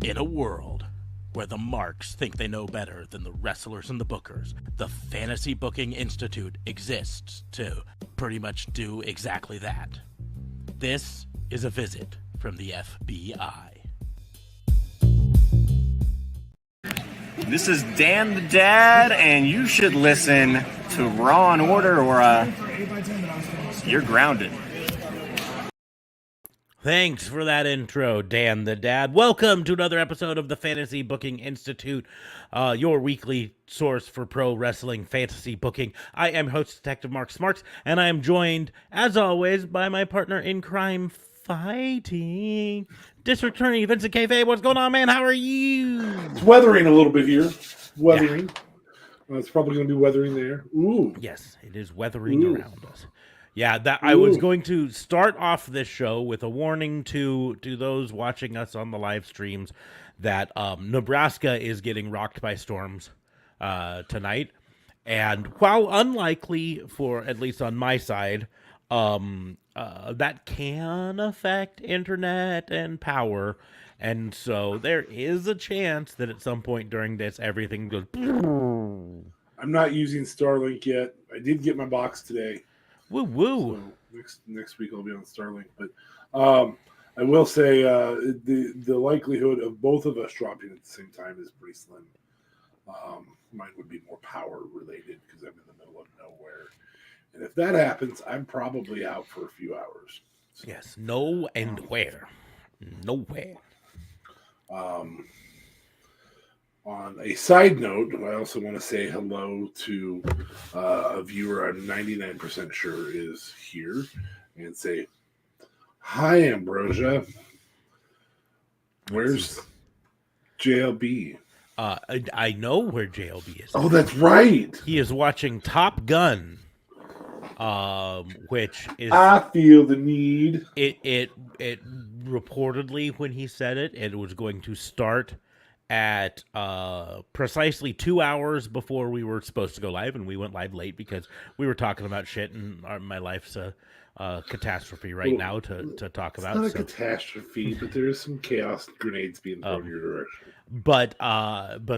In a world where the marks think they know better than the wrestlers and the bookers, the Fantasy Booking Institute exists to pretty much do exactly that. This is a visit from the FBI. This is Dan the Dad, and you should listen to Raw and Order or you're grounded. Thanks for that intro, Dan the Dad. Welcome to another episode of the Fantasy Booking Institute, your weekly source for pro wrestling fantasy booking. I am host Detective Mark Smarks, and I am joined, as always, by my partner in crime fighting, District Attorney Vincent K. What's going on, man? How are you? It's weathering a little bit here. Weathering. Yeah. It's probably going to be weathering there. Ooh. Yes, it is weathering around us. Yeah, I was going to start off this show with a warning to those watching us on the live streams that Nebraska is getting rocked by storms tonight. And while unlikely for, at least on my side, that can affect internet and power. And so there is a chance that at some point during this, everything goes... I'm not using Starlink yet. I did get my box today. Woo. So next week I'll be on Starlink, but I will say the likelihood of both of us dropping at the same time is pretty slim. Mine would be more power related because I'm in the middle of nowhere, and if that happens, I'm probably out for a few hours. So, yes, no and where? Nowhere. On a side note, I also want to say hello to a viewer I'm 99% sure is here and say, hi, Ambrosia. Where's JLB? I know where JLB is. Oh, that's right. He is watching Top Gun, which is... I feel the need. It reportedly, when he said it, it was going to start at precisely 2 hours before we were supposed to go live, and we went live late because we were talking about shit, and my life's a catastrophe right now to talk about. It's not a catastrophe, but there is some chaos grenades being thrown your direction. But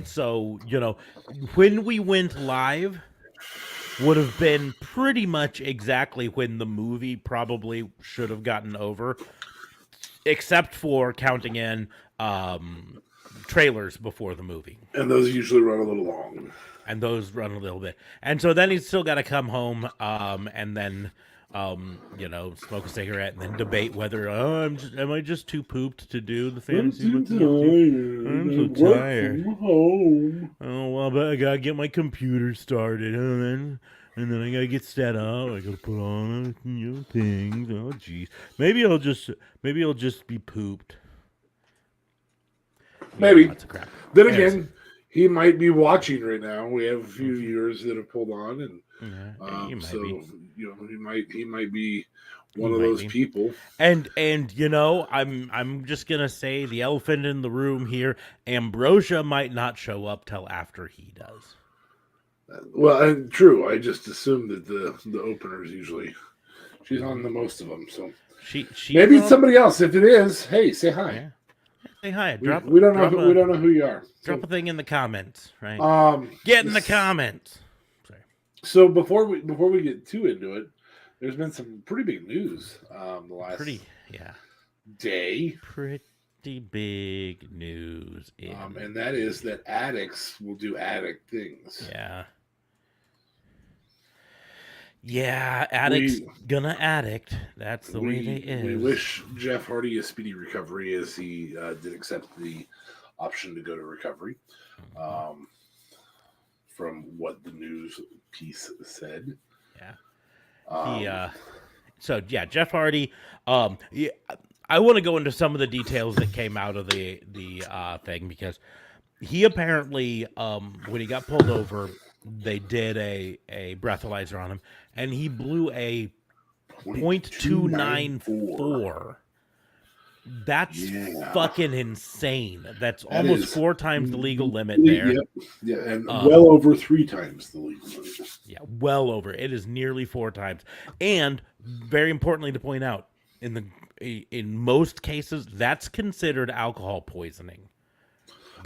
so, when we went live would have been pretty much exactly when the movie probably should have gotten over, except for counting in trailers before the movie, and those usually run a little long, and those run a little bit, and so then he's still got to come home and then smoke a cigarette and then debate whether am I just too pooped to do the fantasy. I'm so tired. Oh well, but I gotta get my computer started and then I gotta get set up. I gotta put on things. Oh geez, maybe I'll just be pooped. Maybe. Lots of crap. Then again, he might be watching right now. We have a few viewers that have pulled on, and he might be one of those people. And I'm just gonna say the elephant in the room here: Ambrosia might not show up till after he does. Well, true. I just assume that the openers usually she's on the most of them. So she maybe it's somebody else. If it is, hey, say hi. Yeah. Say hi. We don't know who you are. Drop a thing in the comments, right? Get in the comments. Sorry. So before we get too into it, there's been some pretty big news the last day. Pretty big news. And that is that addicts will do addict things. Yeah, addicts gonna addict. That's the way they is. We wish Jeff Hardy a speedy recovery, as he did accept the option to go to recovery. From what the news piece said. Yeah. Jeff Hardy. I want to go into some of the details that came out of the thing, because he apparently, when he got pulled over, they did a breathalyzer on him, and he blew a .294. That's fucking insane. That's almost 4 times the legal limit there. Yeah, and well over 3 times the legal limit. Yeah, well over. It is nearly 4 times. And very importantly to point out, in most cases, that's considered alcohol poisoning.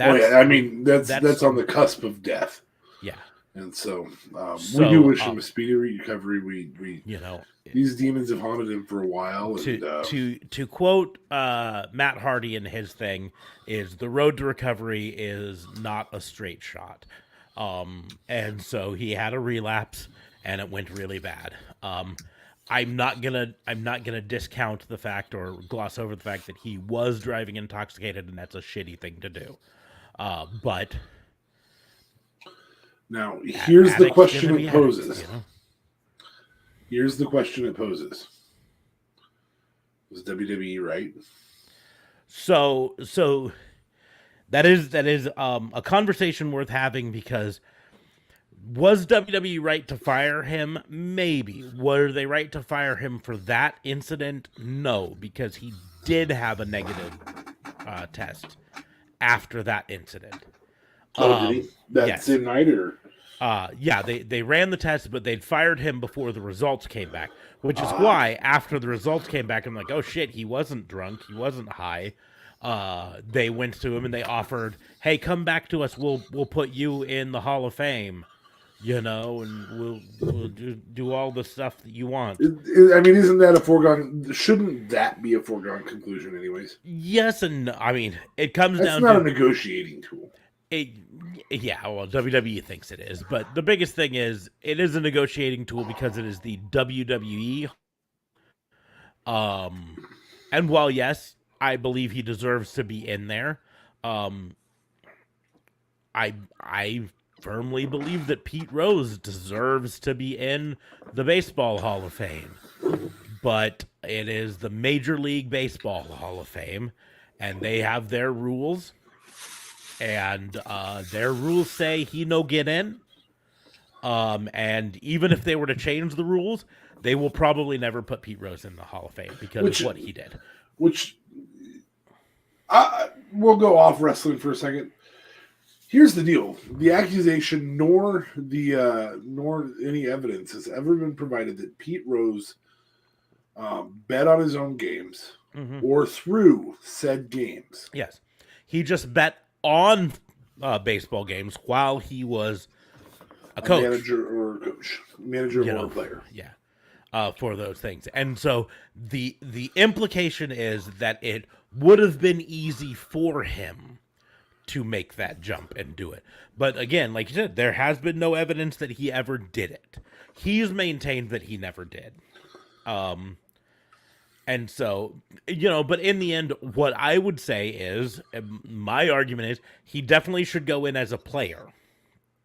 I mean that's on the cusp of death. Yeah. And so, we do wish him a speedy recovery. We these demons have haunted him for a while. To quote Matt Hardy in his thing is the road to recovery is not a straight shot, and so he had a relapse and it went really bad. I'm not gonna discount the fact or gloss over the fact that he was driving intoxicated, and that's a shitty thing to do. But now here's the question it poses. Here's the question it poses. Was WWE right? So that is a conversation worth having, because was WWE right to fire him? Maybe. Were they right to fire him for that incident? No, because he did have a negative test after that incident. Did he? That same night, or? Yeah, they ran the test, but they'd fired him before the results came back, which is why after the results came back, I'm like, oh shit, he wasn't drunk, he wasn't high. They went to him and they offered, hey, come back to us, we'll put you in the Hall of Fame, and we'll do all the stuff that you want. I mean, isn't that a foregone? Shouldn't that be a foregone conclusion, anyways? Yes and no. I mean, it comes down to... It's not a negotiating tool. Yeah, well, WWE thinks it is, but the biggest thing is it is a negotiating tool because it is the WWE. And while yes, I believe he deserves to be in there, I firmly believe that Pete Rose deserves to be in the Baseball Hall of Fame, but it is the Major League Baseball Hall of Fame, and they have their rules. And their rules say he no get in. And even if they were to change the rules, they will probably never put Pete Rose in the Hall of Fame because of what he did. We'll go off wrestling for a second. Here's the deal: the accusation, nor any evidence has ever been provided that Pete Rose bet on his own games or threw said games. Yes, he just bet on baseball games while he was a coach. Manager or player. Yeah, for those things. And so the implication is that it would have been easy for him to make that jump and do it. But again, like you said, there has been no evidence that he ever did it. He's maintained that he never did. And so, but in the end, what I would say is, my argument is, he definitely should go in as a player.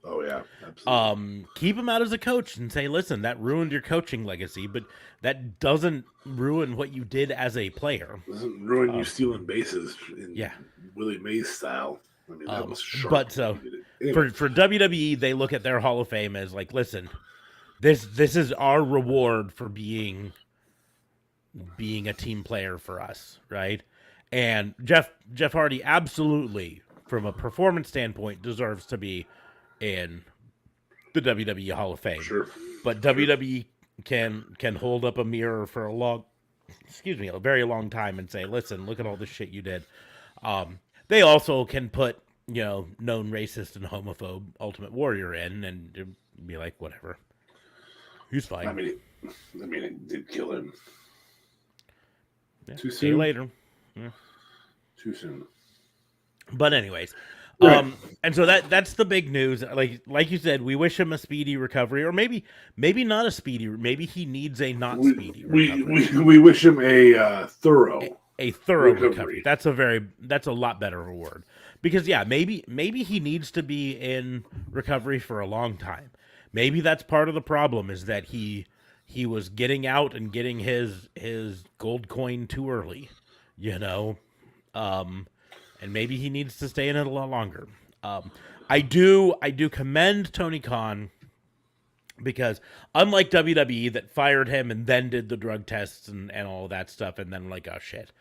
Oh, yeah, absolutely. Keep him out as a coach and say, listen, that ruined your coaching legacy, but that doesn't ruin what you did as a player. Doesn't ruin you stealing bases in Willie Mays style. I mean, that was sharp. But so, anyway. for WWE, they look at their Hall of Fame as like, listen, this is our reward for being a team player for us, right? And Jeff Hardy absolutely, from a performance standpoint, deserves to be in the WWE Hall of Fame. Sure. But WWE can hold up a mirror for a very long time and say, listen, look at all this shit you did. They also can put, known racist and homophobe Ultimate Warrior in and be like, whatever. He's fine. I mean, it did kill him. Yeah, too soon. See you later. Yeah. Too soon. But anyways, right. And so that's the big news. Like you said, we wish him a speedy recovery, or maybe not a speedy. Maybe he needs a not speedy recovery. We wish him a thorough recovery. That's a lot better of a word, because maybe he needs to be in recovery for a long time. Maybe that's part of the problem, is that he was getting out and getting his gold coin too early, and maybe he needs to stay in it a lot longer. I do commend Tony Khan, because unlike WWE that fired him and then did the drug tests and all that stuff and then like, oh shit,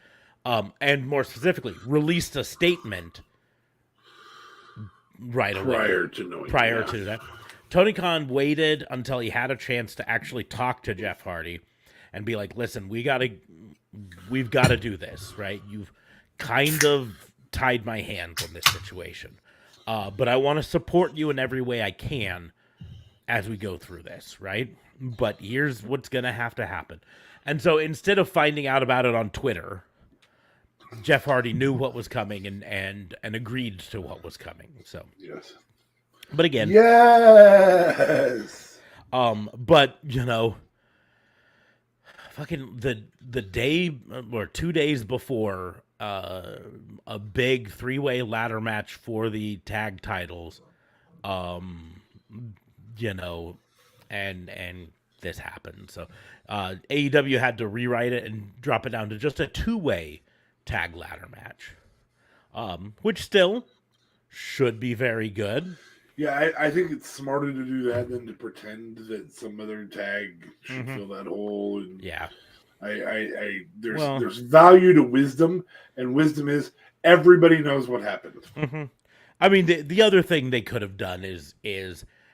and more specifically released a statement right away prior to that. Tony Khan waited until he had a chance to actually talk to Jeff Hardy and be like, listen, we've got to do this, right? You've kind of tied my hands on this situation. But I want to support you in every way I can as we go through this, right? But here's what's going to happen. And so instead of finding out about it on Twitter, Jeff Hardy knew what was coming and agreed to what was coming. So yes. But again, yes. But fucking the day or 2 days before a big 3-way ladder match for the tag titles, and this happened. So AEW had to rewrite it and drop it down to just a 2-way tag ladder match, which still should be very good. Yeah, I think it's smarter to do that than to pretend that some other tag should fill that hole. And yeah, there's value to wisdom, and wisdom is everybody knows what happened. Mm-hmm. I mean, the other thing they could have done is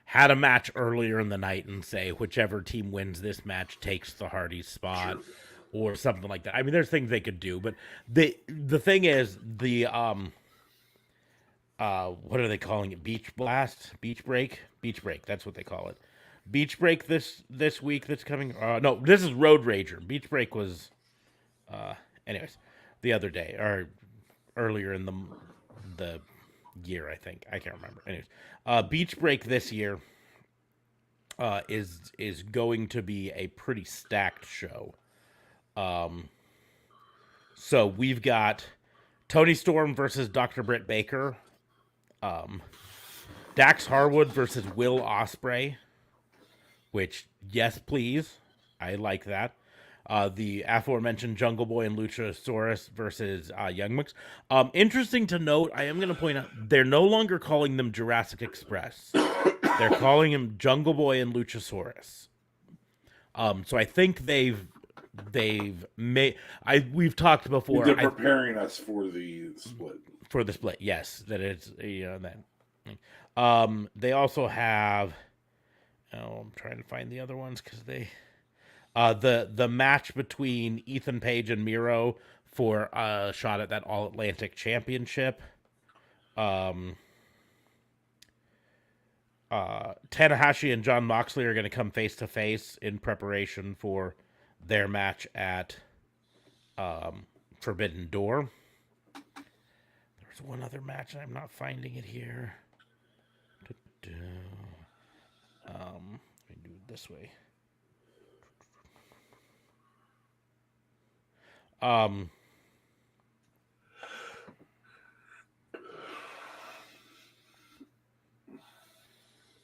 had a match earlier in the night and say whichever team wins this match takes the Hardy's spot. Sure. Or something like that. I mean, there's things they could do, but the thing is the what are they calling it? Beach blast, beach break. That's what they call it. Beach break this week that's coming. No, this is Road Rager. Beach break was, anyways, the other day or earlier in the year. I think I can't remember. Anyways, beach break this year is going to be a pretty stacked show. So we've got Tony Storm versus Dr. Britt Baker, Dax Harwood versus Will Ospreay, which, yes, please, I like that. The aforementioned Jungle Boy and Luchasaurus versus Young Bucks. Interesting to note, I am going to point out, they're no longer calling them Jurassic Express. They're calling them Jungle Boy and Luchasaurus. So I think they've made. We've talked before. They're preparing us for the split. For the split, yes, that it's that. They also have. Oh, I'm trying to find the other ones because they. The match between Ethan Page and Miro for a shot at that All Atlantic Championship. Tanahashi and Jon Moxley are going to come face to face in preparation for their match at Forbidden Door. There's one other match, and I'm not finding it here. Let me do it this way.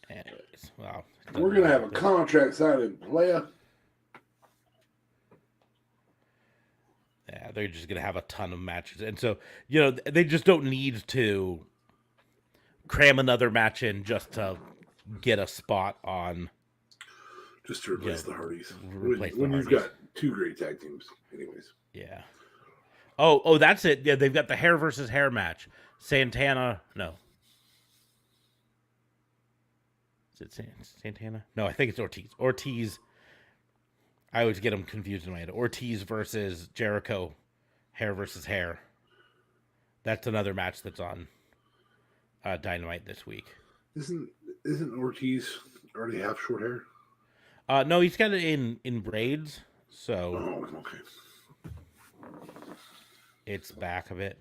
Anyways, well, we're gonna have a contract signed, playa. Yeah, they're just gonna have a ton of matches, and so they just don't need to cram another match in just to get a spot on. Just to replace the Hardys. When you've got two great tag teams, anyways. Yeah. Oh, that's it. Yeah, they've got the hair versus hair match. Santana, no. Is it Santana? No, I think it's Ortiz. Ortiz. I always get them confused in my head. Ortiz versus Jericho, hair versus hair. That's another match that's on Dynamite this week. Isn't Ortiz already have short hair? No, he's got it in braids. So. Oh, okay. It's back of it.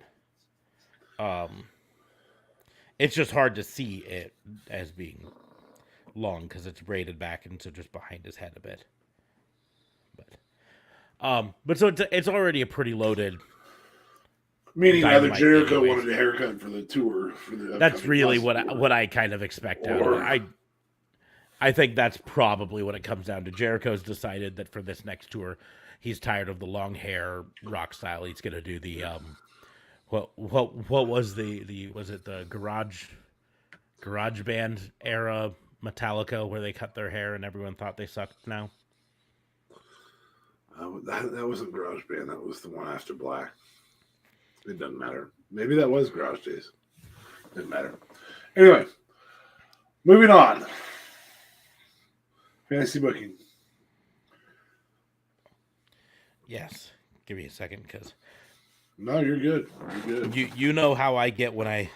It's just hard to see it as being long because it's braided back into just behind his head a bit. But so it's already a pretty loaded. Meaning either Jericho wanted a haircut for the tour. That's really what I kind of expect out of it. I think that's probably what it comes down to. Jericho's decided that for this next tour, he's tired of the long hair rock style. He's going to do the what was was it the garage band era Metallica where they cut their hair and everyone thought they sucked now? That wasn't Garage Band. That was the one after Black. It doesn't matter. Maybe that was Garage Days. Didn't matter. Anyway, moving on. Fantasy booking. Yes. Give me a second because No, you're good. You're good. You know how I get when I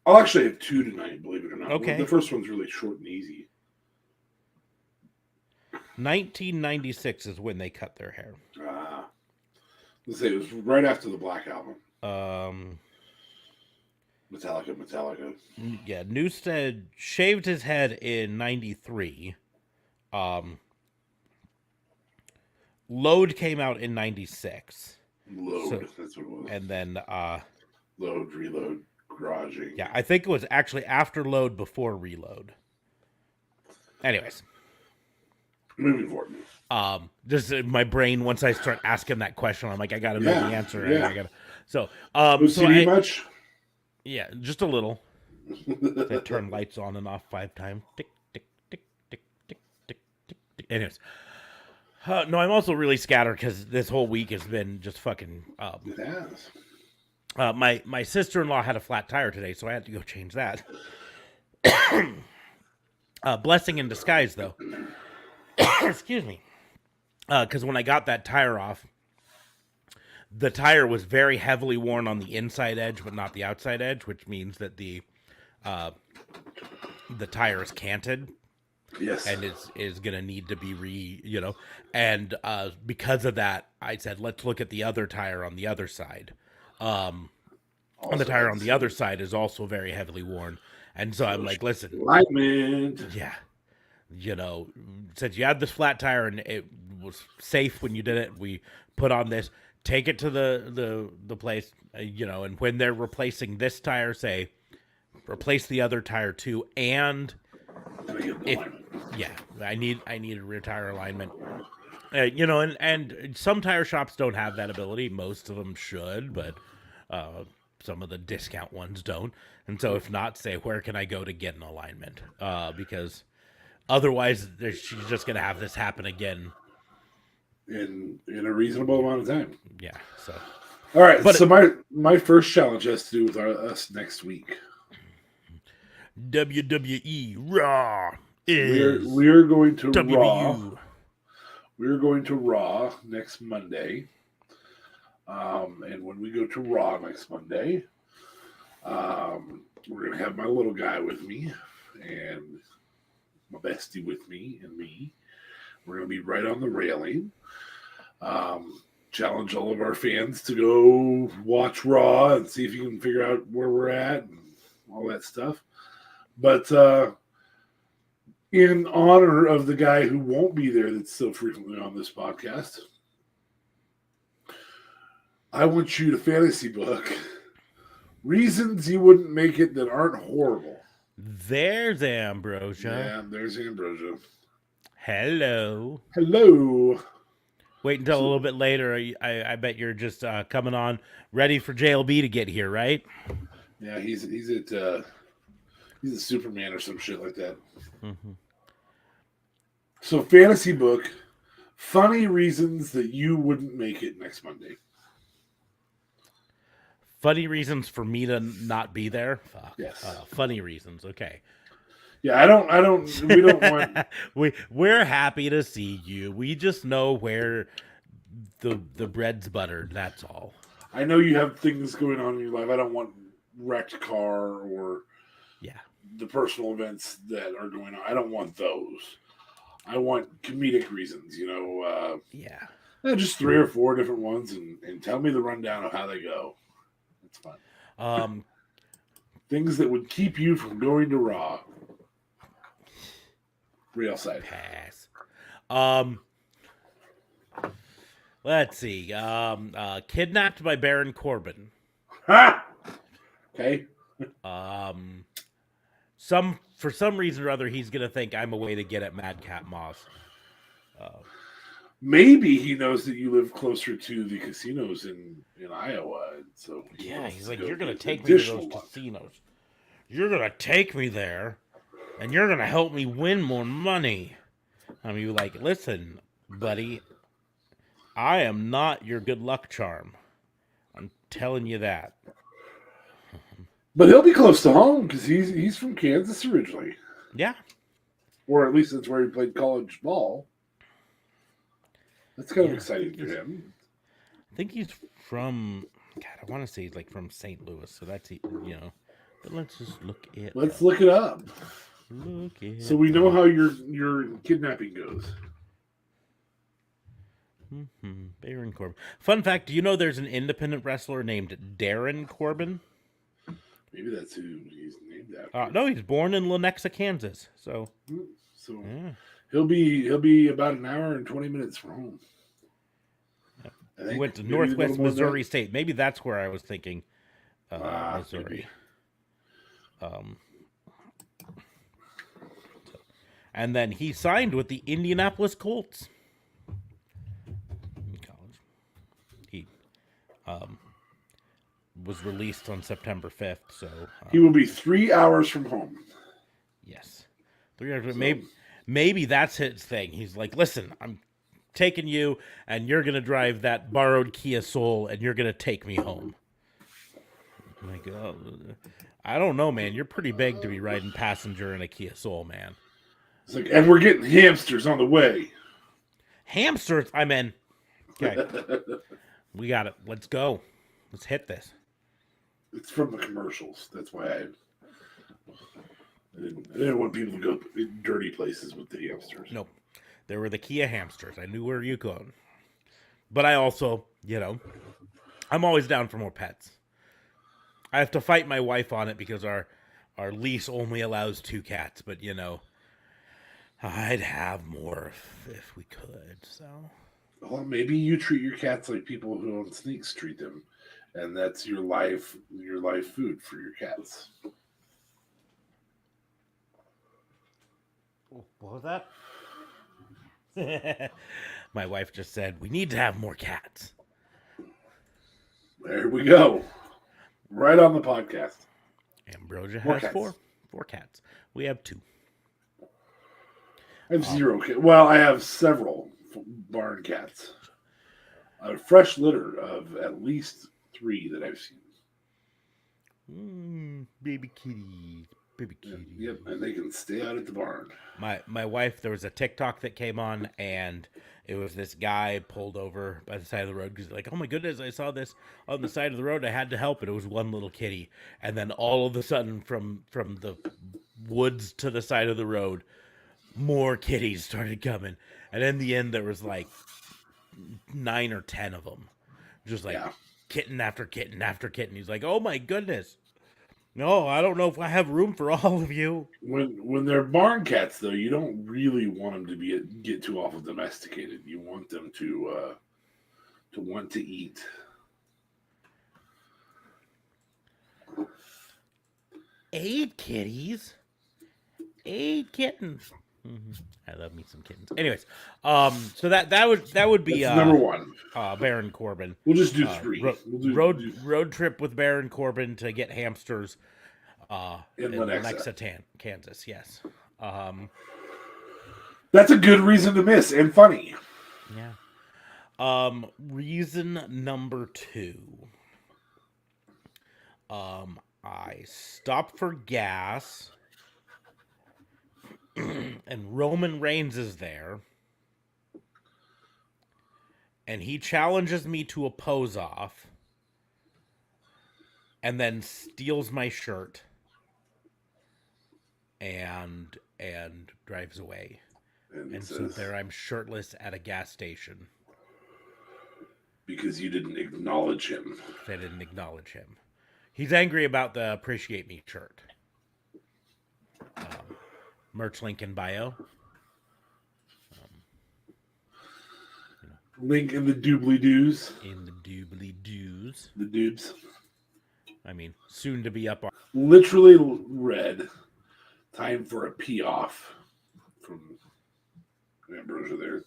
I'll actually have two tonight, believe it or not. Okay. The first one's really short and easy. 1996 is when they cut their hair. Let's say it was right after the Black Album. Metallica. Yeah, Newsted shaved his head in 93. Load came out in 96. Load, that's what it was. And then Load, Reload, Garaging. Yeah, I think it was actually after Load before Reload. Anyways. Moving forward. Just my brain, once I start asking that question, I'm like, I gotta know the answer. Yeah. I gotta. So, OCD much? Yeah, just a little. They turn lights on and off 5 times. Tick, tick, tick, tick, tick, tick, tick, tick. Anyways, no, I'm also really scattered because this whole week has been just fucking. It has. My sister-in-law had a flat tire today, so I had to go change that. Blessing in disguise, though. Excuse me. Because when I got that tire off, the tire was very heavily worn on the inside edge, but not the outside edge, which means that the tire is canted. Yes. And is going to need to be and because of that, I said, let's look at the other tire on the other side. And the tire on the other side is also very heavily worn. And so I'm like, listen. Alignment. Yeah. Since you had this flat tire and it was safe when you did it, we put on this, take it to the place, and when they're replacing this tire, say, replace the other tire too. And I need a rear tire alignment. And some tire shops don't have that ability. Most of them should, but some of the discount ones don't. And so if not, say, where can I go to get an alignment? Because otherwise, she's just going to have this happen again. In a reasonable amount of time. Yeah, so. All right, so my first challenge has to do with us next week. WWE Raw is we're going to WW. Raw. We're going to Raw next Monday. And when we go to Raw next Monday, we're going to have my little guy with me and my bestie with me and me. We're going to be right on the railing. Challenge all of our fans to go watch Raw and see if you can figure out where we're at and all that stuff. But in honor of the guy who won't be there that's so frequently on this podcast, I want you to fantasy book reasons you wouldn't make it that aren't horrible. There's Ambrosia. Yeah, there's Ambrosia. Hello. Wait until a little bit later. I bet you're just coming on ready for JLB to get here, right? Yeah, he's a Superman or some shit like that. Mm-hmm. So fantasy book, funny reasons that you wouldn't make it next Monday. Funny reasons for me to not be there? Fuck. Yes. Funny reasons. Okay. Yeah, we don't want... We're happy to see you. We just know where the bread's buttered. That's all. I know you have things going on in your life. I don't want wrecked car or the personal events that are going on. I don't want those. I want comedic reasons, just 3 or 4 different ones and tell me the rundown of how they go. It's fun. Things that would keep you from going to Raw. Real side. Pass. Let's see. Kidnapped by Baron Corbin. Ha! Okay. For some reason or other, he's gonna think I'm a way to get at Madcap Moss. Maybe he knows that you live closer to the casinos in Iowa, so he's like, you're gonna take me to those casinos. You're gonna take me there, and you're gonna help me win more money. I mean, like, listen, buddy, I am not your good luck charm. I'm telling you that. But he'll be close to home because he's from Kansas originally. Yeah. Or at least that's where he played college ball. That's kind of exciting for him. I think he's from. God, I want to say he's like from St. Louis, so that's But let's just look it. Let's look it up. Look it. So we know how your kidnapping goes. Baron Corbin. Fun fact: do you know there's an independent wrestler named Darren Corbin? Maybe that's who he's named after. No, he's born in Lenexa, Kansas. So yeah. he'll be about an hour and 20 minutes from home. He went to Northwest Missouri State. Maybe that's where I was thinking. Missouri. And then he signed with the Indianapolis Colts in college. He was released on September 5th. So he will be 3 hours from home. Yes, 3 hours. So, maybe that's his thing. He's like, listen, I'm taking you, and you're gonna drive that borrowed Kia Soul, and you're gonna take me home. I'm like, I don't know, man. You're pretty big to be riding passenger in a Kia Soul, man. It's like, and we're getting hamsters on the way. Hamsters? I'm in. Okay. We got it. Let's go. Let's hit this. It's from the commercials. That's why I didn't want people to go in dirty places with the hamsters. Nope. There were the Kia hamsters. I knew where you going. But I also, I'm always down for more pets. I have to fight my wife on it because our lease only allows 2 cats. But, I'd have more if we could. So, well, maybe you treat your cats like people who own sneaks treat them, and that's your live food for your cats. What was that? My wife just said we need to have more cats. There we go. Right on the podcast. Ambrosia has four cats. We have 2. I have 0 cats. Well, I have several barn cats. A fresh litter of at least 3 that I've seen. Baby kitties. Baby kitties. Yep, and they can stay out at the barn. My wife, there was a TikTok that came on, and it was this guy pulled over by the side of the road because like, oh my goodness, I saw this on the side of the road. I had to help it. It was one little kitty, and then all of a sudden, from the woods to the side of the road, more kitties started coming, and in the end, there was like 9 or 10 of them, just like kitten after kitten after kitten. He's like, oh my goodness. No, I don't know if I have room for all of you. When they're barn cats, though, you don't really want them to get too awful domesticated. You want them to want to eat. 8 kitties, 8 kittens. I love me some kittens. Anyways, so that would be number 1. Baron Corbin. We'll just do 3. Road trip with Baron Corbin to get hamsters in Lenexa, Kansas. Yes. That's a good reason to miss and funny. Yeah. Reason number 2. I stopped for gas. And Roman Reigns is there. And he challenges me to a pose-off. And then steals my shirt. And drives away. And so there I'm shirtless at a gas station. Because you didn't acknowledge him. I didn't acknowledge him. He's angry about the Appreciate Me shirt. Merch link in bio. Link in the doobly-doos. The doobs. I mean, soon to be up on. Literally read. Time for a pee-off. From Ambrosia there.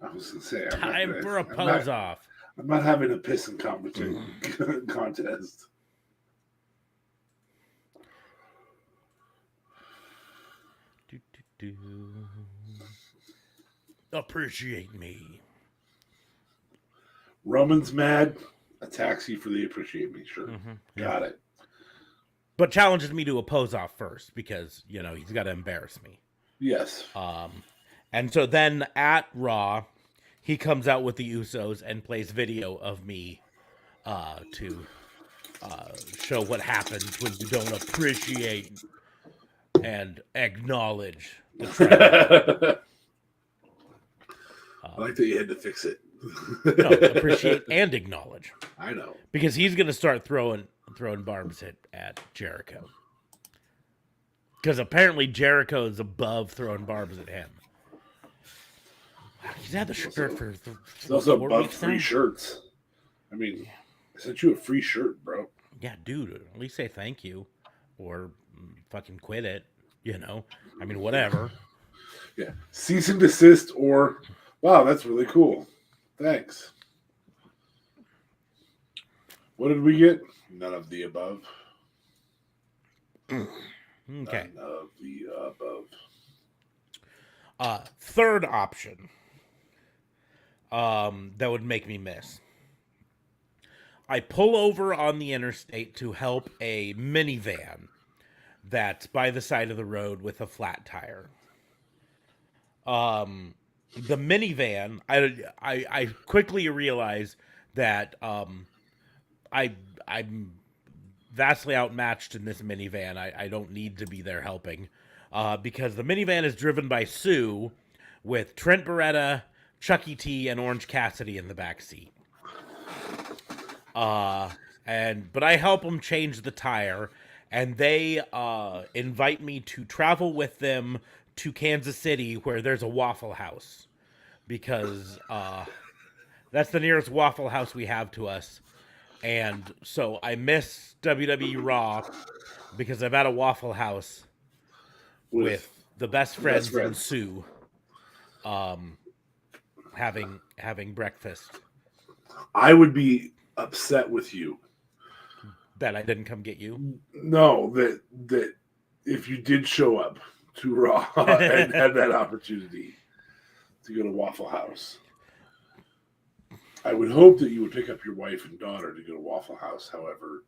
I was going to say. Time for a pose-off. I'm not having a pissing contest. Appreciate me. Roman's mad. A taxi for the Appreciate Me shirt. Got it. But challenges me to a pose off first because, he's got to embarrass me. Yes. And so then at Raw, he comes out with the Usos and plays video of me to show what happens when you don't appreciate and acknowledge the tragedy. I like that you had to fix it. No, appreciate and acknowledge. I know. Because he's going to start throwing barbs at Jericho. Because apparently Jericho is above throwing barbs at him. He's had the shirt for He's also 4 above weeks free now? shirts. I mean, I sent you a free shirt, bro. Yeah, dude, at least say thank you. Or fucking quit it. You know? I mean, whatever. Yeah. Cease and desist or, wow, that's really cool. Thanks. What did we get? None of the above. Okay. None of the above. Third option that would make me miss. I pull over on the interstate to help a minivan that's by the side of the road with a flat tire. The minivan, I quickly realize that I'm vastly outmatched in this minivan. I don't need to be there helping because the minivan is driven by Sue with Trent Beretta, Chucky T, and Orange Cassidy in the back seat. But I help them change the tire, and they invite me to travel with them to Kansas City, where there's a Waffle House, because that's the nearest Waffle House we have to us. And so I miss WWE Raw because I'm at a Waffle House with the best friends and Sue, having breakfast. I would be upset with you that I didn't come get you. No, that if you did show up to Raw and had that opportunity to go to Waffle House, I would hope that you would pick up your wife and daughter to go to Waffle House. However,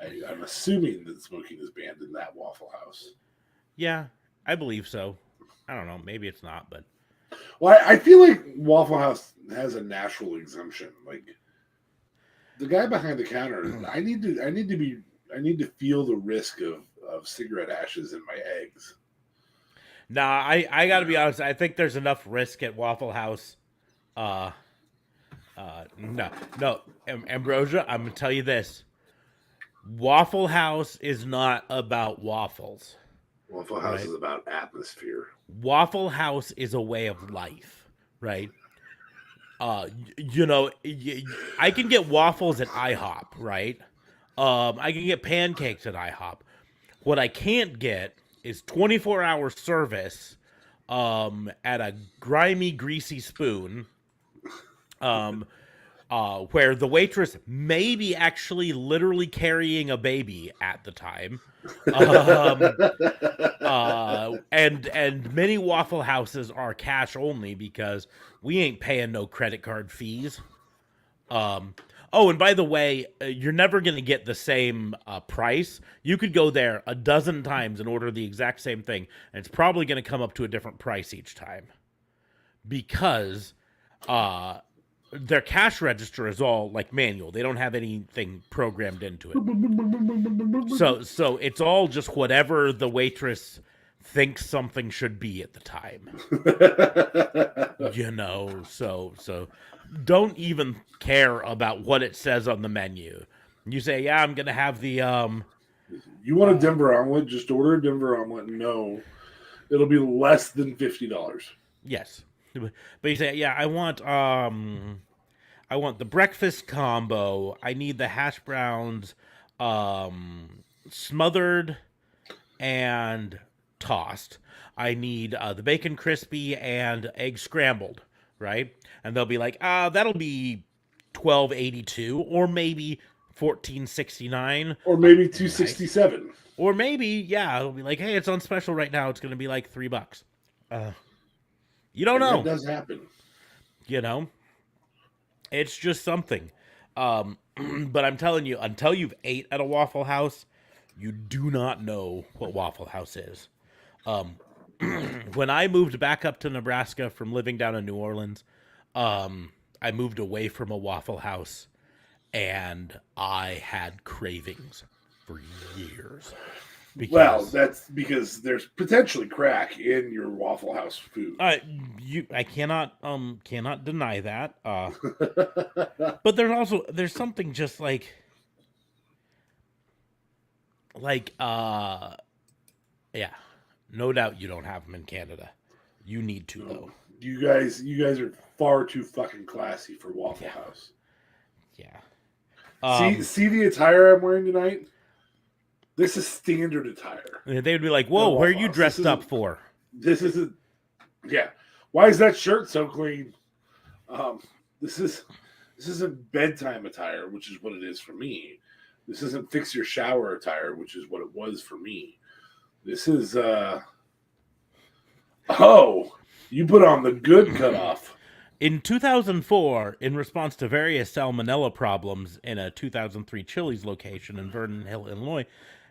I'm assuming that smoking is banned in that Waffle House. Yeah, I believe so. I don't know. Maybe it's not, but well, I feel like Waffle House has a natural exemption. Like the guy behind the counter, I need to feel the risk of cigarette ashes in my eggs. Nah, I gotta be honest. I think there's enough risk at Waffle House. No, Ambrosia, I'm gonna tell you this. Waffle House is not about waffles. Waffle House is about atmosphere. Waffle House is a way of life, right? You know, I can get waffles at IHOP, right? I can get pancakes at IHOP. What I can't get is 24-hour service at a grimy, greasy spoon, where the waitress may be actually literally carrying a baby at the time. And many Waffle Houses are cash only because we ain't paying no credit card fees. Oh, and by the way, you're never going to get the same price. You could go there a dozen times and order the exact same thing, and it's probably going to come up to a different price each time. Because their cash register is all like manual. They don't have anything programmed into it. So it's all just whatever the waitress thinks something should be at the time. You know, so don't even care about what it says on the menu. You say, yeah, I'm going to have the... you want a Denver omelet? Just order a Denver omelet. No, it'll be less than $50. Yes. But you say, yeah, I want the breakfast combo. I need the hash browns smothered and tossed. I need the bacon crispy and egg scrambled, right? And they'll be like, that'll be $12.82 or maybe $14.69 or maybe $2.67. Nice. Or maybe, yeah, it'll be like, hey, it's on special right now. It's going to be like $3. You don't know. That does happen. You know, it's just something. But I'm telling you, until you've ate at a Waffle House, you do not know what Waffle House is. When I moved back up to Nebraska from living down in New Orleans, I moved away from a Waffle House, and I had cravings for years. Well, Because that's because there's potentially crack in your Waffle House food. I cannot deny that. But there's something just like yeah, no doubt you don't have them in Canada. You need to though. You guys are far too fucking classy for Waffle Yeah. House. Yeah. See the attire I'm wearing tonight? This is standard attire. They would be like, "Whoa, where are you dressed up for?" This isn't. Yeah. Why is that shirt so clean? This isn't bedtime attire, which is what it is for me. This isn't fix your shower attire, which is what it was for me. This is oh, you put on the good cutoff. In 2004, in response to various salmonella problems in a 2003 Chili's location in Vernon Hill, Illinois,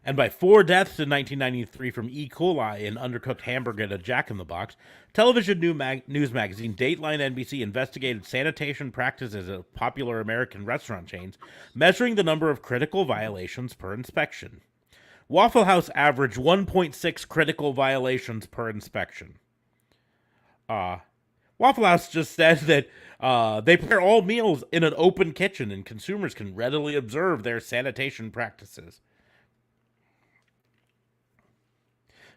and by 4 deaths in 1993 from E. coli in undercooked hamburger at a Jack in the Box, television news magazine Dateline NBC investigated sanitation practices at popular American restaurant chains, measuring the number of critical violations per inspection. Waffle House averaged 1.6 critical violations per inspection. Waffle House just said that they prepare all meals in an open kitchen and consumers can readily observe their sanitation practices.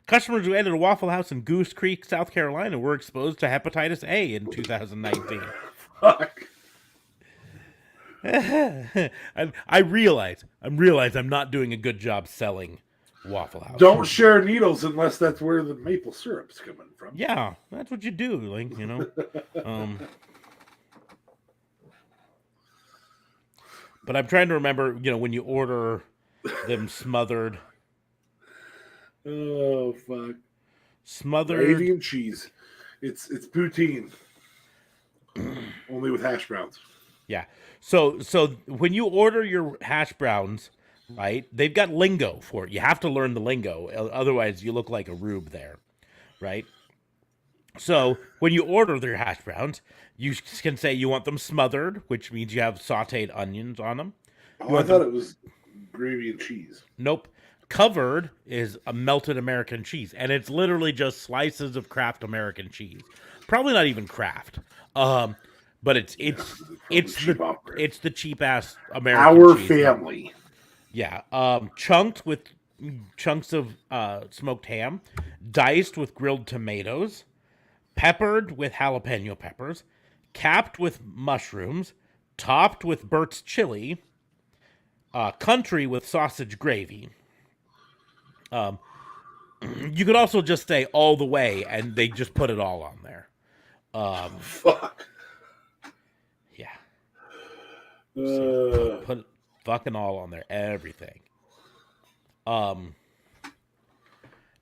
Customers who entered a Waffle House in Goose Creek, South Carolina were exposed to hepatitis A in 2019. Fuck. I realize I'm not doing a good job selling Waffle House. Don't share needles unless that's where the maple syrup's coming from. Yeah, that's what you do, But I'm trying to remember, when you order them smothered. Oh fuck! Smothered gravy and cheese. It's poutine, only with hash browns. Yeah. So when you order your hash browns, right? They've got lingo for it. You have to learn the lingo, otherwise you look like a rube there, right? So when you order their hash browns, you can say you want them smothered, which means you have sautéed onions on them. Oh, I thought it was gravy and cheese. Nope. Covered is a melted American cheese, and it's literally just slices of Kraft American cheese. Probably not even Kraft, but it's the cheap ass American Our cheese. family. Yeah, chunked with chunks of smoked ham, diced with grilled tomatoes, peppered with jalapeno peppers, capped with mushrooms, topped with Burt's chili, country with sausage gravy. You could also just say all the way, and they just put it all on there. Fuck. Yeah. So put fucking all on there, everything.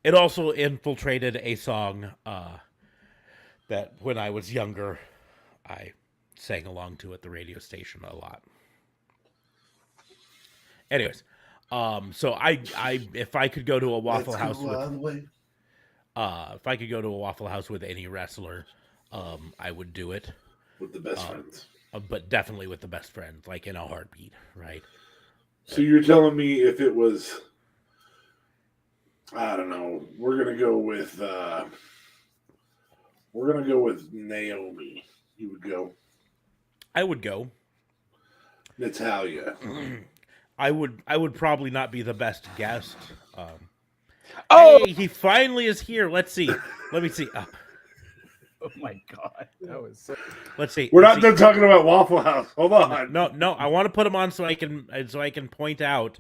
It also infiltrated a song that when I was younger, I sang along to at the radio station a lot. Anyways. So if I could go to a Waffle House if I could go to a Waffle House with any wrestler, I would do it with the best friends. But definitely with the best friends, like in a heartbeat, right? So you're telling me if it was, I don't know, we're gonna go with Naomi. You would go. I would go. Natalia. I would probably not be the best guest. Hey, he finally is here. Let's see. Let me see. Oh my god, that was so... Let's see. We're not done talking about Waffle House. Hold on. No. I want to put him on so I can point out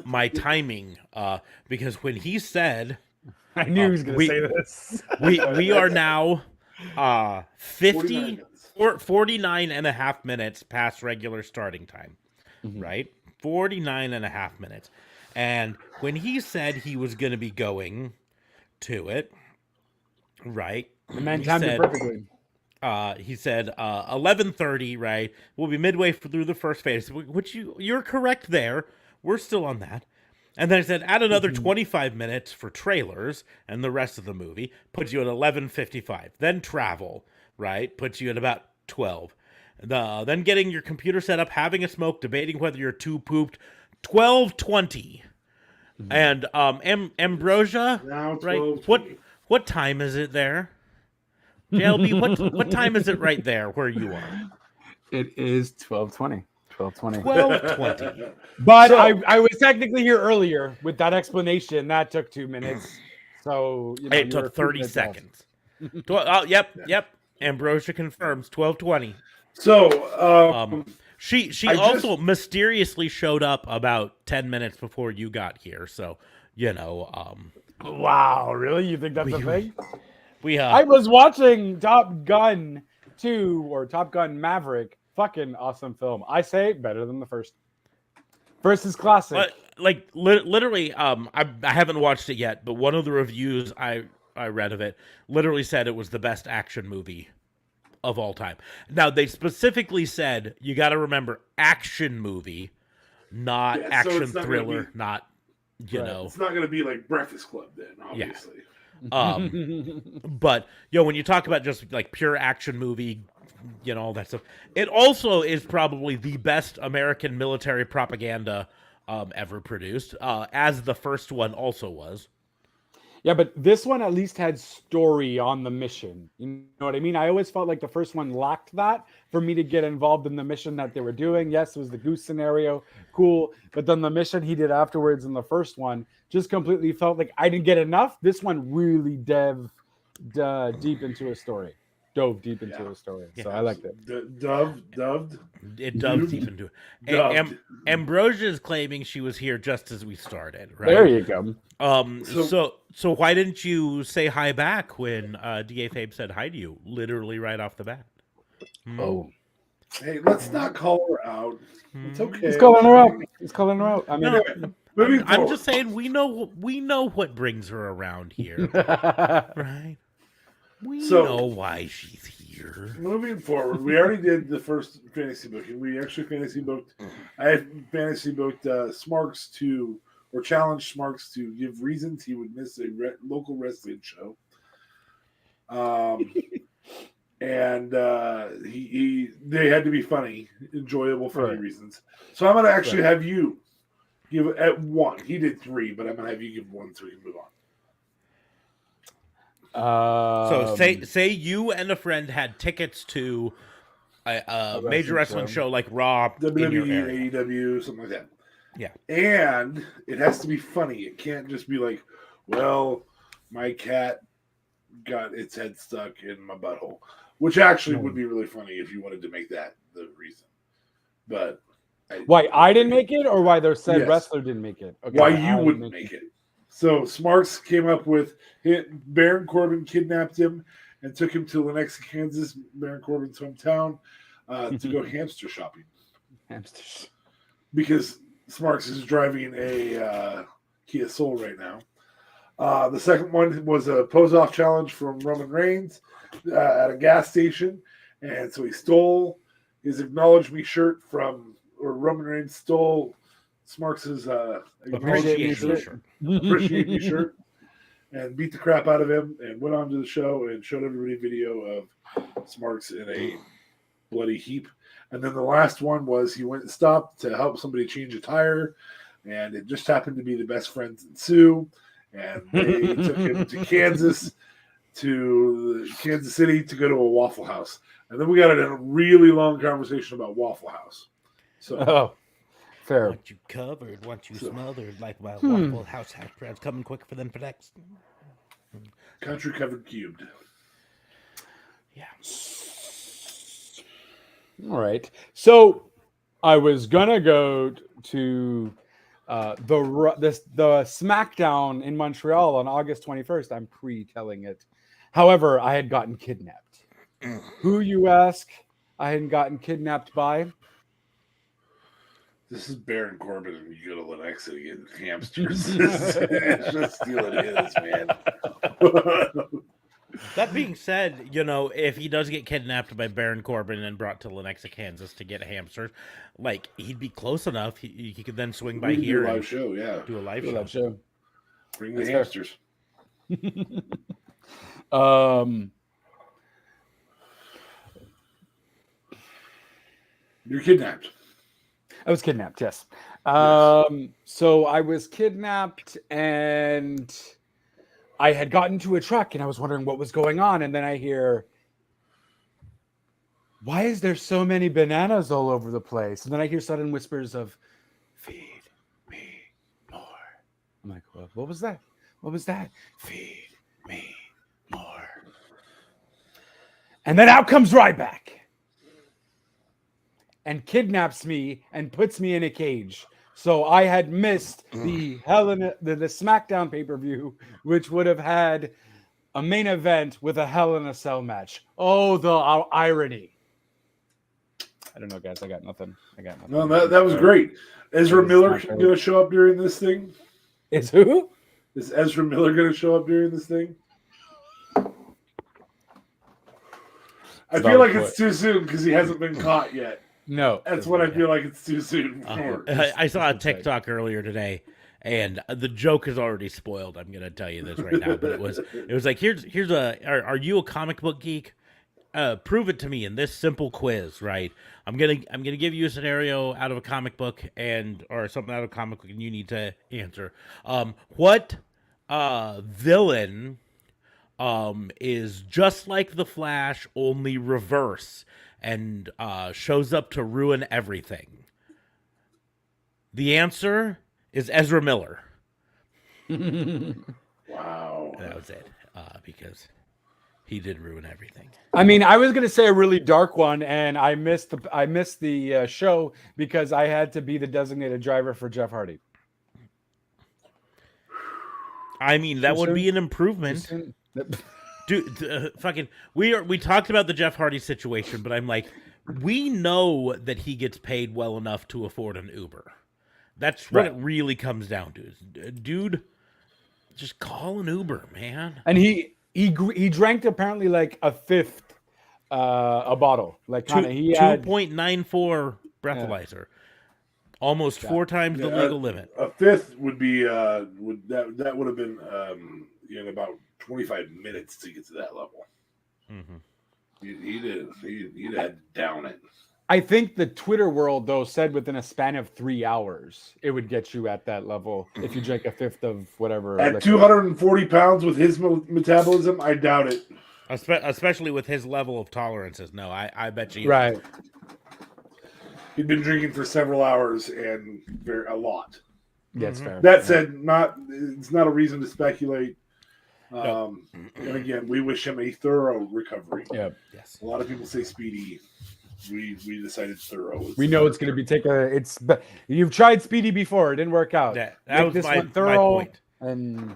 my timing. Because when he said, I knew he was going to say this. we are now 49 and a half minutes past regular starting time. Mm-hmm. Right? 49 and a half minutes. And when he said he was going to be going to it, right? The man timed it perfectly. He said 11:30, right? We'll be midway through the first phase, which you're correct there. We're still on that. And then I said add another 25 minutes for trailers and the rest of the movie, puts you at 11:55. Then travel, right? Puts you at about 12. Then getting your computer set up, having a smoke, debating whether you're too pooped, 12:20. And Ambrosia, Now right? 12:20. What time is it there? JLB, what time is it right there where you are? It is 12:20. 12:20. 12:20. But So- I was technically here earlier with that explanation. That took 2 minutes. So you know, It you were took 30 minutes off. seconds. Yep. Ambrosia confirms 12:20. So She I also mysteriously showed up about 10 minutes before you got here. So, Wow, really? You think that's a thing? I I was watching Top Gun 2 or Top Gun Maverick. Fucking awesome film. I say better than the first. First is classic. literally I haven't watched it yet, but one of the reviews I read of it literally said it was the best action movie of all time. Now, they specifically said you got to remember action movie, not Yeah, so action it's not gonna thriller, be- not it's not going to be like Breakfast Club then, obviously. But when you talk about just like pure action movie, all that stuff, it also is probably the best American military propaganda ever produced, as the first one also was. Yeah, but this one at least had story on the mission. You know what I mean? I always felt like the first one lacked that for me to get involved in the mission that they were doing. Yes, it was the goose scenario, cool. But then the mission he did afterwards in the first one just completely felt like I didn't get enough. This one really dove deep into a story. So I liked it. Doved. It does deep into it. Dubbed. Ambrosia is claiming she was here just as we started, right? There you go. So why didn't you say hi back when DA Fabe said hi to you, literally right off the bat? Oh. Hey, let's not call her out. It's okay. He's calling her out. I mean, No, Moving I'm forward. just saying we know what brings her around here, right? We know why she's here. Moving forward, we already did the first fantasy booking. We actually fantasy booked. I had fantasy booked Smarks to, or challenged Smarks to give reasons he would miss a local wrestling show. And they had to be funny, enjoyable, funny reasons. So I'm going to actually have you give at one. He did 3, but I'm going to have you give 1 so we can move on. So say you and a friend had tickets to a major wrestling show like Raw in your area. WWE, AEW, something like that. Yeah. And it has to be funny. It can't just be like, well, my cat got its head stuck in my butthole, which actually would be really funny if you wanted to make that the reason. But why I didn't make it, or why their said wrestler didn't make it? Okay, why you wouldn't make it? So Smarks came up with Baron Corbin kidnapped him and took him to Lenexa, Kansas, Baron Corbin's hometown, to go hamster shopping. Hamsters. Because Smarks is driving a Kia Soul right now. The second one was a pose-off challenge from Roman Reigns at a gas station. And so he stole his Acknowledge Me shirt or Roman Reigns stole Smarks' Appreciate Me shirt and beat the crap out of him and went on to the show and showed everybody a video of Smarks in a bloody heap. And then the last one was he went and stopped to help somebody change a tire, and it just happened to be the best friends in Sioux, and they took him to Kansas City to go to a Waffle House. And then we got in a really long conversation about Waffle House. So fair. Want you covered, want you smothered like my Waffle House hash browns coming quick for them for next. Country covered cubed. Yeah. All right. So I was gonna go to the SmackDown in Montreal on August 21st. I'm pre-telling it. However, I had gotten kidnapped. Who, you ask? I hadn't gotten kidnapped by. This is Baron Corbin, and you go to Lenexa to get hamsters. It's just stealing his, man. That being said, if he does get kidnapped by Baron Corbin and brought to Lenexa, Kansas to get hamsters, like, he'd be close enough. He could then swing by here. Do a live show, yeah. Do a live show. Bring the hamsters. You're kidnapped. I was kidnapped, yes. So I was kidnapped and I had gotten to a truck and I was wondering what was going on. And then I hear, why is there so many bananas all over the place? And then I hear sudden whispers of, feed me more. I'm like, what was that? What was that? Feed me more. And then out comes Ryback and kidnaps me and puts me in a cage. So I had missed the SmackDown pay-per-view, which would have had a main event with a Hell in a Cell match. Oh, the irony. I don't know, guys. I got nothing. No, that was great. Ezra Miller going to show up during this thing? Is who? Is Ezra Miller going to show up during this thing? I feel like it's too soon because he hasn't been caught yet. No. That's what I feel like it's too soon for. I saw a TikTok earlier today, and the joke is already spoiled. I'm going to tell you this right now, but it was like, are you a comic book geek? Prove it to me in this simple quiz, right? I'm gonna give you a scenario out of a comic book or something out of a comic book, and you need to answer. What villain is just like the Flash, only reverse, and shows up to ruin everything? The answer is Ezra Miller. Wow, that was it. Because he did ruin everything. I mean, I was going to say a really dark one, and I missed the show because I had to be the designated driver for Jeff Hardy. I mean, that would be an improvement. Dude, fucking, we talked about the Jeff Hardy situation, but I'm like, we know that he gets paid well enough to afford an Uber. That's what it really comes down to. Dude, just call an Uber, man. And he drank apparently like a fifth a bottle, like kind of 2.94 breathalyzer, almost 4 times the legal limit. A fifth would be that would have been in about 25 minutes to get to that level. Mm-hmm. He'd had to down it. I think the Twitter world though said within a span of 3 hours it would get you at that level if you drank a fifth of whatever. At 240 pounds with his metabolism, I doubt it. Especially with his level of tolerances. No, I bet you. Right. He'd been drinking for several hours and a lot. That's fair. That said, it's not a reason to speculate. And again, we wish him a thorough recovery. Yeah. Yes. A lot of people say speedy. We decided thorough. We know it's going to be you've tried speedy before. It didn't work out. That was this my one thorough, point. and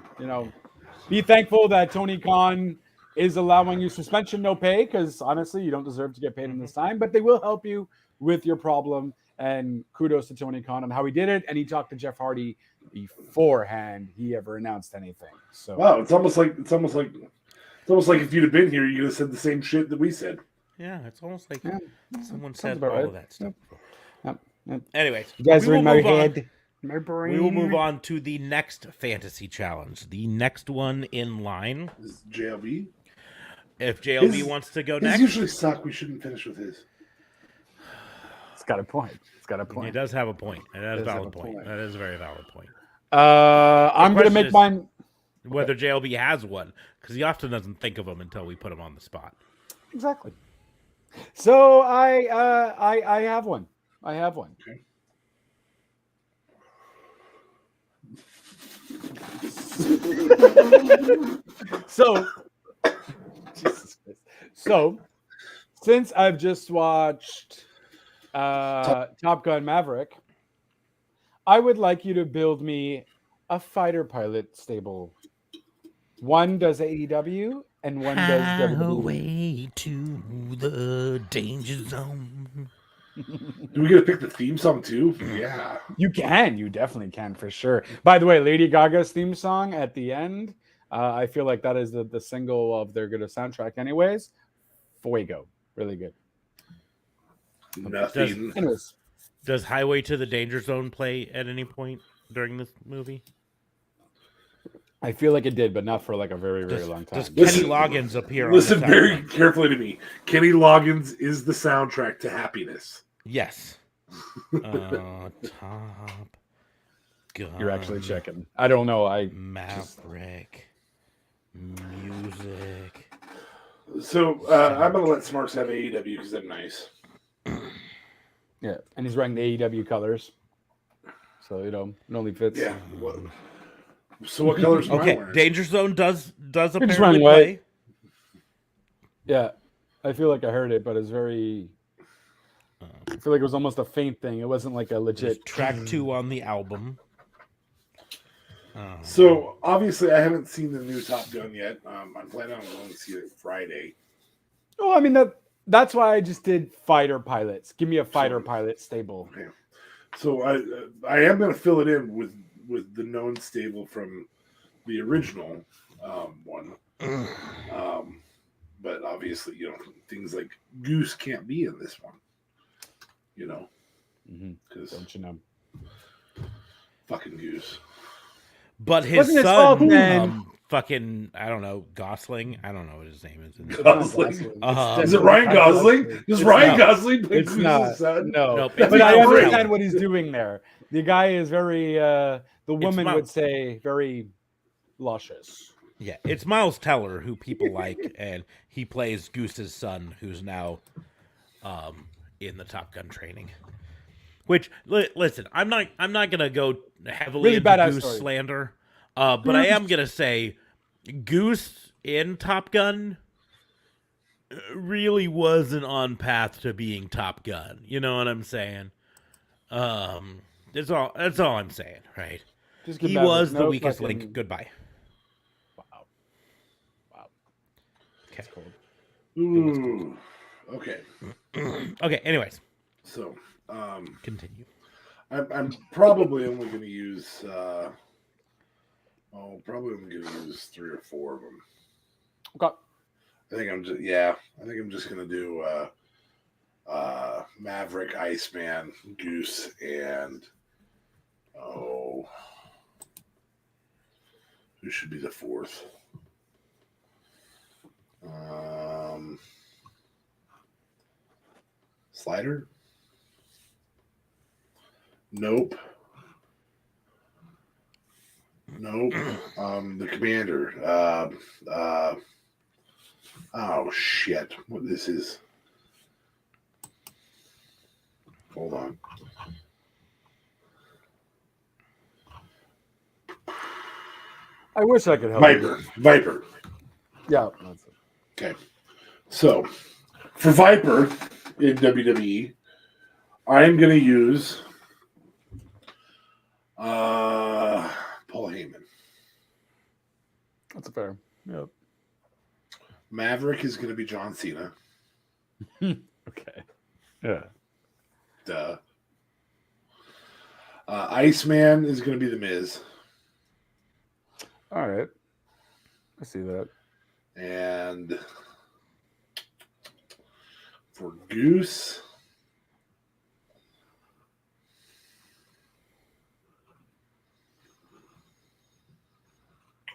be thankful that Tony Khan is allowing you suspension, no pay, because honestly, you don't deserve to get paid in this time, but they will help you with your problem. And kudos to Tony Khan on how he did it. And he talked to Jeff Hardy beforehand he ever announced anything. So wow, it's almost like if you'd have been here, you'd have said the same shit that we said. Yeah, it's almost like someone said about all right. of that stuff. Yep. Anyways, you guys are in my head. My brain. We will move on to the next fantasy challenge. The next one in line is JLB. If JLB wants to go next. His usually suck. We shouldn't finish with his. It's got a point. He does have a point. It has a valid point. That is a very valid point. I'm going to make mine. Whether JLB has one, because he often doesn't think of them until we put him on the spot. Exactly. So I have one. Okay. So, Jesus Christ. So, since I've just watched Top Gun Maverick, I would like you to build me a fighter pilot stable. One does AEW and one does WWE. Highway to the danger zone. Do we get to pick the theme song too? Yeah. You can. You definitely can for sure. By the way, Lady Gaga's theme song at the end, I feel like that is the single of their good soundtrack anyways. Fuego. Really good. Nothing. Does Highway to the Danger Zone play at any point during this movie? I feel like it did, but not for like a very, very long time. Does Kenny Loggins appear on Listen very carefully to me. Kenny Loggins is the soundtrack to happiness. Yes. Top Gun. You're actually checking. I don't know. Maverick music. So I'm gonna let Smarks have AEW because I'm nice. Yeah, and he's wearing the AEW colors, so it only fits. Yeah. So what colors am I Okay, wearing? Danger Zone does just apparently wearing play. white. Yeah, I feel like I heard it, but it's very. I feel like it was almost a faint thing. It wasn't like a There's legit. track 2 on the album. So obviously I haven't seen the new Top Gun yet. I'm planning on going to see it Friday. Oh, I mean that's why I just did fighter pilots. Give me a fighter pilot stable. Okay. So I am going to fill it in with the known stable from the original one. But obviously, things like Goose can't be in this one. Because Don't you know? fucking Goose. But his Wasn't his fault son, then. fucking, I don't know, Gosling. I don't know what his name is. Gosling. Is it Ryan Gosling? Does Ryan Gosling play It's Goose's not. son? No, Nope, but it's I Miles understand Teller. what he's doing there. The guy is very. The woman would say very luscious. Yeah, it's Miles Teller who people like, and he plays Goose's son, who's now in the Top Gun training. Which, listen, I'm not gonna go heavily Really into badass Goose story. slander, but I am gonna say Goose in Top Gun really wasn't on path to being Top Gun. You know what I'm saying? That's all I'm saying, right? Just give He Maverick was the no weakest fucking- link. Goodbye. Wow. Okay. That's cold. Ooh. Okay. Okay. Anyways, So, continue. I'm probably only going to use. Probably only going to use 3 or 4 of them. Okay. I think I'm just going to do Maverick, Iceman, Goose, and who should be the 4th? Slider? Nope. The commander. Oh shit! What this is? Hold on. I wish I could help. Viper. Yeah. That's it. Okay. So for Viper in WWE, I'm going to use Paul Heyman. That's fair. Yep. Maverick is going to be John Cena. Okay. Yeah. Duh. Iceman is going to be The Miz. All right. I see that. And for Goose,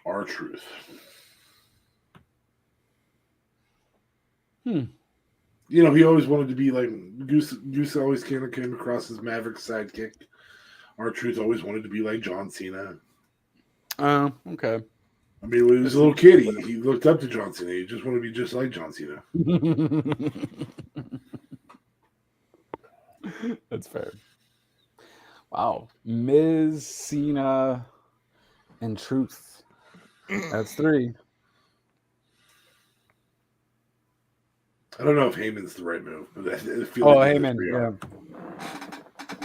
R-Truth. He always wanted to be like Goose. Goose always came across as Maverick's sidekick. R-Truth always wanted to be like John Cena. Okay. I mean, when he was a little kid, he looked up to John Cena. He just wanted to be just like John Cena. That's fair. Wow. Miz, Cena, and Truth. That's 3. I don't know if Heyman's the right move, but I feel like Heyman. Yeah.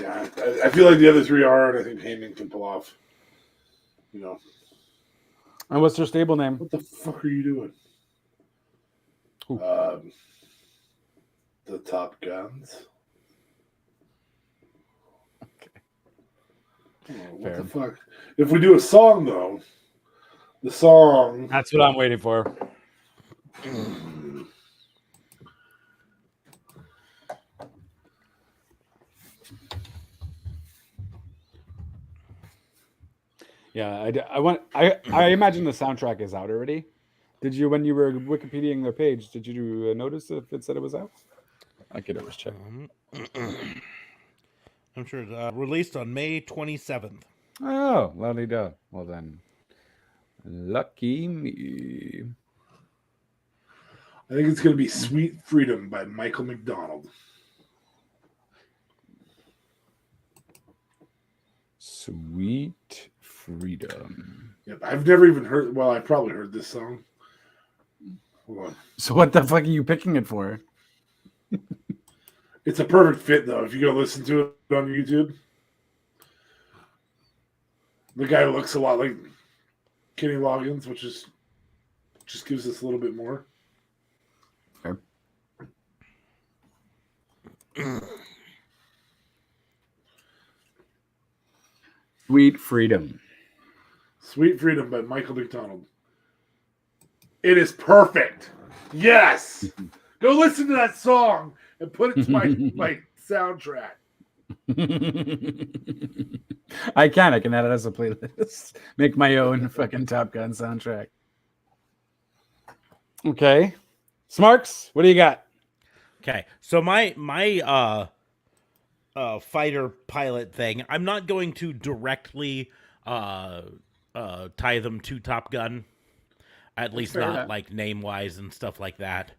Yeah, I feel like the other 3 are, and I think Heyman can pull off. And what's their stable name? What the fuck are you doing? Who? The Top Guns. Okay. What Fair. the fuck? If we do a song, though, the song. That's what I'm waiting for. Yeah, I imagine the soundtrack is out already. Did you, when you were Wikipediaing their page, did you notice if it said it was out? I could always check. I'm sure it's released on May 27th. Oh, lovely da. Well then, lucky me. I think it's going to be Sweet Freedom by Michael McDonald. Sweet Freedom. Yep, I've never even heard. Well, I probably heard this song. Hold on. So what the fuck are you picking it for? It's a perfect fit, though. If you go listen to it on YouTube, the guy looks a lot like Kenny Loggins, which is just gives us a little bit more. Okay. Sweet Freedom. Sweet Freedom by Michael McDonald. It is perfect. Yes. Go listen to that song and put it to my soundtrack. I can add it as a playlist. Make my own fucking Top Gun soundtrack. Okay. Smarks, what do you got? Okay, so my fighter pilot thing, I'm not going to directly tie them to Top Gun, at least fair not enough. like name wise and stuff like that.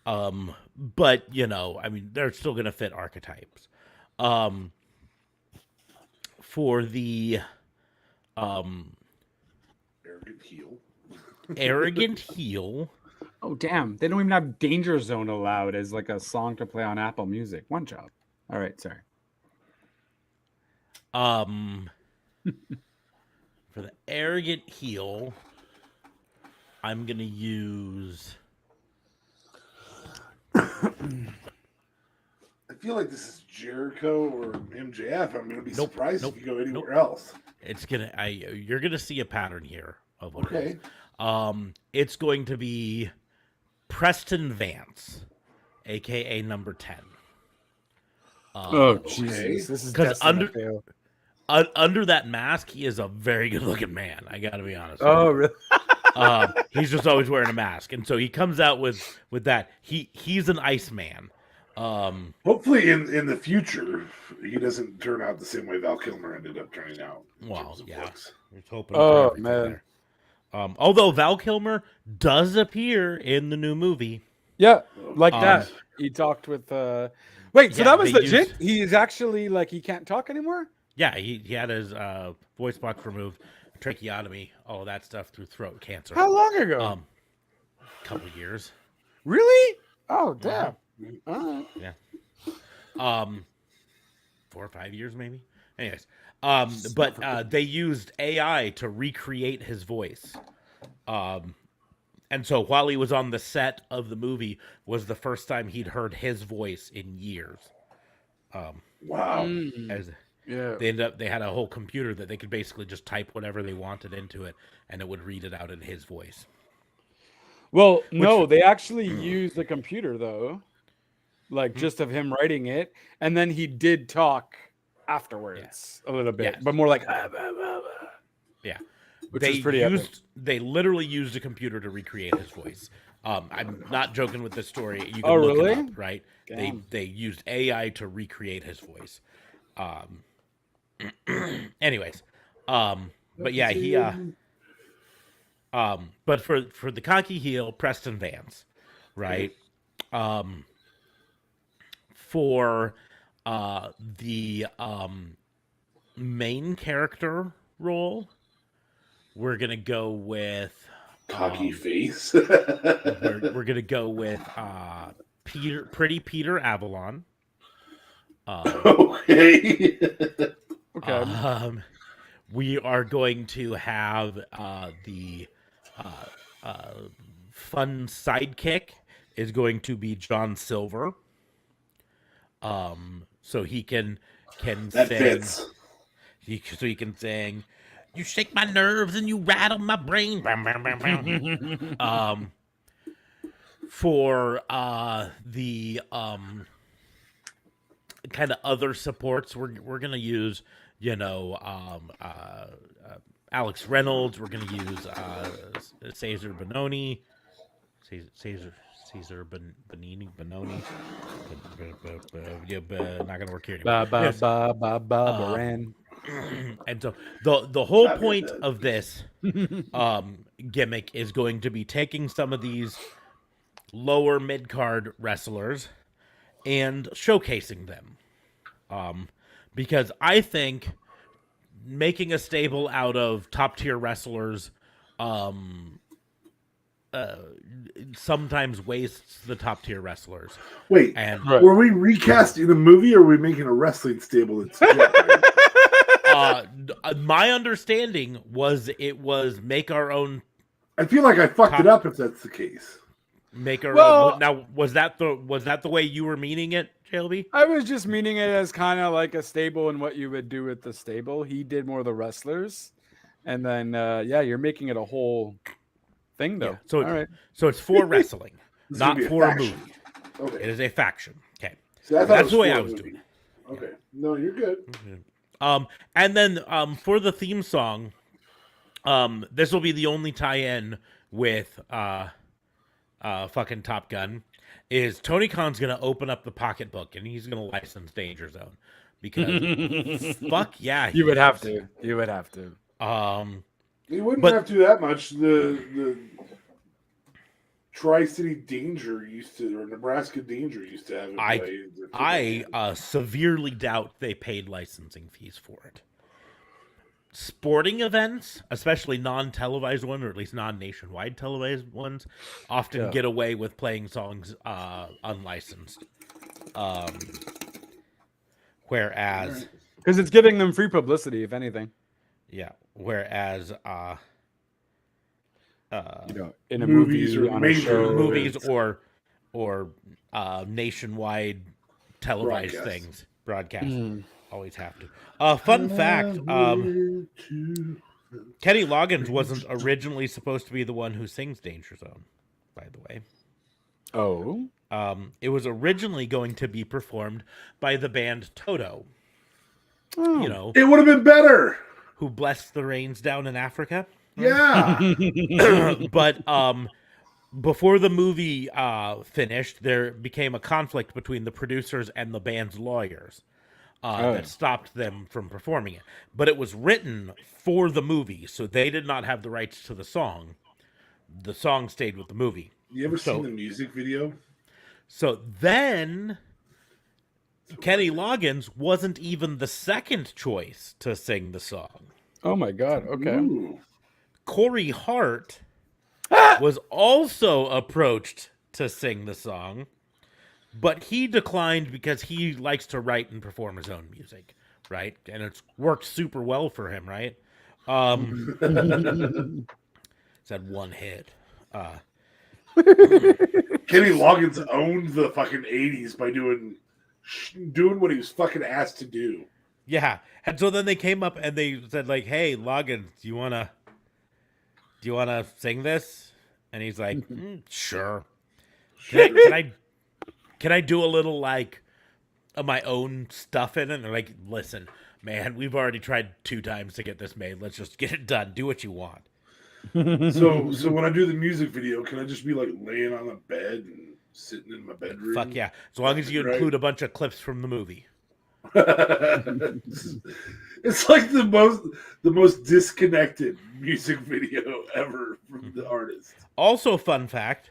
But you know, I mean, they're still gonna fit archetypes. For the Arrogant heel. arrogant heel. Oh damn! They don't even have Danger Zone allowed as like a song to play on Apple Music. One job. All right, sorry. For the arrogant heel, I'm gonna use. I feel like this is Jericho or MJF. I'm going to be Nope, surprised nope, if you go anywhere nope. else. It's gonna. You're gonna see a pattern here of what it Okay. is. It's going to be Preston Vance, aka Number 10. Oh Jesus! This is 'Cause destined to fail. Under that mask, he is a very good-looking man. I gotta be honest. Oh really? He's just always wearing a mask, and so he comes out with that. He's an Iceman. Hopefully, in the future, he doesn't turn out the same way Val Kilmer ended up turning out. in Well, terms of yeah. looks. He's hoping Oh, for everything man. there. Although Val Kilmer does appear in the new movie. Yeah, like Um, that. He talked with. Wait, so Yeah, that was they legit? used- He's actually like he can't talk anymore. Yeah, he had his voice box removed, tracheotomy, all of that stuff through throat cancer. How long ago? Couple years. Really? Oh damn! All right. Yeah. 4 or 5 years maybe. Anyways, but they used AI to recreate his voice. And so while he was on the set of the movie was the first time he'd heard his voice in years. Wow. As Yeah. they had a whole computer that they could basically just type whatever they wanted into it and it would read it out in his voice. Well, no, they actually used the computer though, like just of him writing it, and then he did talk afterwards a little bit, Yes. but more like Yeah. which is pretty epic. They literally used a computer to recreate his voice. I'm not joking with this story. You can Oh, look really? it up, right? Damn. They used AI to recreate his voice. Anyways, but yeah, he but for the cocky heel, Preston Vance, right? For the main character role, we're gonna go with Cocky face. we're gonna go with Pretty Peter Avalon. Okay. Okay. We are going to have the fun sidekick is going to be John Silver. So he can That sing. fits. So he can sing. You shake my nerves and you rattle my brain. Bam, bam, bam, bam. For the kind of other supports, we're gonna use, Alex Reynolds. We're gonna use Cesar Bononi. Benoni. Not gonna work here anymore. Ba ba Yes. ba ba ba Um, Baran. And so the whole point of this gimmick is going to be taking some of these lower mid card wrestlers and showcasing them. Because I think making a stable out of top tier wrestlers sometimes wastes the top tier wrestlers. Wait, And Right. were we recasting the movie, or were we making a wrestling stable? That's my understanding was it was make our own. I feel like I fucked it up if that's the case. Make our Well- own. Now, was that the way you were meaning it, JLB? I was just meaning it as kind of like a stable and what you would do with the stable. He did more of the wrestlers, and then you're making it a whole thing though. Yeah, so all right, So it's for wrestling, This is not gonna be for a faction. movie. Okay, It is a faction. Okay, See, I thought that's it the way for I a was movie. doing it. Okay, no, you're good. And then for the theme song, this will be the only tie-in with fucking Top Gun. Is Tony Khan's gonna open up the pocketbook and he's gonna license Danger Zone because fuck yeah, you would he have is. to. You would have to. You wouldn't But- have to do that much. The Tri-City Danger used to, or Nebraska Danger used to have it I play. severely doubt they paid licensing fees for it. Sporting events, especially non-televised ones, or at least non-nationwide televised ones, often Yeah. get away with playing songs unlicensed. Whereas, Because it's giving them free publicity, if anything. whereas In a Movies movie, or on a major show, movies it's- or nationwide televised Broadcast. things, broadcast, Mm. always have to. Fun fact: Kenny Loggins wasn't originally supposed to be the one who sings Danger Zone, by the way. Oh, It was originally going to be performed by the band Toto, Oh. you know, It would have been better. who blessed the rains down in Africa. Yeah. But before the movie finished, there became a conflict between the producers and the band's lawyers that stopped them from performing it. But it was written for the movie, so they did not have the rights to the song. The song stayed with the movie. You ever So- seen the music video? So then Kenny Loggins wasn't even the second choice to sing the song. Oh my God. Okay. Ooh. Corey Hart was also approached to sing the song, but he declined because he likes to write and perform his own music, right? And it's worked super well for him, right? It's had one hit. Kenny Loggins owned the fucking 80s by doing what he was fucking asked to do. Yeah. And so then they came up and they said, like, hey, Loggins, do you wanna sing this? And he's like, sure. Can I do a little like of my own stuff in it? And they're like, listen, man, we've already tried 2 times to get this made. Let's just get it done. Do what you want. So when I do the music video, can I just be like laying on the bed and sitting in my bedroom? Fuck yeah. As long as you Right. include a bunch of clips from the movie. It's like the most disconnected music video ever from the artist. Also, fun fact,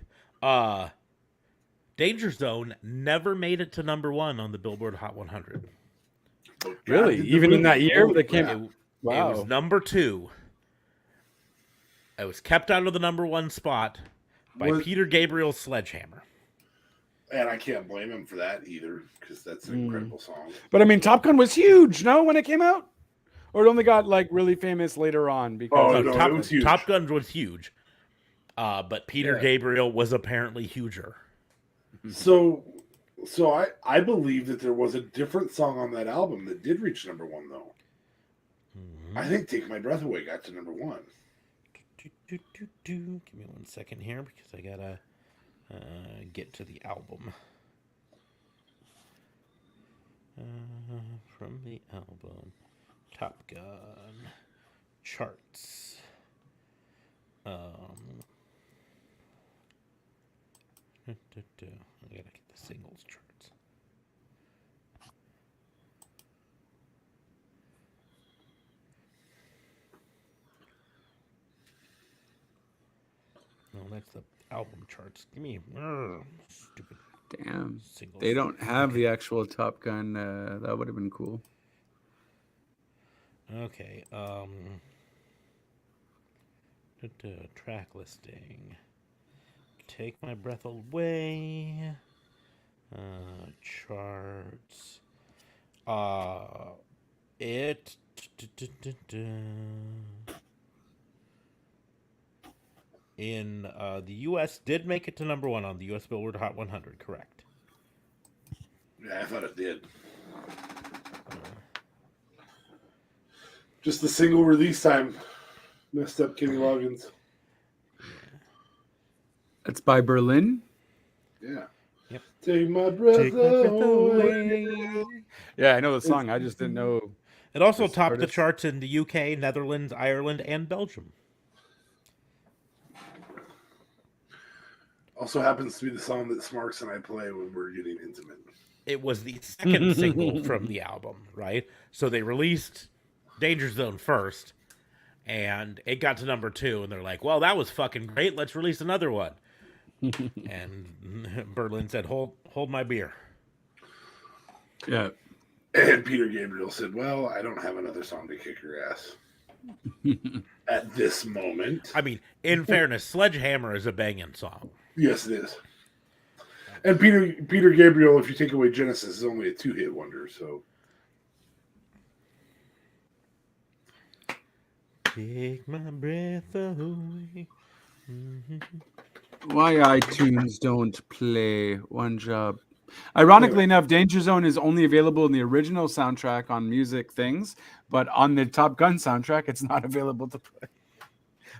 Danger Zone never made it to #1 on the Billboard Hot 100. Really? God, Even in that year, oh, they came. crap. It Wow. was #2. It was kept out of the #1 spot by Was- Peter Gabriel's Sledgehammer. And I can't blame him for that either, because that's an incredible song. But I mean, Top Gun was huge, no, when it came out? Or it only got like really famous later on because Oh, of no, Top, it was huge. Top Gun was huge. But Peter Yeah. Gabriel was apparently huger. So I believe that there was a different song on that album that did reach #1 though. I think "Take My Breath Away" got to #1. Give me 1 second here because I gotta get to the album. From the album, Top Gun charts. I gotta get the singles charts. No, that's the album charts. Give me stupid. Damn. Singles. They don't have Okay. the actual Top Gun. That would have been cool. Okay. Track listing. Take My Breath Away. Charts. It. In the U.S. did make it to number 1 on the U.S. Billboard Hot 100. Correct. Yeah, I thought it did. Just the single release time messed up Kenny Loggins. It's by Berlin. Yeah. Yep. Take my breath away. Yeah, I know the song. I just didn't know. It also This topped the artist. charts in the UK, Netherlands, Ireland, and Belgium. Also happens to be the song that Smarks and I play when we're getting intimate. It was the second single from the album, right? So they released Danger Zone first, and it got to number 2, and they're like, well, that was fucking great. Let's release another one. And Berlin said, hold my beer. Yeah. And Peter Gabriel said, well, I don't have another song to kick your ass. At this moment. I mean, in fairness, Sledgehammer is a banging song. Yes, it is. And Peter Gabriel, if you take away Genesis, is only a 2-hit wonder, so. Take my breath away. Why iTunes don't play One Job? Ironically enough, Danger Zone is only available in the original soundtrack on Music Things, but on the Top Gun soundtrack, it's not available to play.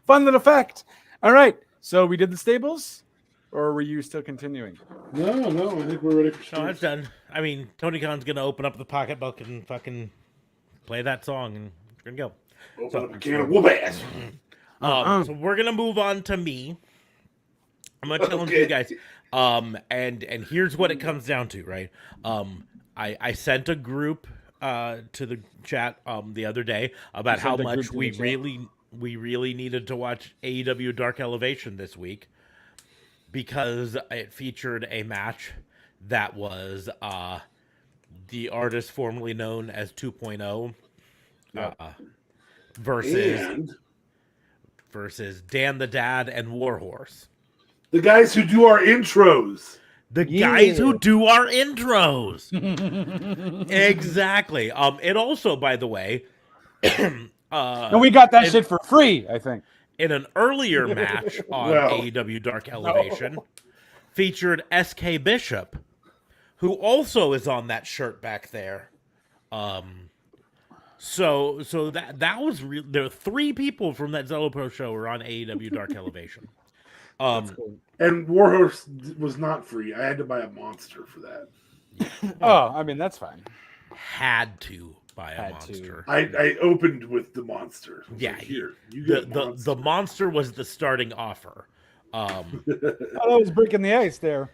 Fun little fact. All right, so we did the stables, or were you still continuing? No, I think we're ready for No, sure. it's done. I mean, Tony Khan's going to open up the pocketbook and fucking play that song, and we're going to go. Open up a can of whoop ass. So we're going to move on to me. I'm going to challenge you guys. And here's what it comes down to, right? I sent a group to the chat the other day about how much we really needed to watch AEW Dark Elevation this week because it featured a match that was the artist formerly known as 2.0 versus Dan the Dad and Warhorse. The guys who do our intros. The guys who do our intros. Exactly. It also, by the way, And we got that shit for free, I think. in an earlier match on AEW Dark Elevation, featured SK Bishop, who also is on that shirt back there. So that was real. There were 3 people from that Zello Pro show were on AEW Dark Elevation. And Warhorse was not free. I had to buy a monster for that. Oh, I mean, that's fine. Had to buy a monster. I opened with the monster. Yeah, like, here, you get the monster was the starting offer. Oh, that was breaking the ice there.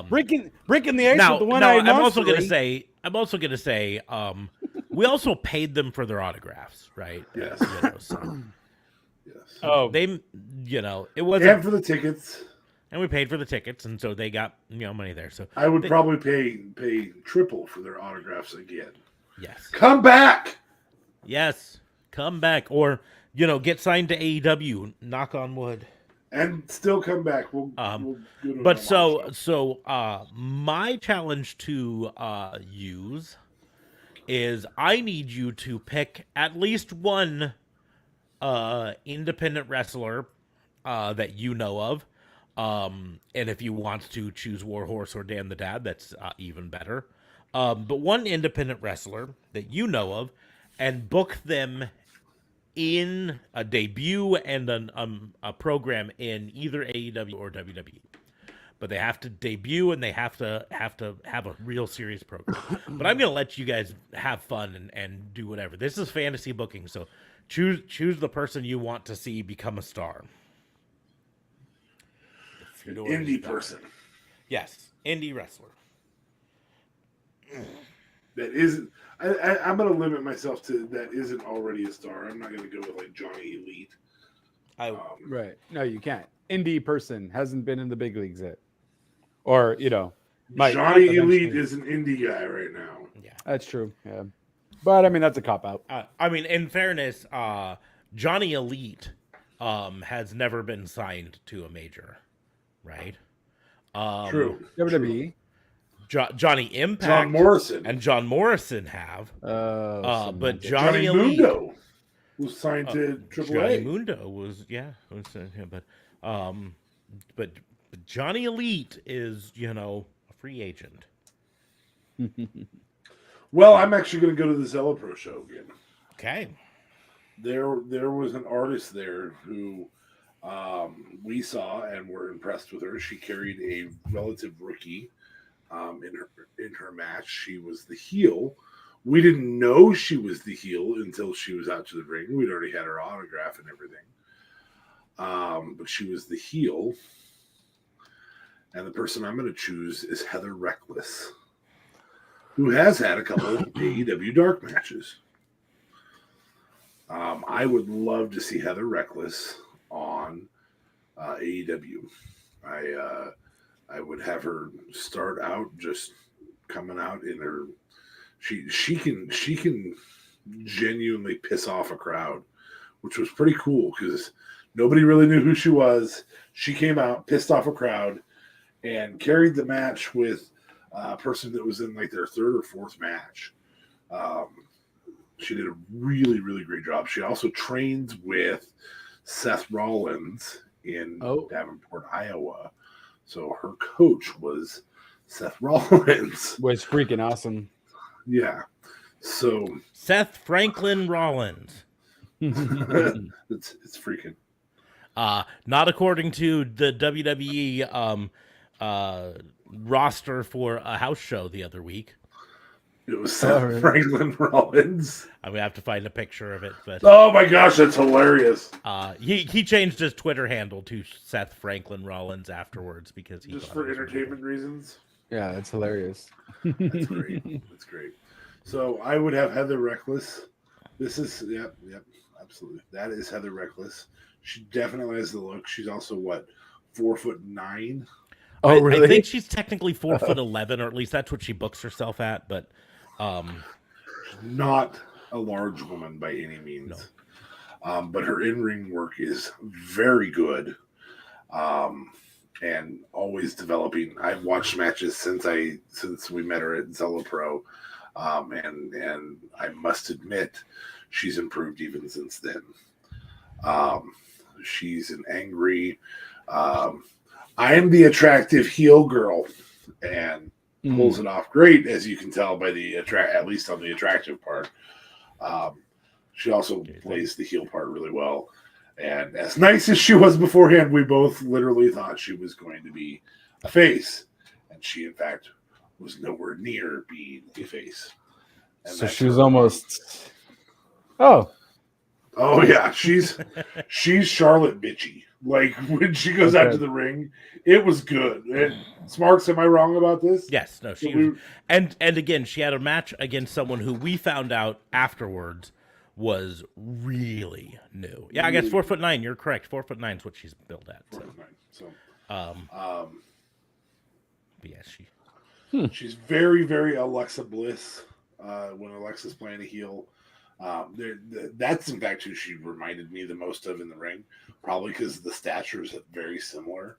Breaking the ice with the one-eyed monster. I'm also gonna say, we also paid them for their autographs, right? Yes. Yes. Oh, They, it was, And for the tickets. and we paid for the tickets, and so they got money there. So I would probably pay triple for their autographs again. yes, Come back. yes, come back, or get signed to AEW. Knock on wood. And still come back. We'll go to But a show. my challenge to use is I need you to pick at least one independent wrestler that you know of. And if you want to choose Warhorse or Dan the Dad, that's even better. But one independent wrestler that you know of, and book them in a debut and a program in either AEW or WWE. But they have to debut and they have to have a real serious program. But I'm gonna let you guys have fun and do whatever. This is fantasy booking, so choose the person you want to see become a star. Indie person. Yes, indie wrestler. That isn't. I'm going to limit myself to that isn't already a star. I'm not going to go with like Johnny Elite. Right. No, you can't. Indie person hasn't been in the big leagues yet. Or, might Johnny eventually. Elite is an indie guy right now. Yeah, That's true. Yeah. But I mean, that's a cop out. I mean, in fairness, Johnny Elite has never been signed to a major, right? True. WWE. Johnny Impact, John Morrison, and John Morrison have, but Johnny Elite, Mundo was signed to AAA. Johnny Mundo was but Johnny Elite is a free agent. Well, I'm actually going to go to the Zella Pro show again. Okay. There was an artist there who we saw and were impressed with her. She carried a relative rookie in her match. She was the heel. We didn't know she was the heel until she was out to the ring. We'd already had her autograph and everything. But she was the heel. And the person I'm going to choose is Heather Reckless, who has had a couple of AEW Dark matches. I would love to see Heather Reckless on AEW. I would have her start out just coming out in her. She can genuinely piss off a crowd, which was pretty cool because nobody really knew who she was. She came out, pissed off a crowd, and carried the match with a person that was in like their third or fourth match. She did a really, really great job. She also trains with Seth Rollins in Davenport, Iowa. So her coach was Seth Rollins. Was freaking awesome. Yeah. So Seth Franklin Rollins. it's freaking. Not according to the WWE roster for a house show the other week. It was Seth Franklin Rollins. I'm gonna have to find a picture of it, but oh my gosh, that's hilarious. He changed his Twitter handle to Seth Franklin Rollins afterwards because he just for entertainment reasons. Yeah, that's hilarious. That's great. That's great. So I would have Heather Reckless. This is yep, absolutely. That is Heather Reckless. She definitely has the look. She's also 4'9". Oh, really? I think she's technically 4'11", or at least that's what she books herself at. But not a large woman by any means. No. But her in-ring work is very good, and always developing. I've watched matches since we met her at Zella Pro, and I must admit she's improved even since then. She's an angry. I am the attractive heel girl, and pulls it off great, as you can tell by the at least on the attractive part. She also plays the heel part really well. And as nice as she was beforehand, we both literally thought she was going to be a face, and she in fact was nowhere near being a face. And so she was almost. Oh yeah, she's Charlotte bitchy. Like when she goes out to the ring, it was good. And Smarks, am I wrong about this? Yes, no, and again, she had a match against someone who we found out afterwards was really new. Yeah, I guess 4'9". You're correct. 4'9" is what she's billed at. So, but yeah, she's very, very Alexa Bliss. When Alexa's playing a heel. That's in fact who she reminded me the most of in the ring, probably because the stature is very similar.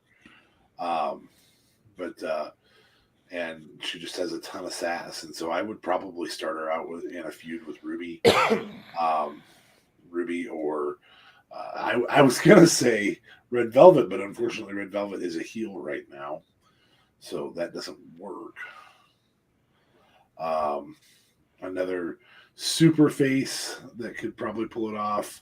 And she just has a ton of sass, and so I would probably start her out in a feud with Ruby, or I was gonna say Red Velvet, but unfortunately Red Velvet is a heel right now, so that doesn't work. Another super face that could probably pull it off.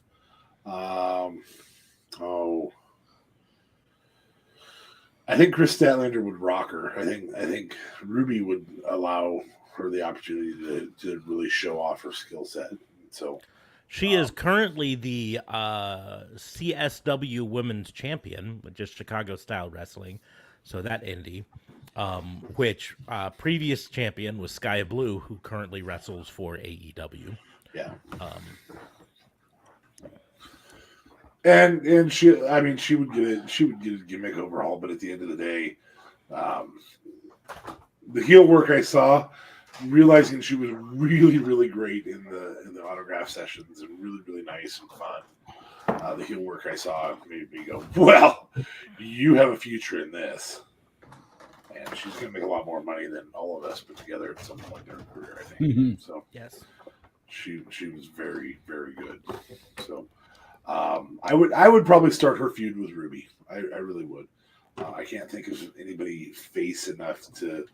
I think Chris Statlander would rock her. I think Ruby would allow her the opportunity to really show off her skill set. So She is currently the CSW Women's Champion, which is Chicago Style Wrestling. So that indie, which previous champion was Sky Blue, who currently wrestles for AEW. Yeah. And she would get a gimmick overhaul, but at the end of the day, the heel work I saw, realizing she was really, really great in the autograph sessions and really, really nice and fun. The heel work I saw made me go, well, you have a future in this. And she's going to make a lot more money than all of us put together at some point in her career, I think. So yes, she was very, very good. So I would probably start her feud with Ruby. I really would. I can't think of anybody face enough to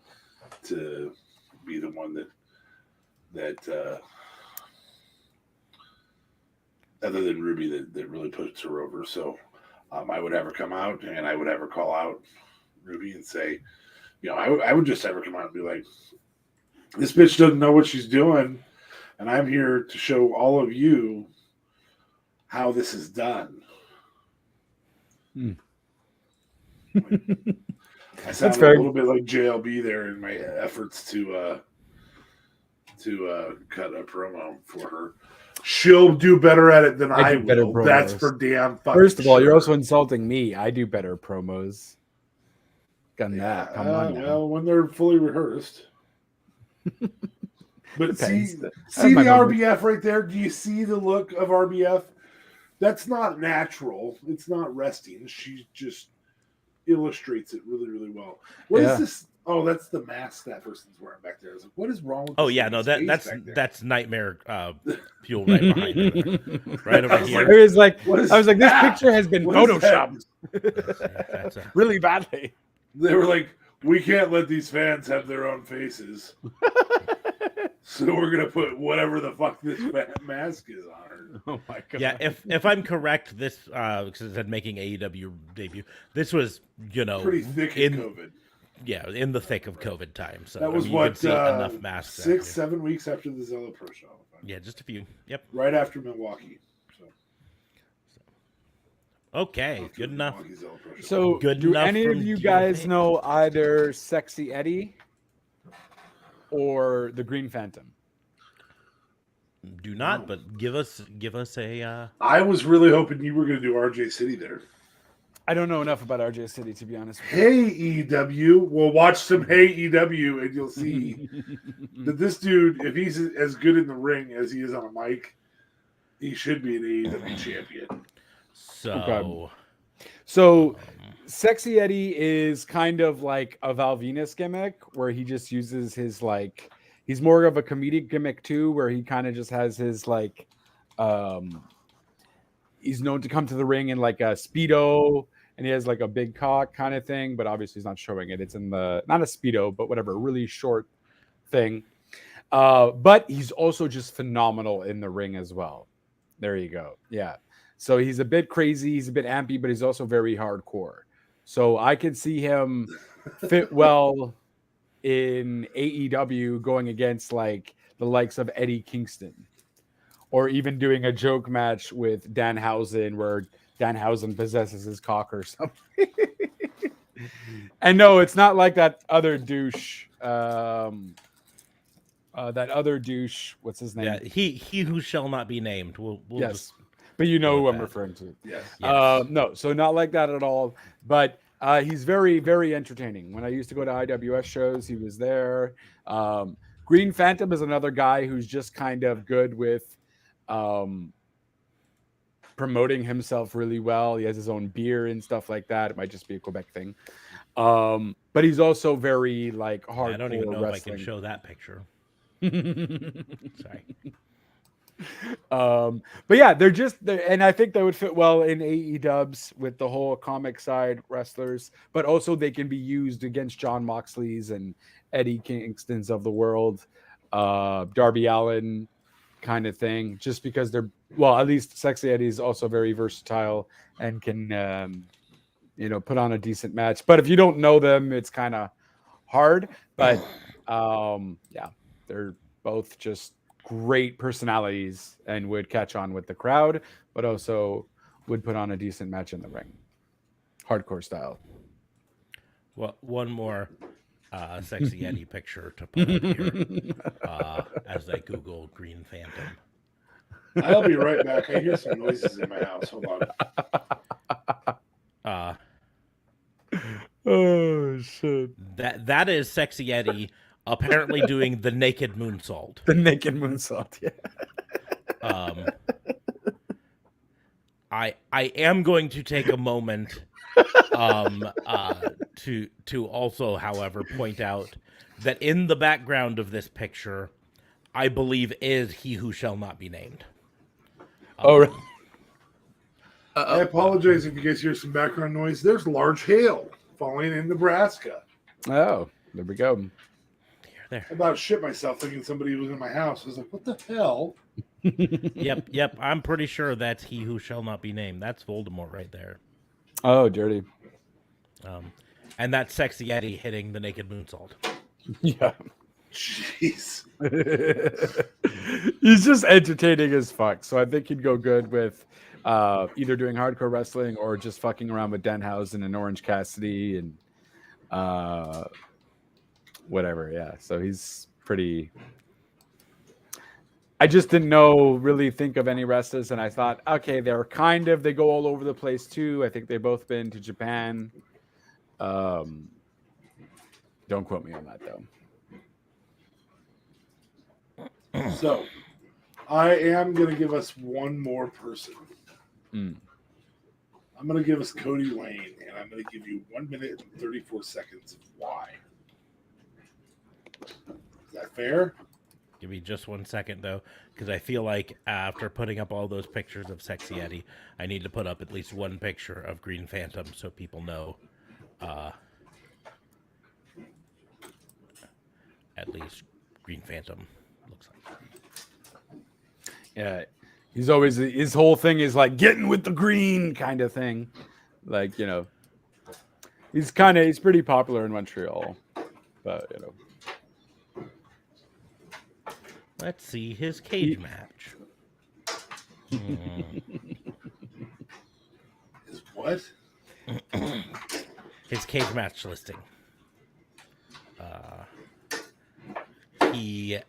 be the one that other than Ruby that really puts her over. So I would have her come out and I would have her call out Ruby and say, I would just have her come out and be like, this bitch doesn't know what she's doing, and I'm here to show all of you how this is done. I sound a little bit like JLB there in my efforts to cut a promo for her. She'll do better at it than I will. That's for damn fucking First of all, sure. you're also insulting me. I do better promos. Got that. Come on now. Well, when they're fully rehearsed. But see the RBF right there? Do you see the look of RBF? That's not natural. It's not resting. She just illustrates it really, really well. What is this? Oh, that's the mask that person's wearing back there. I was like, what is wrong with Oh yeah, no, that's nightmare fuel right behind her. Right over here. It was like I was like, this picture has been photoshopped really badly. They were like, we can't let these fans have their own faces. So we're gonna put whatever the fuck this mask is on her. Oh my god! Yeah, if I'm correct, this because it said making AEW debut. This was pretty thick in COVID. Yeah, in the thick of COVID time. So that was you could see enough masks. 6-7 weeks after the Zella Pro show. Yeah, just a few. Yep. Right after Milwaukee. Okay, good enough. So, do any of you guys know either Sexy Eddie or the Green Phantom? Do not, but give us a. I was really hoping you were going to do RJ City there. I don't know enough about RJ City, to be honest. Hey EW, we'll watch some Hey EW, and you'll see that this dude, if he's as good in the ring as he is on a mic, he should be an AEW champion. So Sexy Eddie is kind of like a Val Venus gimmick where he just uses his he's more of a comedic gimmick too, where he kind of just has his he's known to come to the ring in like a Speedo and he has like a big cock kind of thing, but obviously he's not showing it. It's in not a Speedo, but whatever, really short thing. But he's also just phenomenal in the ring as well. There you go. Yeah. So he's a bit crazy, he's a bit ampy, but he's also very hardcore. So I can see him fit well in AEW going against like the likes of Eddie Kingston, or even doing a joke match with Danhausen where Danhausen possesses his cock or something. And no, it's not like that other douche. What's his name? Yeah, he who shall not be named. We'll yes. just But you know who I'm referring to. Yes. No, so not like that at all. But he's very, very entertaining. When I used to go to IWS shows, he was there. Green Phantom is another guy who's just kind of good with promoting himself really well. He has his own beer and stuff like that. It might just be a Quebec thing. But he's also very like hardcore. I don't even know wrestling. if I can show that picture. Sorry. But yeah, and I think they would fit well in AEWs with the whole comic side wrestlers, but also they can be used against John Moxley's and Eddie Kingston's of the world, Darby Allin kind of thing, just because they're, well, at least Sexy Eddie is also very versatile and can, put on a decent match. But if you don't know them, it's kind of hard, but yeah, they're both just great personalities and would catch on with the crowd, but also would put on a decent match in the ring, hardcore style. Well, one more sexy Eddie picture to put up here as I Google Green Phantom. I'll be right back. I hear some noises in my house. Hold on. Oh shit! That is sexy Eddie apparently doing the naked moonsault. The naked moonsault. Yeah. I am going to take a moment to also, however, point out that in the background of this picture, I believe is He Who Shall Not Be Named. Oh. I apologize if you guys hear some background noise. There's large hail falling in Nebraska. Oh, there we go. There. I about shit myself thinking somebody was in my house. I was like, what the hell? Yep. I'm pretty sure that's He Who Shall Not Be Named. That's Voldemort right there. Oh, dirty. And that's sexy Eddie hitting the naked moonsault. Yeah. Jeez. He's just entertaining as fuck. So I think he'd go good with either doing hardcore wrestling or just fucking around with Denhausen and Orange Cassidy and whatever. Yeah. So he's pretty. I just didn't think of any wrestlers, and I thought, okay, they go all over the place too. I think they've both been to Japan. Don't quote me on that though. So, I am going to give us one more person. I'm going to give us Cody Lane, and I'm going to give you 1 minute and 34 seconds of why. Is that fair? Give me just 1 second, though, because I feel like after putting up all those pictures of sexy Eddie, I need to put up at least one picture of Green Phantom so people know at least Green Phantom looks like. Yeah, he's always, his whole thing is like getting with the green kind of thing. Like, he's pretty popular in Montreal, but Let's see his cage match. Is what? His cage match listing. He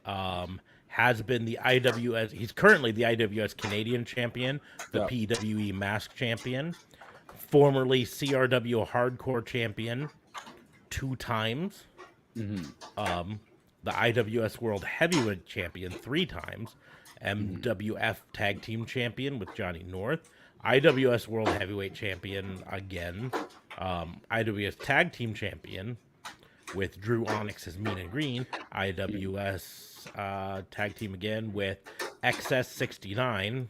has been the IWS. He's currently the IWS Canadian champion, the PWE Mask champion, formerly CRW Hardcore champion 2 times. The IWS World Heavyweight Champion 3 times, MWF Tag Team Champion with Johnny North, IWS World Heavyweight Champion again, IWS Tag Team Champion with Drew Onyx as Mean and Green, IWS Tag Team again with XS69,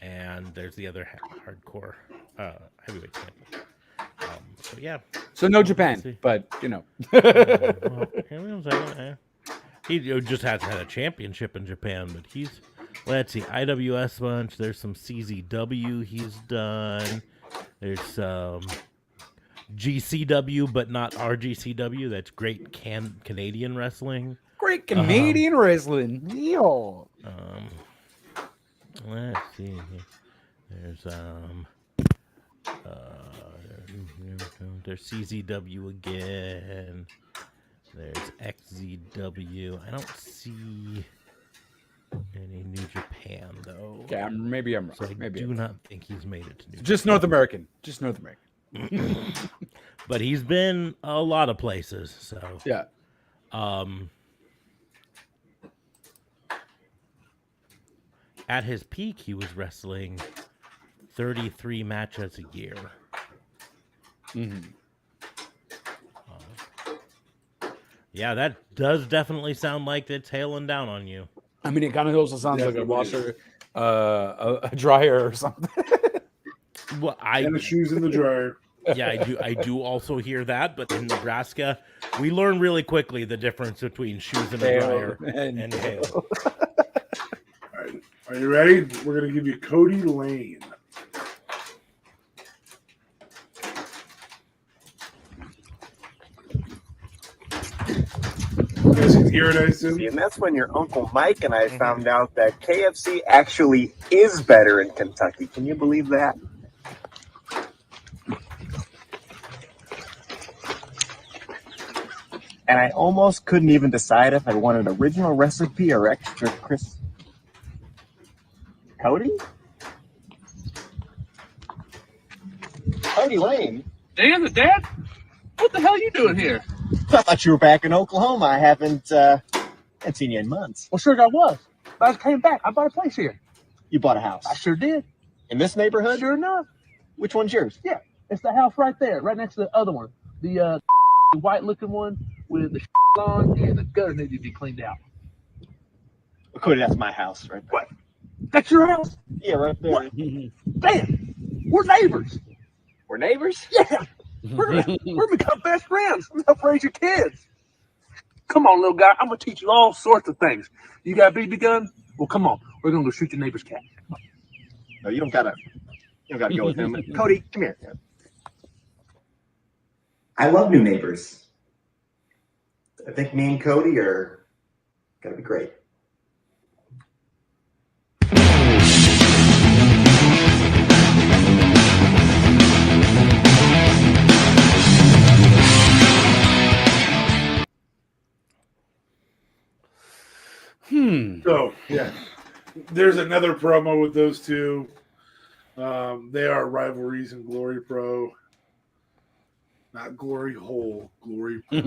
and there's the other hardcore heavyweight champion. So yeah. So no Japan, but well, he just hasn't had a championship in Japan, but let's see, IWS bunch, there's some CZW he's done, there's some GCW, but not RGCW, that's Great Canadian Wrestling. Great Canadian Wrestling. Yo. Let's see, there's CZW again. There's XZW. I don't see any New Japan though. Okay, maybe I'm wrong. So I do not think he's made it to New Japan. Just North American. But he's been a lot of places. So yeah. At his peak, he was wrestling 33 matches a year. Yeah, that does definitely sound like it's hailing down on you. I mean, it kind of also sounds like a washer, a dryer or something. Well, and the shoes in the dryer. Yeah, I do also hear that, but in Nebraska, we learn really quickly the difference between shoes in the dryer and hail. All right, are you ready? We're gonna give you Cody Lane. As you can hear it, I assume. And that's when your Uncle Mike and I found out that KFC actually is better in Kentucky. Can you believe that? And I almost couldn't even decide if I wanted original recipe or extra crisp. Cody? Cody Lane? Dan, the dad? What the hell are you doing here? I thought you were back in Oklahoma. I haven't seen you in months. Well, sure I was. But I just came back. I bought a place here. You bought a house. I sure did. In this neighborhood? Sure enough. Which one's yours? Yeah, it's the house right there, right next to the other one. The white-looking one with the on and the gutter needed to be cleaned out. Cody, that's my house right there. What? That's your house? Yeah, right there. What? Dan, we're neighbors. We're neighbors? Yeah. We're become best friends. I'm help raise your kids. Come on, little guy. I'm gonna teach you all sorts of things. You got a BB gun? Well, come on. We're gonna go shoot your neighbor's cat. No, you don't gotta go with him. Cody, come here. I love new neighbors. I think me and Cody are gonna be great. So yeah, there's another promo with those two. They are rivalries in Glory Pro, not Glory Hole, Glory Pro.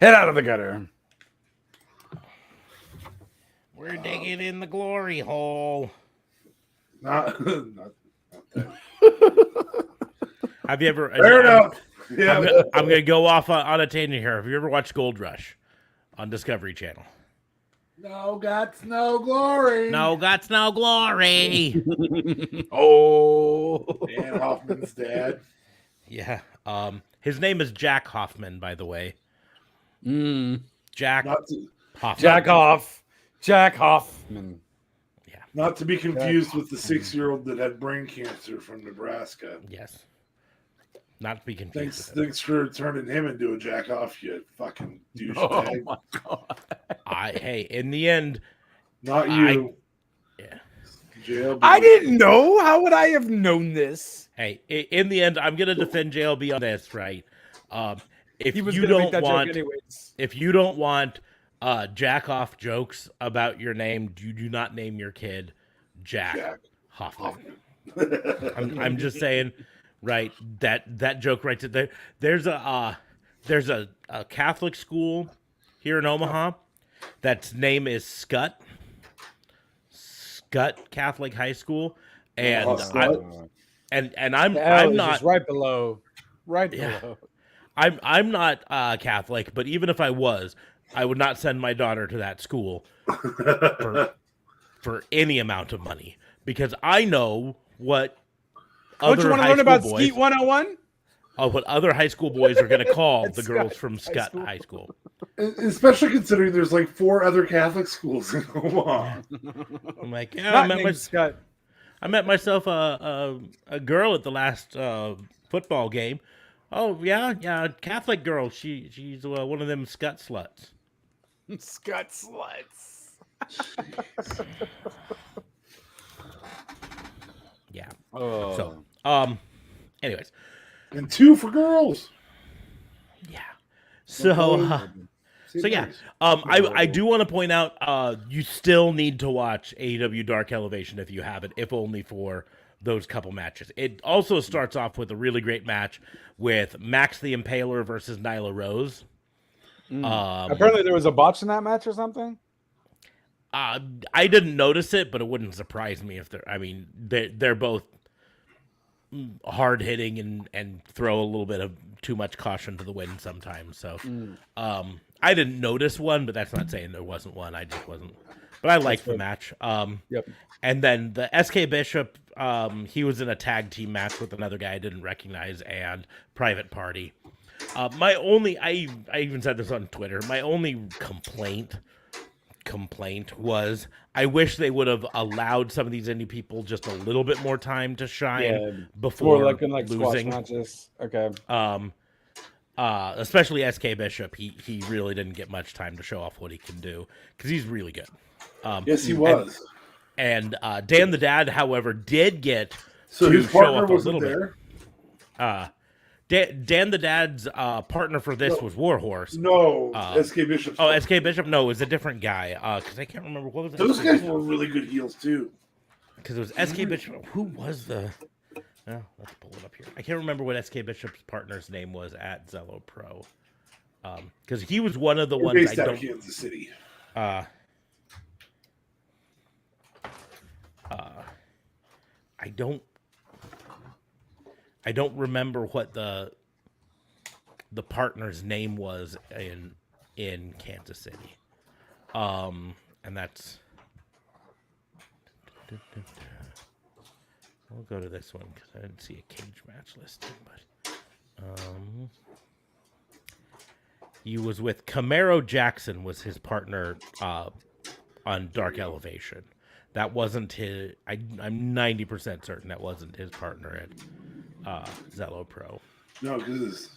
Head out of the gutter. We're digging in the glory hole. not that. Have you ever? Fair enough. Yeah, I'm gonna go off on a tangent here. Have you ever watched Gold Rush on Discovery Channel? no guts, no glory. No guts, no glory. Oh. Dan Hoffman's dad. Yeah. His name is Jack Hoffman, by the way. Jack Not to, Hoffman. Jack Hoffman. not to be confused with the 6-year-old that had brain cancer from Nebraska. Yes. Not to be confused. with him. Thanks for turning him into a jack off, you fucking douchebag. Oh my god. Hey, in the end, Not you. yeah. JLB. I didn't know. How would I have known this? Hey, in the end, I'm gonna defend JLB on this, right? If He was you gonna make don't that want, joke anyways. if you don't want jack off jokes about your name, you do not name your kid Jack Hoffman. I'm just saying, right? That joke right there. There's a Catholic school here in Omaha. That's name is Scut Catholic High School, and I'm not just right below. Right Yeah. below. I'm not Catholic, but even if I was, I would not send my daughter to that school for any amount of money because I know what Don't other you want to high learn school about boys, Skeet 101? what other high school boys are going to call the Scott girls from High Scott School. High School. Especially considering there's like 4 other Catholic schools in Omaha. I'm like, yeah, Not named Scott. I met myself a girl at the last football game. Oh yeah, Catholic girl. She's one of them Scott sluts. Scott sluts. Yeah. Oh. So anyways, And 2 for girls. yeah. So yeah, I do want to point out you still need to watch AEW Dark Elevation if you haven't, if only for those couple matches. It also starts off with a really great match with Max the Impaler versus Nyla Rose. Apparently there was a botch in that match or something. I didn't notice it, but it wouldn't surprise me if they're both hard hitting and throw a little bit of too much caution to the wind sometimes. So I didn't notice one, but that's not saying there wasn't one. I just wasn't. But I liked the match. Yep. And then the SK Bishop, he was in a tag team match with another guy I didn't recognize, and Private Party. I even said this on Twitter. My only complaint was I wish they would have allowed some of these indie people just a little bit more time to shine before More like in like squash losing. matches. Okay. especially SK Bishop, he really didn't get much time to show off what he can do because he's really good. Yes, he was. And Dan the Dad, however, did get So to his show partner off a wasn't little there. bit. Dan the Dad's partner for this was Warhorse. No, SK Bishop. Oh, SK Bishop? No, it was a different guy. Because I can't remember what was it. Those guys were really good heels too. Because it was SK Bishop. Who was the? Oh, let's pull it up here. I can't remember what SK Bishop's partner's name was at Zello Pro. Because he was one of the ones Based I out don't. of Kansas City. I don't remember what the partner's name was in Kansas City. And that's we'll go to this one because I didn't see a cage match listing, but he was with Camaro Jackson was his partner on Dark Elevation. That wasn't his. I'm 90% certain that wasn't his partner at Zello Pro. No, because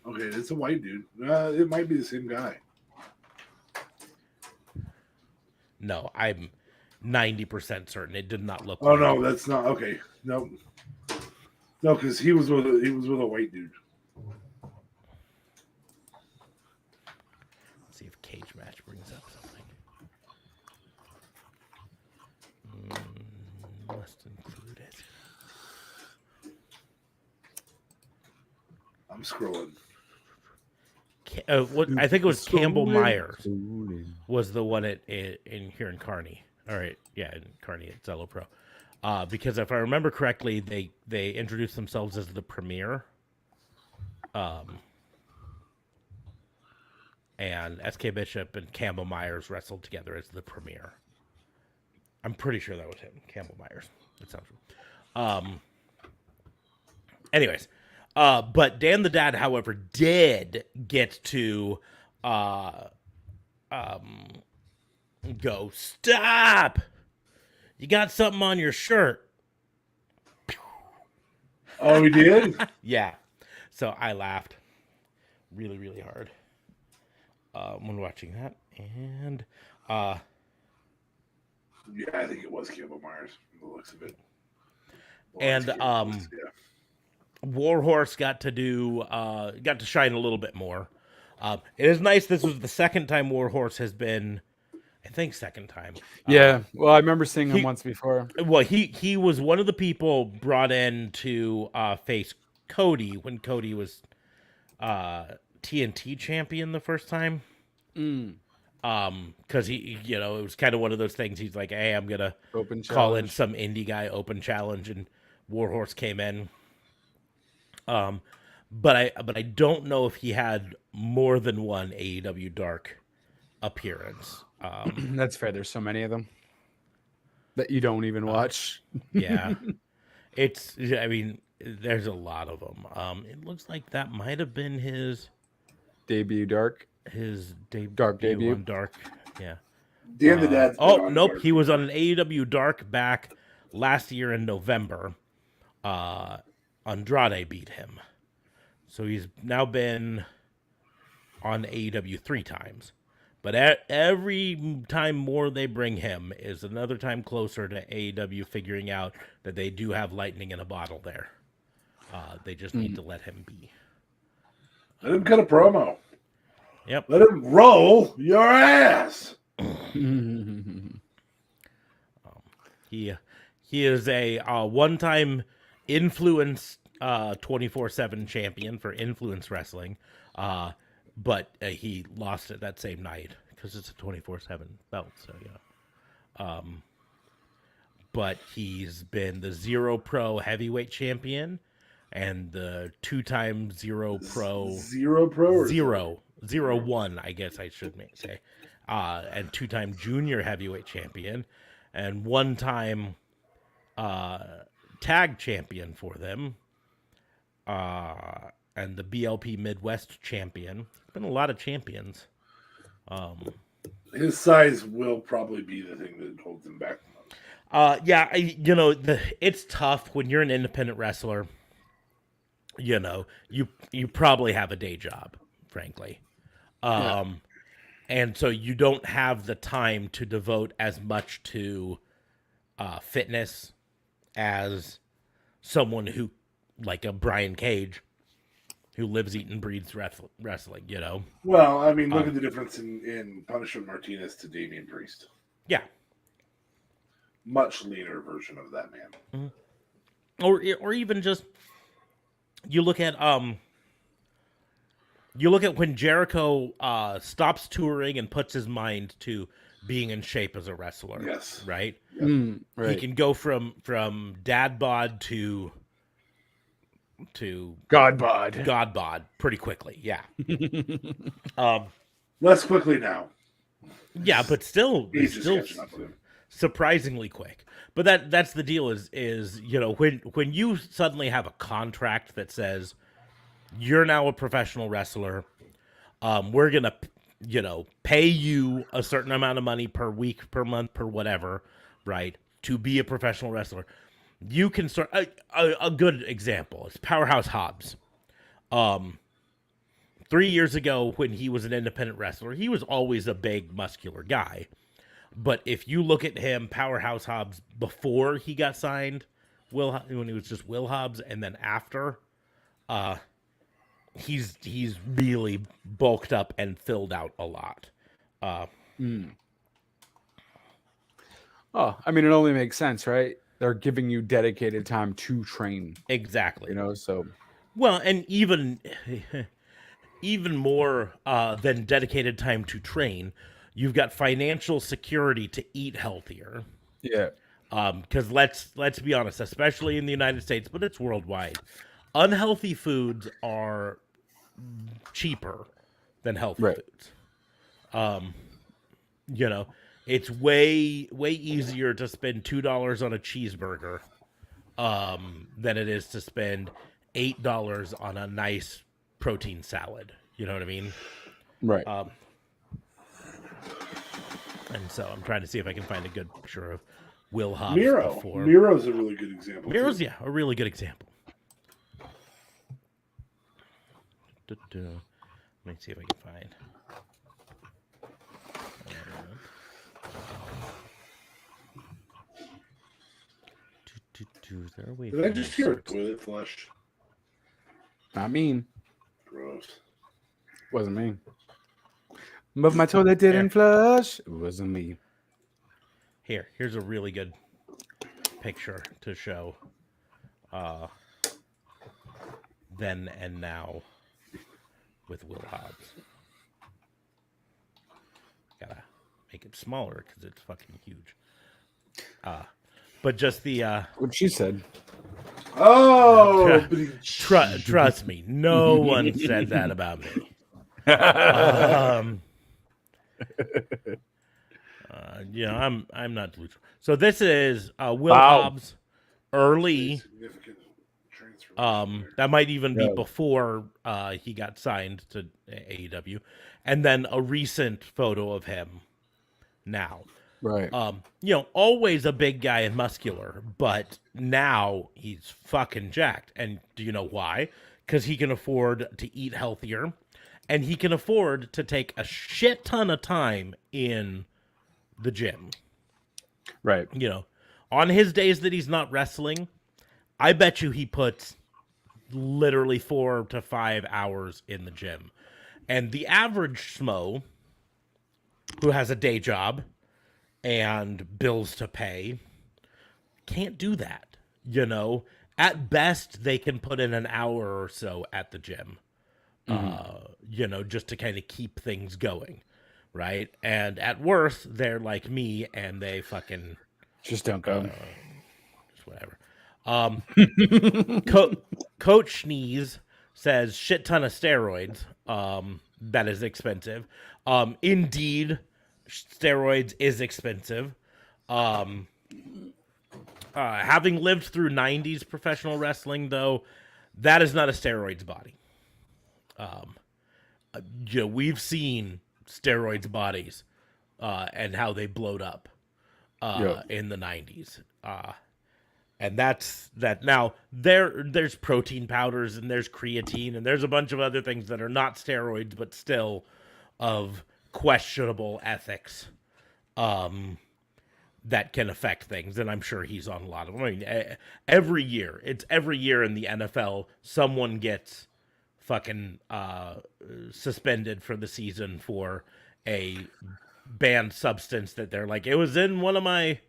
it's a white dude. It might be the same guy. No, I'm 90% certain it did not look. Oh no, that's not okay. No, because he was with a white dude. Let's see if Cage Match brings up something. Must include it. I'm scrolling. What I think it was Campbell Myers was the one in here in Kearney. All right, yeah, in Kearney at Zello Pro. Because if I remember correctly, they introduced themselves as the Premier. And SK Bishop and Campbell Myers wrestled together as the Premier. I'm pretty sure that was him, Campbell Myers. That sounds right. Anyways, but Dan the Dad, however, did get to go, stop! You got something on your shirt. Oh, he did? Yeah. So I laughed really, really hard when watching that. And yeah, I think it was Campbell Myers from the looks of it. Warhorse got to shine a little bit more. It is nice. This was the second time Warhorse has been, I think, second time. Yeah. Well, I remember seeing him once before. Well, he was one of the people brought in to face Cody when Cody was TNT champion the first time. Because he, it was kind of one of those things. He's like, hey, I'm gonna call in some indie guy open challenge, and Warhorse came in. But I don't know if he had more than one AEW Dark appearance. That's fair. There's so many of them that you don't even watch. Yeah, there's a lot of them. It looks like that might have been his debut Dark. His Dark debut on Dark. Yeah. Dan the Dad. Oh nope, Dark. He was on an AEW Dark back last year in November. Andrade beat him. So he's now been on AEW 3 times. But every time more they bring him is another time closer to AEW figuring out that they do have lightning in a bottle there. They just need to let him be. Let him cut a promo. Yep. Let him roll your ass. He is a one-time Influence 24/7 champion for Influence Wrestling, but he lost it that same night because it's a 24/7 belt. So yeah, but he's been the Zero Pro Heavyweight Champion and the 2-time Zero Pro 0-1, I guess I should say, and 2-time Junior Heavyweight Champion and 1-time tag champion for them, and the BLP Midwest champion. Been a lot of champions. His size will probably be the thing that holds him back. Yeah, it's tough when you're an independent wrestler you know, you probably have a day job, frankly. And so you don't have the time to devote as much to fitness as someone who, like a Brian Cage, who lives, eats, and breathes wrestling, you know? Well, I mean, look at the difference in Punishment Martinez to Damian Priest. Yeah. Much leaner version of that man. Or even just, you look at when Jericho stops touring and puts his mind to being in shape as a wrestler. Yes. Right? Right. He can go from dad bod to God bod. God bod pretty quickly. Yeah. Less quickly now. Yeah, but still, He's just catching up with him. surprisingly quick. But that's the deal is you know, when you suddenly have a contract that says you're now a professional wrestler, we're gonna, you know, pay you a certain amount of money per week, per month, per whatever, right, to be a professional wrestler. You can start a good example is Powerhouse Hobbs. 3 years ago, when he was an independent wrestler, he was always a big, muscular guy. But if you look at him, Powerhouse Hobbs, before he got signed, when he was just Will Hobbs, and then after, he's really bulked up and filled out a lot. Oh, I mean, it only makes sense, right? They're giving you dedicated time to train. Exactly. You know, so well, and even more than dedicated time to train, you've got financial security to eat healthier. yeah. Because let's be honest, especially in the United States, but it's worldwide, unhealthy foods are cheaper than healthy foods. You know, it's way easier to spend $2 on a cheeseburger than it is to spend $8 on a nice protein salad. You know what I mean? Right. And so I'm trying to see if I can find a good picture of Will Hobbs before. Miro's a really good example. Miro's, too. yeah, a really good example. Let me see if I can find. Is there a way? Did I just hear a toilet flush? Not me. Gross. Wasn't me. But my toilet didn't flush. It wasn't me. Here's a really good picture to show then and now with Will Hobbs. Gotta make it smaller because it's fucking huge. But just the What she said. Oh, trust me, no one said that about me. You know, I'm not delusional. So this is Will Hobbs early. significant transformation there. That might even be before he got signed to AEW, and then a recent photo of him now. Right. You know, always a big guy and muscular, but now he's fucking jacked. And do you know why? Because he can afford to eat healthier, and he can afford to take a shit ton of time in the gym. Right. You know, on his days that he's not wrestling, I bet you he puts literally 4 to 5 hours in the gym. And the average schmo who has a day job and bills to pay can't do that. You know, at best they can put in an hour or so at the gym, you know, just to kind of keep things going, right? And at worst they're like me and they fucking Just don't go. just whatever. Coach Sneeze says shit ton of steroids. That is expensive. Indeed, steroids is expensive. Having lived through 90s professional wrestling, though, that is not a steroids body. You know, we've seen steroids bodies and how they blowed up in the 90s. And that's that. Now there's protein powders and there's creatine and there's a bunch of other things that are not steroids but still of questionable ethics that can affect things. And I'm sure he's on a lot of them. I mean, every year in the NFL someone gets fucking suspended for the season for a banned substance that they're like, it was in one of my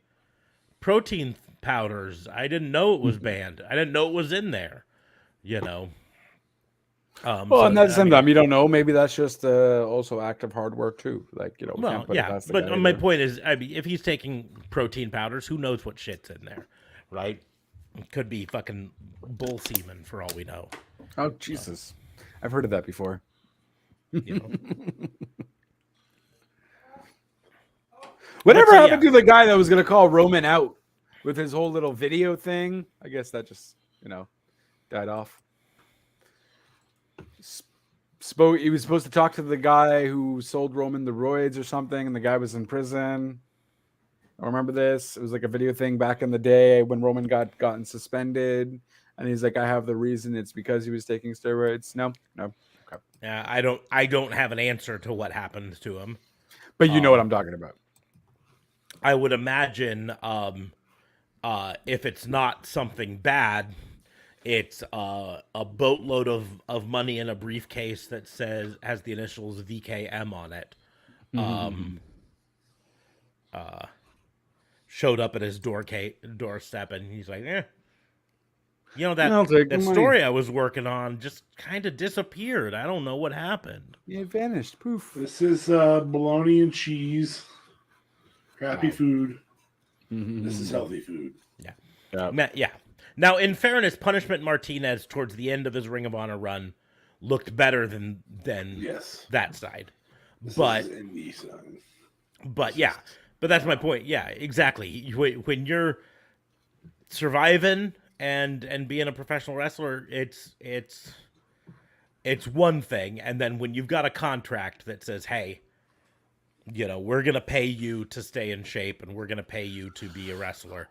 protein powders. I didn't know it was banned. I didn't know it was in there. You know. Well, So, and that's I mean, sometimes you don't know. Maybe that's just also active hard work too. Like we well, can't put it yeah. past the But guy my either. point is, I mean, if he's taking protein powders, who knows what shit's in there, right? It could be fucking bull semen for all we know. Oh Jesus, I've heard of that before. You know. Whatever so, happened yeah. to the guy that was going to call Roman out with his whole little video thing? I guess that just died off. He was supposed to talk to the guy who sold Roman the roids or something, and the guy was in prison. I remember this. It was like a video thing back in the day when Roman gotten suspended, and he's like, "I have the reason. It's because he was taking steroids." No. Okay. Yeah, I don't have an answer to what happened to him. But you know what I'm talking about. I would imagine if it's not something bad, it's a boatload of money in a briefcase that has the initials VKM on it. Showed up at his doorstep, and he's like, you know, I'll take the that money. story I was working on just kind of disappeared. I don't know what happened. It vanished. Poof. This is bologna and cheese. Crappy food. This is healthy food. Yeah. Now, in fairness, Punishment Martinez towards the end of his Ring of Honor run looked better than Yes. that side. This But is indie son. But yeah, but that's my point. Yeah, exactly. When you're surviving and being a professional wrestler, it's one thing, and then when you've got a contract that says, "Hey, you know, we're gonna pay you to stay in shape, and we're gonna pay you to be a wrestler,"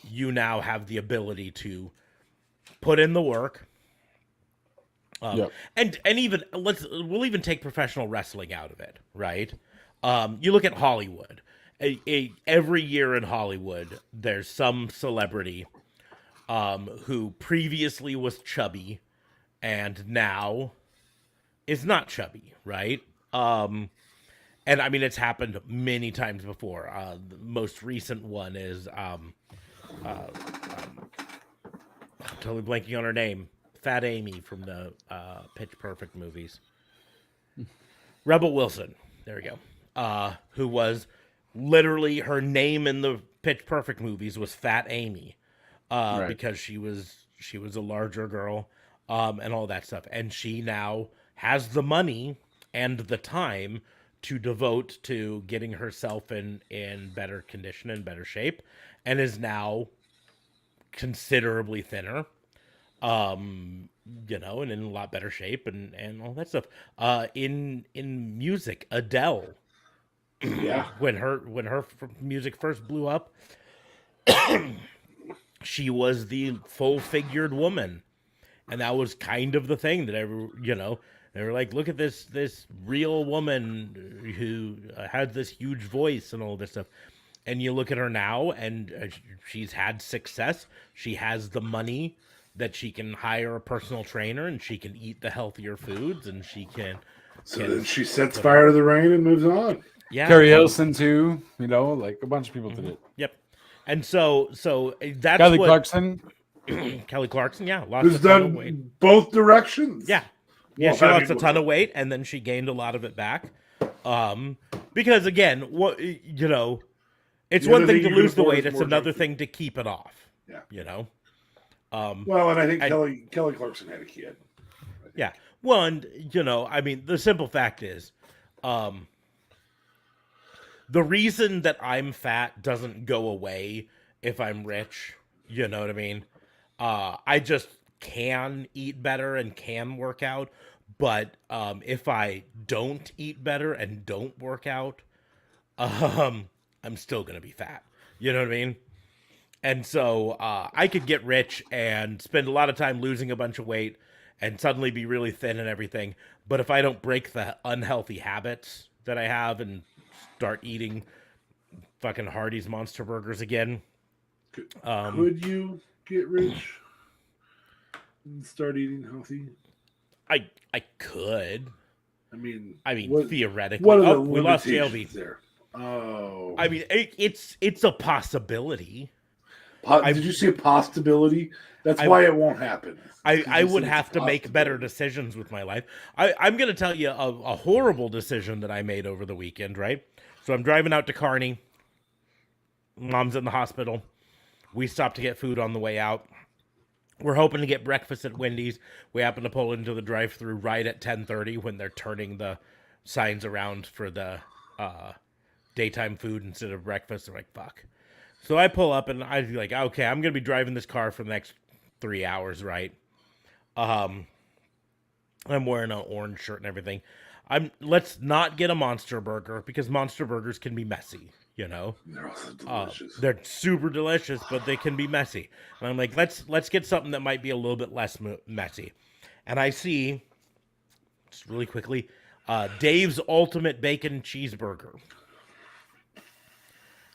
you now have the ability to put in the work. Yep. And even we'll even take professional wrestling out of it, right? You look at Hollywood. Every year in Hollywood, there's some celebrity who previously was chubby and now is not chubby, right? And I mean, it's happened many times before. The most recent one is I'm totally blanking on her name. Fat Amy from the Pitch Perfect movies. Rebel Wilson. There we go. Who was literally her name in the Pitch Perfect movies was Fat Amy, Right. because she was a larger girl, and all that stuff. And she now has the money and the time to devote to getting herself in better condition and better shape, and is now considerably thinner. You know, and in a lot better shape and all that stuff. In music, Adele, Yeah. when her music first blew up, she was the full-figured woman, and that was kind of the thing that they were like, look at this real woman who has this huge voice and all this stuff. And you look at her now, and she's had success. She has the money that she can hire a personal trainer, and she can eat the healthier foods, and she can. So then she sets fire to the rain and moves on. Yeah, Carrie Hilson too. Like a bunch of people did it. Yep. And so that's Kelly what Clarkson. Kelly Clarkson, yeah, lost Who's a ton of weight. done both directions. Yeah, Well, she I lost a mean, ton of weight, and then she gained a lot of it back. Because again, it's The one other thing to thing you lose can the afford weight; is it's more another junk thing to keep it off. Yeah. Well, and I think Kelly Clarkson had a kid. yeah. Well, and I mean, the simple fact is, the reason that I'm fat doesn't go away if I'm rich. You know what I mean? I just can eat better and can work out. But if I don't eat better and don't work out, I'm still going to be fat. You know what I mean? And so I could get rich and spend a lot of time losing a bunch of weight and suddenly be really thin and everything. But if I don't break the unhealthy habits that I have and start eating fucking Hardee's Monster Burgers again, Could you get rich and start eating healthy? I could. I mean, theoretically. What are the we lost limitations JLB there? Oh, I mean, it's a possibility. did you say possibility? That's why it won't happen. I would have to make better decisions with my life. I'm going to tell you a horrible decision that I made over the weekend, right? So I'm driving out to Kearney. Mom's in the hospital. We stopped to get food on the way out. We're hoping to get breakfast at Wendy's. We happen to pull into the drive-thru right at 10:30 when they're turning the signs around for the daytime food instead of breakfast. They're like, fuck. So I pull up and I'd be like, okay, I'm going to be driving this car for the next 3 hours, right? I'm wearing an orange shirt and everything. Let's not get a Monster Burger because Monster Burgers can be messy, you know? They're also delicious. They're super delicious, but they can be messy. And I'm like, let's get something that might be a little bit less messy. And I see, just really quickly, Dave's Ultimate Bacon Cheeseburger.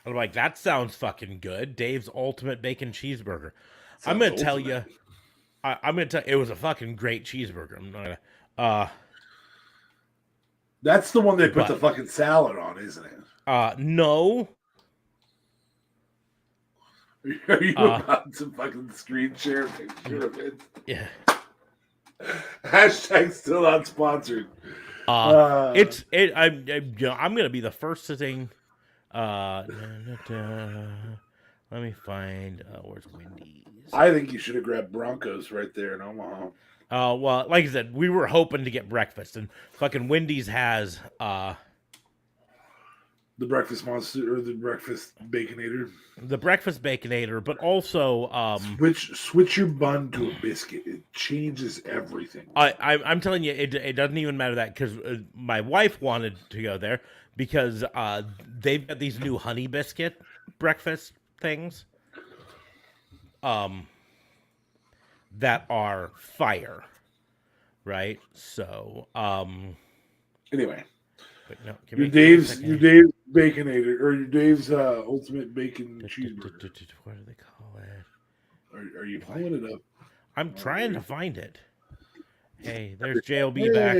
I'm like, that sounds fucking good. Dave's Ultimate Bacon Cheeseburger. I'm going to tell you, I'm going to tell you, it was a fucking great cheeseburger. I'm not gonna, that's the one they put the fucking salad on, isn't it? No. Are you about to fucking screen share a picture of it? Yeah. Hashtag still not sponsored. I'm going to be the first to sing. Let me find where's Wendy's. I think you should have grabbed Broncos right there in Omaha. Well, like I said, we were hoping to get breakfast, and fucking Wendy's has the breakfast monster or the breakfast baconator. The breakfast baconator, but also switch your bun to a biscuit. It changes everything. I'm telling you, it doesn't even matter that because my wife wanted to go there because they've got these new honey biscuit breakfast things that are fire, right? So anyway, but no, your Dave's baconator or your Dave's ultimate bacon cheeseburger. What do they call it? Are you pulling it up? I'm trying to find it. Hey, there's JLB back.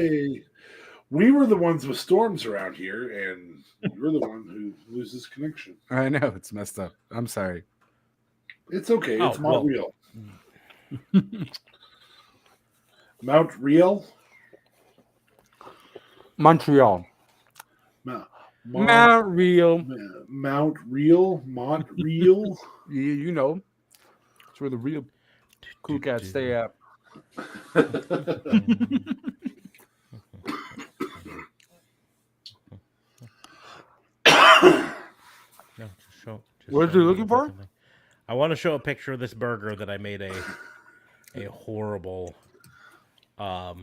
We were the ones with storms around here, and you're the one who loses connection. I know, it's messed up. I'm sorry. It's okay. It's Mount Real. Mount Real? Montreal. Mount Real. Mount Real? Montreal? You know. It's where the real cool cats stay at. What are you looking for? I want to show a picture of this burger that I made a horrible. I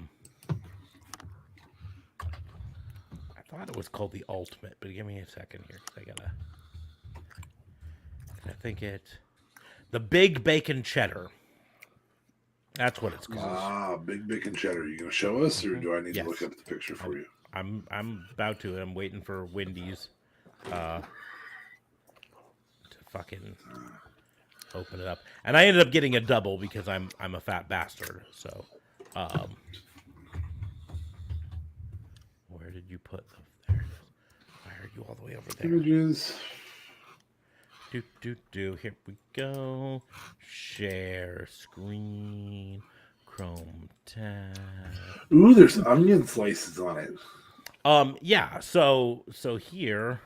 thought it was called the Ultimate, but give me a second here. I think it's the Big Bacon Cheddar. That's what it's called. Big Bacon Cheddar. You gonna show us, or do I need to look up the picture for you? I'm about to. I'm waiting for Wendy's to fucking open it up, and I ended up getting a double because I'm a fat bastard. So, where did you put the? There it is. Why are you all the way over there? Images. Here we go. Share screen. Chrome tab. Ooh, there's onion slices on it. Yeah. So here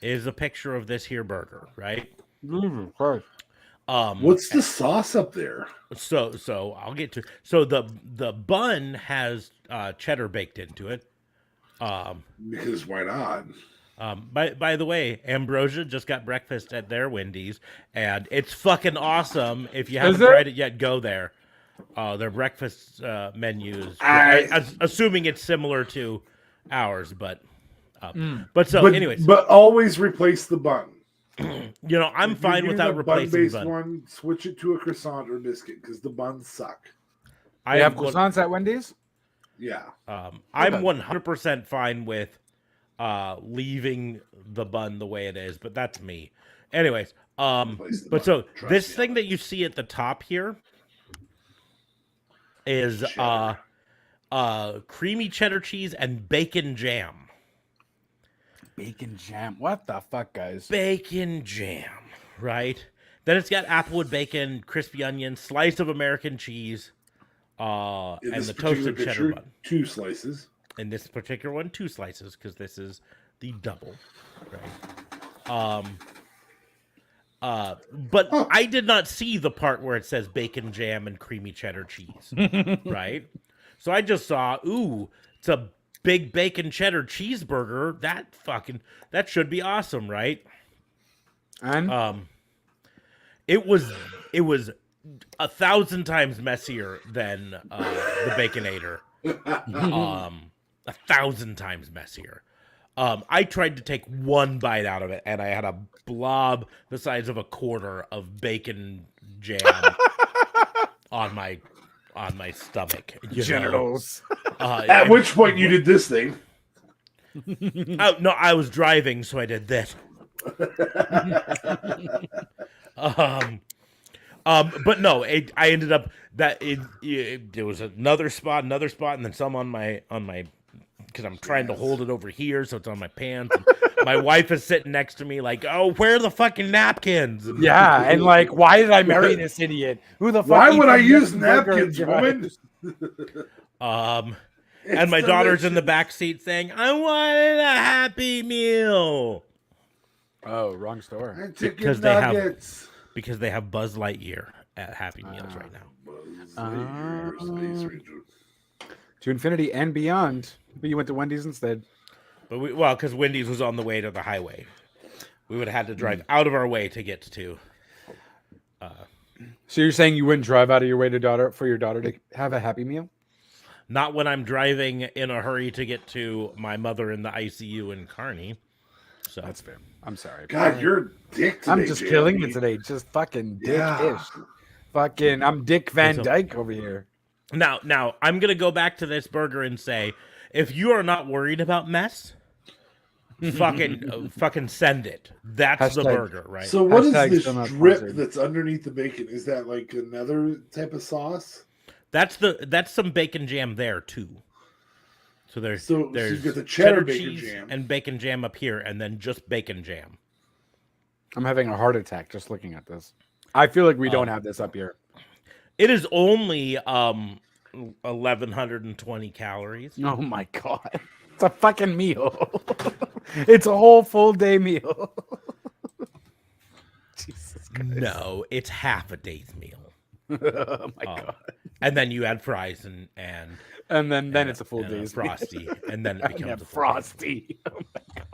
is a picture of this here burger, right? What's the sauce up there? So I'll get to. So the bun has cheddar baked into it. Because why not? By the way, Ambrosia just got breakfast at their Wendy's, and it's fucking awesome. If you haven't tried it yet, go there. Their breakfast menus, assuming it's similar to ours, but anyways, but always replace the bun. I'm If you're fine getting without a replacing bun-based bun. one. Switch it to a croissant or biscuit because the buns suck. I They have am croissants at Wendy's. Yeah. I'm 100% fine with leaving the bun the way it is, but that's me. Anyways, Replace the but bun. so Trust this me thing on that you see at the top here is Cheddar. creamy cheddar cheese and bacon jam. Bacon jam. What the fuck, guys? Bacon jam, right? Then it's got applewood bacon, crispy onion, slice of American cheese, In and this the particular toasted cheddar picture, bun. 2 slices. In this particular one, 2 slices because this is the double, right? But I did not see the part where it says bacon jam and creamy cheddar cheese, right? So I just saw, ooh, it's a big bacon cheddar cheeseburger. That should be awesome, right? And It was 1,000 times messier than the Baconator. 1,000 times messier. I tried to take one bite out of it, and I had a blob the size of a quarter of bacon jam on my stomach. genitals. At which point you did this thing. No, I was driving, so I did this. But no, I ended up there was another spot, and then some on my because I'm trying to hold it over here, so it's on my pants. And my wife is sitting next to me, like, "Oh, where are the fucking napkins?" And, Yeah, and like, why did I marry this idiot? Who the fuck? Why eats would a I use burger and napkins, drives? woman? and my daughter's in the back seat saying, "I wanted a Happy Meal." Oh, wrong store. And chicken Because they have- nuggets. Because they have Buzz Lightyear at Happy Meals right now. Buzz Lightyear, Space Ranger. To infinity and beyond. But you went to Wendy's instead. But because Wendy's was on the way to the highway, we would have had to drive out of our way to get to. So you're saying you wouldn't drive out of your way for your daughter to have a Happy Meal? Not when I'm driving in a hurry to get to my mother in the ICU in Kearney. So That's fair. I'm sorry. God, you're a dick today, I'm just killing JLB. it today. Just fucking dick-ish. Yeah. Fucking, I'm Dick Van So- Dyke over here. now I'm gonna go back to this burger and say, if you are not worried about mess, fucking send it. That's the Hashtag- burger, right? So what is Hashtag this still not drip sponsored. that's underneath the bacon? Is that like another type of sauce? That's some bacon jam there too. So there's So there's you've got the cheddar bacon cheese jam. and bacon jam up here, and then just bacon jam. I'm having a heart attack just looking at this. I feel like we don't have this up here. It is only 1,120 calories. Oh my god. It's a fucking meal. It's a whole full day meal. Jesus Christ. No, it's half a day's meal. Oh my god. And then you add fries and And then it's a full and a day's meal. frosty, and then it And becomes a a full frosty. Oh my god.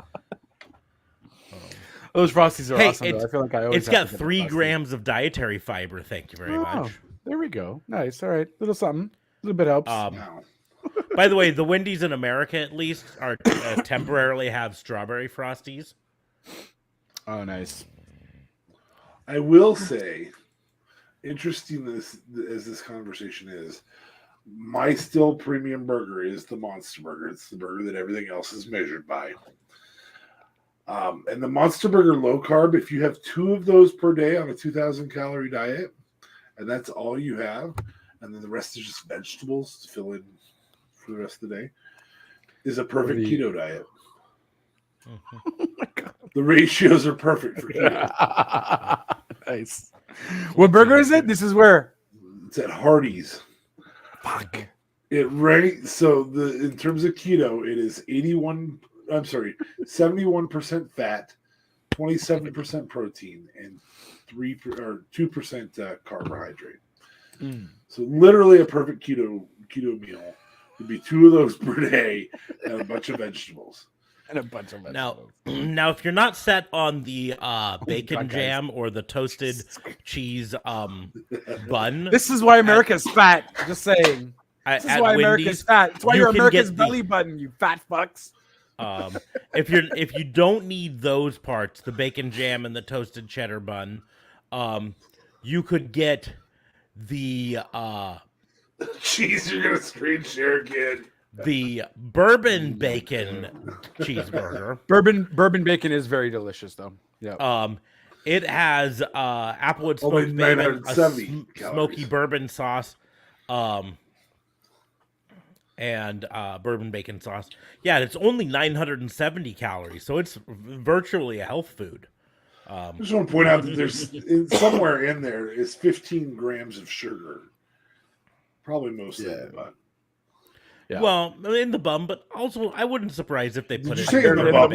Those frosties are Hey, awesome. Though. I feel like I always It's have got to get a 3 frosty. grams of dietary fiber. Thank you very Oh, much. there we go. Nice. All right. Little something. A little bit helps. No. By the way, the Wendy's in America, at least, are temporarily have strawberry frosties. Oh, nice. I will say, interesting as this conversation is, my still premium burger is the Monster Burger. It's the burger that everything else is measured by. And the Monster Burger low carb, if you have 2 of those per day on a 2,000 calorie diet, and that's all you have, and then the rest is just vegetables to fill in for the rest of the day, is a perfect What do you- keto diet. Oh my god. The ratios are perfect for keto. Nice. What burger is it? This is where. It's at Hardee's. Fuck. It ranks so in terms of keto, it is 71% fat, 27% protein, and 2% carbohydrate. Mm. So literally a perfect keto meal would be 2 of those per day and a bunch of vegetables. And a bunch of Now, vegetables. now, if you're not set on the bacon God, guys. jam or the toasted cheese bun, This is why America's fat. Just saying. This is at why Wendy's, America's fat. It's why you you're can America's get the- belly button, you fat fucks. If you don't need those parts, the bacon jam and the toasted cheddar bun, you could get the Jeez, you're gonna screen share again. the bourbon bacon cheeseburger. Bourbon bacon is very delicious, though. Yeah. It has applewood Only smoked bacon, a 970 smoky calories. bourbon sauce, and bourbon bacon sauce. Yeah, it's only 970 calories, so it's virtually a health food. I just want to point out that there's somewhere in there is 15 grams of sugar. Probably mostly in the bun. Yeah. Well, in the bun, but also I wouldn't surprise if they put you it say in the bun?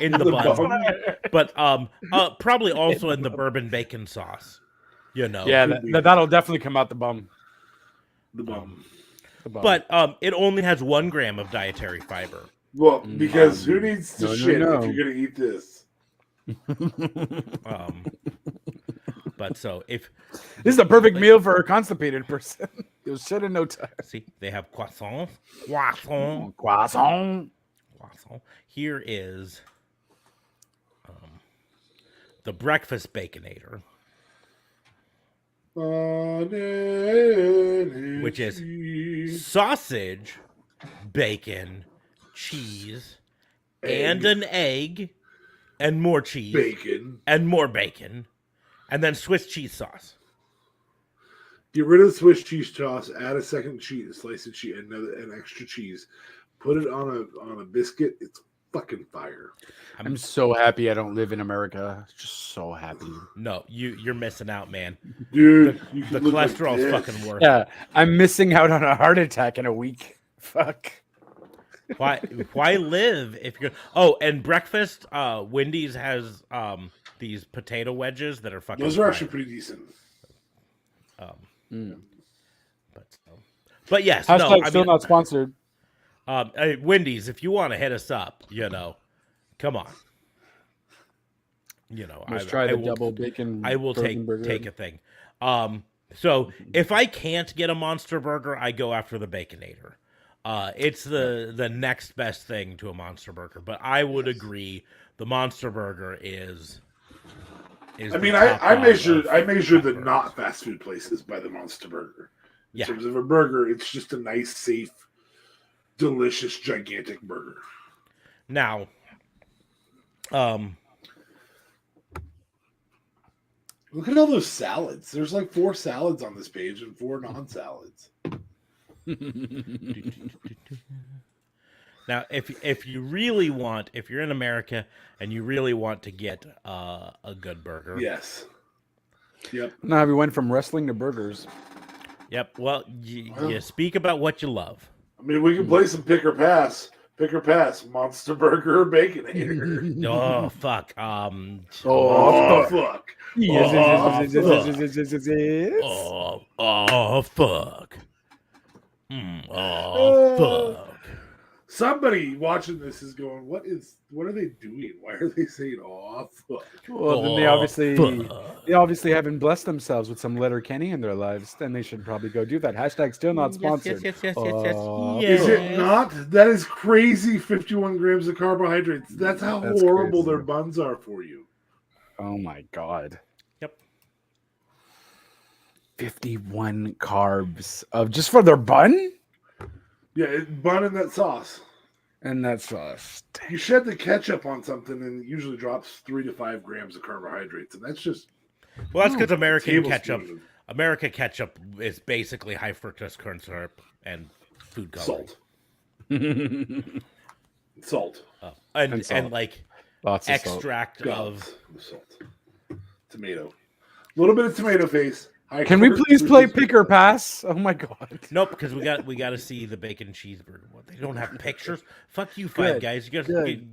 in the The bun, bun? but probably also in the bourbon bacon sauce. You know, Yeah, that'll definitely come out the bum. The bun. The bum. but it only has 1 gram of dietary fiber. Well, because who needs to no, shit no. if you're going to eat this? But so if This is the perfect meal for a constipated person. You'll shit in no time. see, they have croissant. Croissant. Here is the breakfast baconator, which is sausage, bacon, cheese, and an egg, and more cheese, Bacon. and more bacon, and then Swiss cheese sauce. Get rid of the Swiss cheese sauce. Add a second cheese, slice of cheese, an extra cheese. Put it on a biscuit. It's fucking fire. I'm so happy I don't live in America. Just so happy. No, you're missing out, man. Dude, The, you the could look like cholesterol's this. fucking worth. Yeah, I'm missing out on a heart attack in a week. Fuck. Why live if you're? Oh, and breakfast. Wendy's has these potato wedges that are fucking. Those are fire. actually pretty decent. But yes, Hashtag no. I still mean, not sponsored. Wendy's, if you want to hit us up, come on. Let's try I the will- double bacon. I will bourbon burger. take a thing. So if I can't get a Monster Burger, I go after the Baconator. It's the next best thing to a Monster Burger. But I would agree, the Monster Burger is. I mean, the top I dog measure of the burgers. not fast food places by the Monster Burger. In Yeah. terms of a burger, it's just a nice, safe, delicious, gigantic burger. Now, Look at all those salads. There's like 4 salads on this page and 4 non-salads. Now, if you really want, if you're in America and you really want to get a good burger, Yes. Yep. Now we went from wrestling to burgers. Yep. Well, you speak about what you love. I mean, we can play some pick or pass. Pick or pass. Monster Burger or Baconator. Oh fuck. Oh, fuck. Oh fuck. Oh fuck. Somebody watching this is going, what are they doing? Why are they saying, oh, fuck? Well, then they obviously haven't blessed themselves with some Letterkenny in their lives. Then they should probably go do that. Hashtag still not sponsored. Yes. Is it not? That is crazy 51 grams of carbohydrates. That's how That's horrible crazy. their buns are for you. Oh my god. Yep. 51 carbs of just for their bun Yeah, bun in that sauce. and that sauce. You shed the ketchup on something and it usually drops 3 to 5 grams of carbohydrates. And that's just Well, that's because American tablespoon ketchup. of America ketchup is basically high fructose corn syrup and food coloring. salt. Salt. And And salt. like Lots of salt. extract of. Gobs of salt. Tomato. A little bit of tomato paste. Can we please play pick or pass? Oh my god. Nope, because we got to see the bacon cheeseburger. What, they don't have pictures. Fuck you, Good, Five Guys. You good.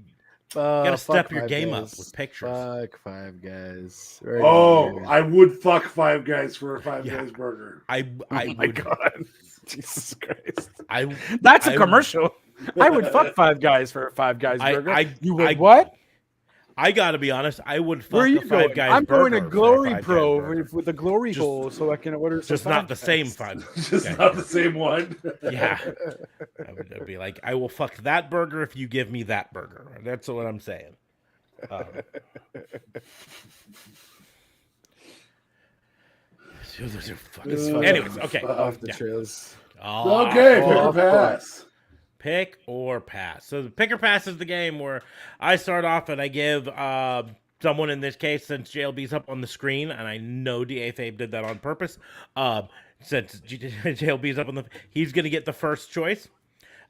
gotta step Fuck your Five game up Guys. with pictures. Fuck Five Guys. Oh, I would fuck 5 Guys for a 5 Yeah. Guys burger. I Oh my would. god. Jesus Christ. I That's a would- commercial. I would fuck Five Guys for a Five Guys I- burger. I- you would I- what? I gotta be honest. I would Where are fuck you a Five going? Guys I'm going to burger for a Glory Five Guys Pro burger. with a glory Just- hole so I can order some Just not the same Five Five. Just Okay, not the same one. Yeah, I'd be like, I will fuck that burger if you give me that burger. That's what I'm saying. Anyways, okay. off the Yeah. trails. Okay, pick or fuck. pass. Pick or pass. So the pick or pass is the game where I start off and I give someone, in this case, since JLB's up on the screen, and I know DA Fabe did that on purpose. Since JLB's up on he's gonna get the first choice.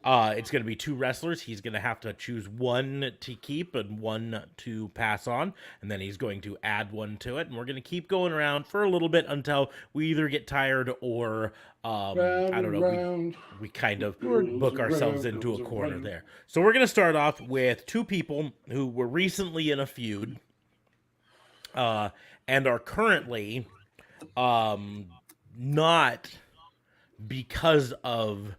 It's going to be two wrestlers. He's going to have to choose one to keep and one to pass on, and then he's going to add one to it. And we're going to keep going around for a little bit until we either get tired or I don't know. We kind of book ourselves into a corner there. So we're going to start off with two people who were recently in a feud, and are currently not because of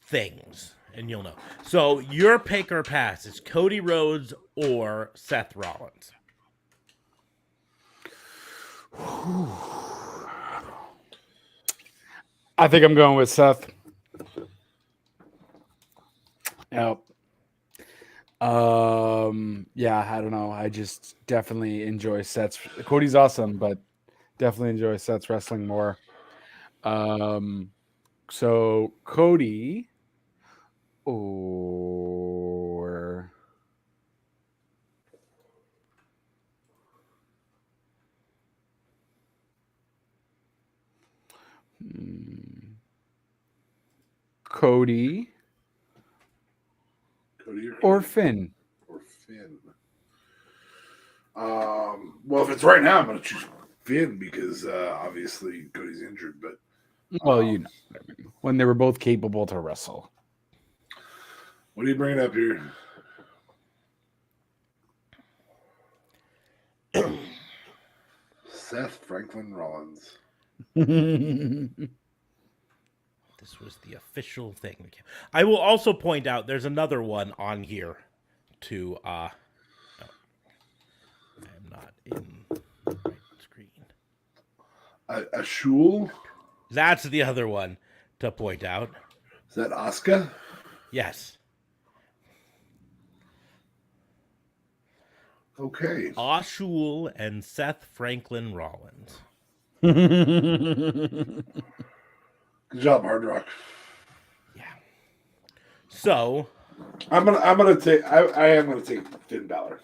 things, and you'll know. So your pick or pass is Cody Rhodes or Seth Rollins. I think I'm going with Seth. Yep. Yeah, I don't know. I just definitely enjoy Seth's. Cody's awesome, but definitely enjoy Seth's wrestling more. So Cody or Cody or Finn. Or Finn. Well, if it's right now, I'm going to choose Finn because obviously Cody's injured. But Well, you know, when they were both capable to wrestle. what are you bringing up here? Seth Franklin Rollins. This was the official thing. I will also point out there's another one on here to no, I am not in the right screen. A Shul? That's the other one to point out. Is that Asuka? Yes. Okay. Ashul and Seth Franklin Rollins. Good job, Hard Rock. Yeah. So I'm gonna take I am gonna take Finn Balor.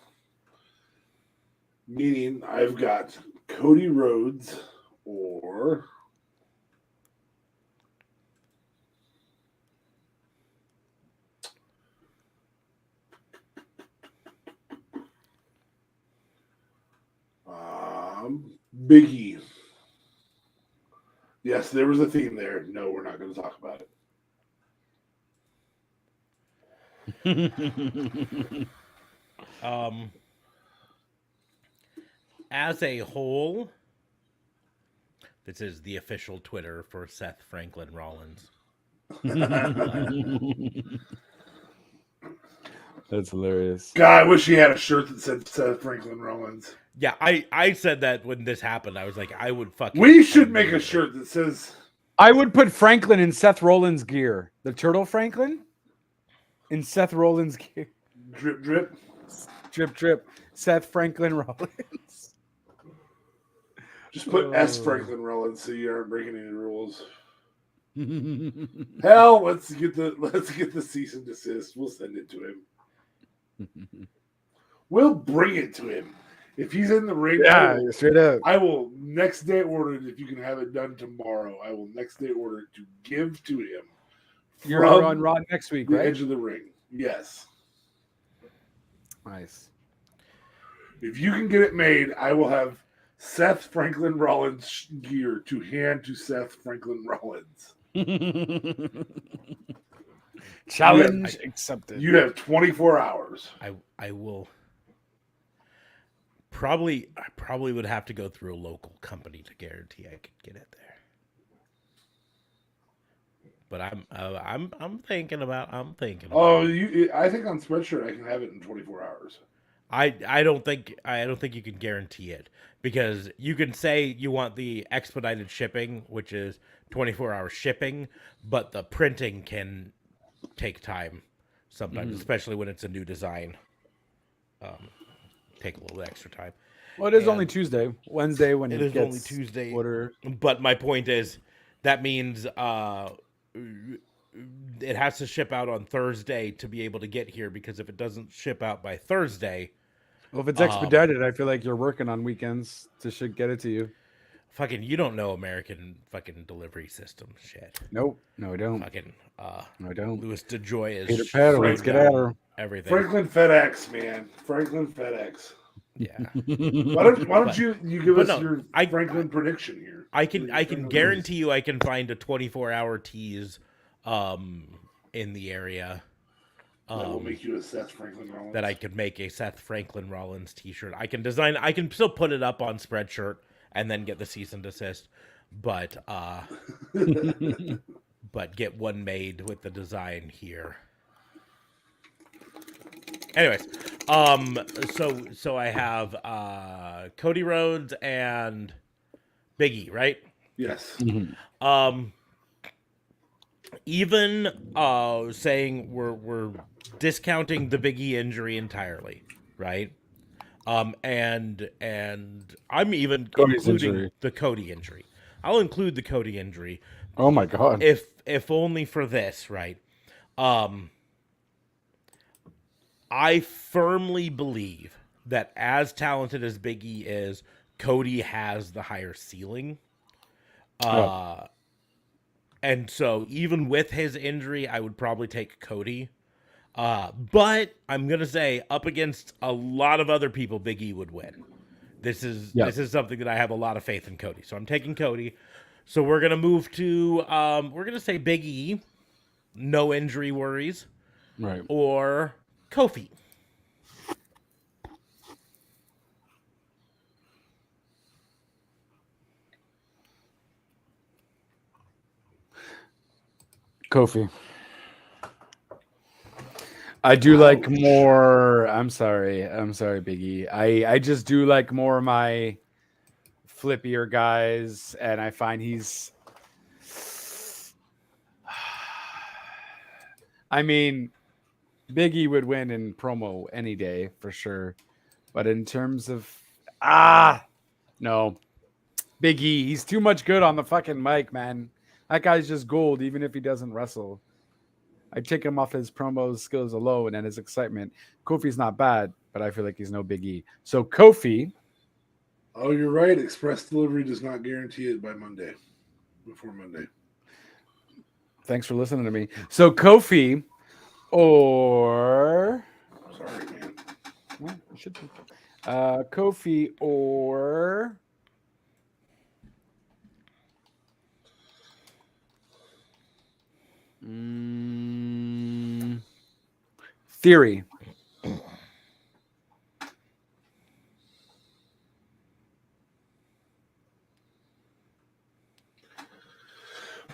Meaning I've got Cody Rhodes or Big E. Yes, there was a theme there. No, we're not going to talk about it. As a whole, this is the official Twitter for Seth Franklin Rollins. That's hilarious. God, I wish he had a shirt that said Seth Franklin Rollins. Yeah, I said that when this happened. I was like, I would fucking. We should make a shirt that says. I would put Franklin in Seth Rollins' gear. The Turtle Franklin in Seth Rollins' gear. Drip, drip. Drip, drip. Seth Franklin Rollins. Just put S Franklin Rollins so you aren't breaking any rules. Hell, let's get the cease and desist. We'll send it to him. We'll bring it to him. If he's in the ring, Yeah, straight up. I will next day order it. If you can have it done tomorrow, I will next day order it to give to him. You're on Raw next week, the right? edge of the ring. Yes. Nice. If you can get it made, I will have Seth Franklin Rollins gear to hand to Seth Franklin Rollins. Challenge accepted. You have 24 hours. I will. I probably would have to go through a local company to guarantee I could get it there. But I'm thinking about. Oh, I think on Spreadshirt I can have it in 24 hours. I don't think you can guarantee it, because you can say you want the expedited shipping, which is 24-hour shipping, but the printing can take time sometimes, especially when it's a new design. Take a little extra time. Well, it is And only Tuesday, Wednesday when it it is gets only Tuesday, order. but my point is that means it has to ship out on Thursday to be able to get here, because if it doesn't ship out by Thursday, Well, if it's expedited, I feel like you're working on weekends to should get it to you. fucking, you don't know American fucking delivery system shit. Nope, no, I don't. Fucking No, I don't. Louis DeJoy is Peter Pan, let's get down at her. everything. Franklin FedEx, man. Franklin FedEx. Yeah. Why don't you give us no, your Franklin prediction here? I can guarantee you I can find a 24-hour tease in the area. That will make you a Seth Franklin Rollins. That I could make a Seth Franklin Rollins t-shirt. I can still put it up on Spreadshirt and then get the cease and desist, but but get one made with the design here. Anyways, so I have Cody Rhodes and Big E, right? Yes. Even saying we're discounting the Big E injury entirely, right? And I'm even Cody's including injury. the Cody injury. I'll include the Cody injury, Oh my god. if only for this, right? I firmly believe that as talented as Big E is, Cody has the higher ceiling. And so even with his injury, I would probably take Cody. But I'm gonna say, up against a lot of other people, Big E would win. This is something that I have a lot of faith in Cody. So I'm taking Cody. So we're gonna move to we're gonna say Big E, no injury worries, Right. or Kofi. Kofi. I do like more. I'm sorry, Biggie. I just do like more of my flippier guys, and I find he's. I mean, Biggie would win in promo any day for sure, but in terms of no, Biggie, he's too much good on the fucking mic, man. That guy's just gold, even if he doesn't wrestle. I take him off his promo skills alone and his excitement. Kofi's not bad, but I feel like he's no Big E. So Kofi. Oh, you're right. Express delivery does not guarantee it by Monday. Before Monday. Thanks for listening to me. So Kofi or Sorry, man. well, it should be. Kofi or Theory.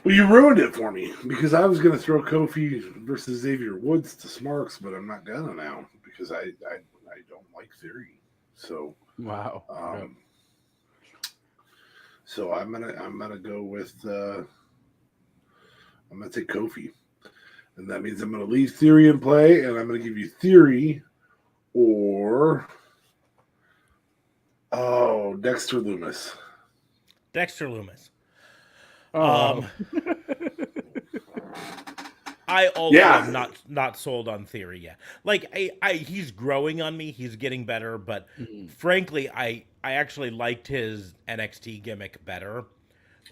Well, you ruined it for me because I was going to throw Kofi versus Xavier Woods to Smarks, but I'm not gonna now because I don't like Theory. So Wow. So I'm gonna go with I'm gonna take Kofi, and that means I'm gonna leave Theory in play, and I'm gonna give you Theory or Dexter Lumis. Dexter Lumis. Oh. I also am not sold on Theory yet. Like he's growing on me. He's getting better, but frankly, I actually liked his NXT gimmick better,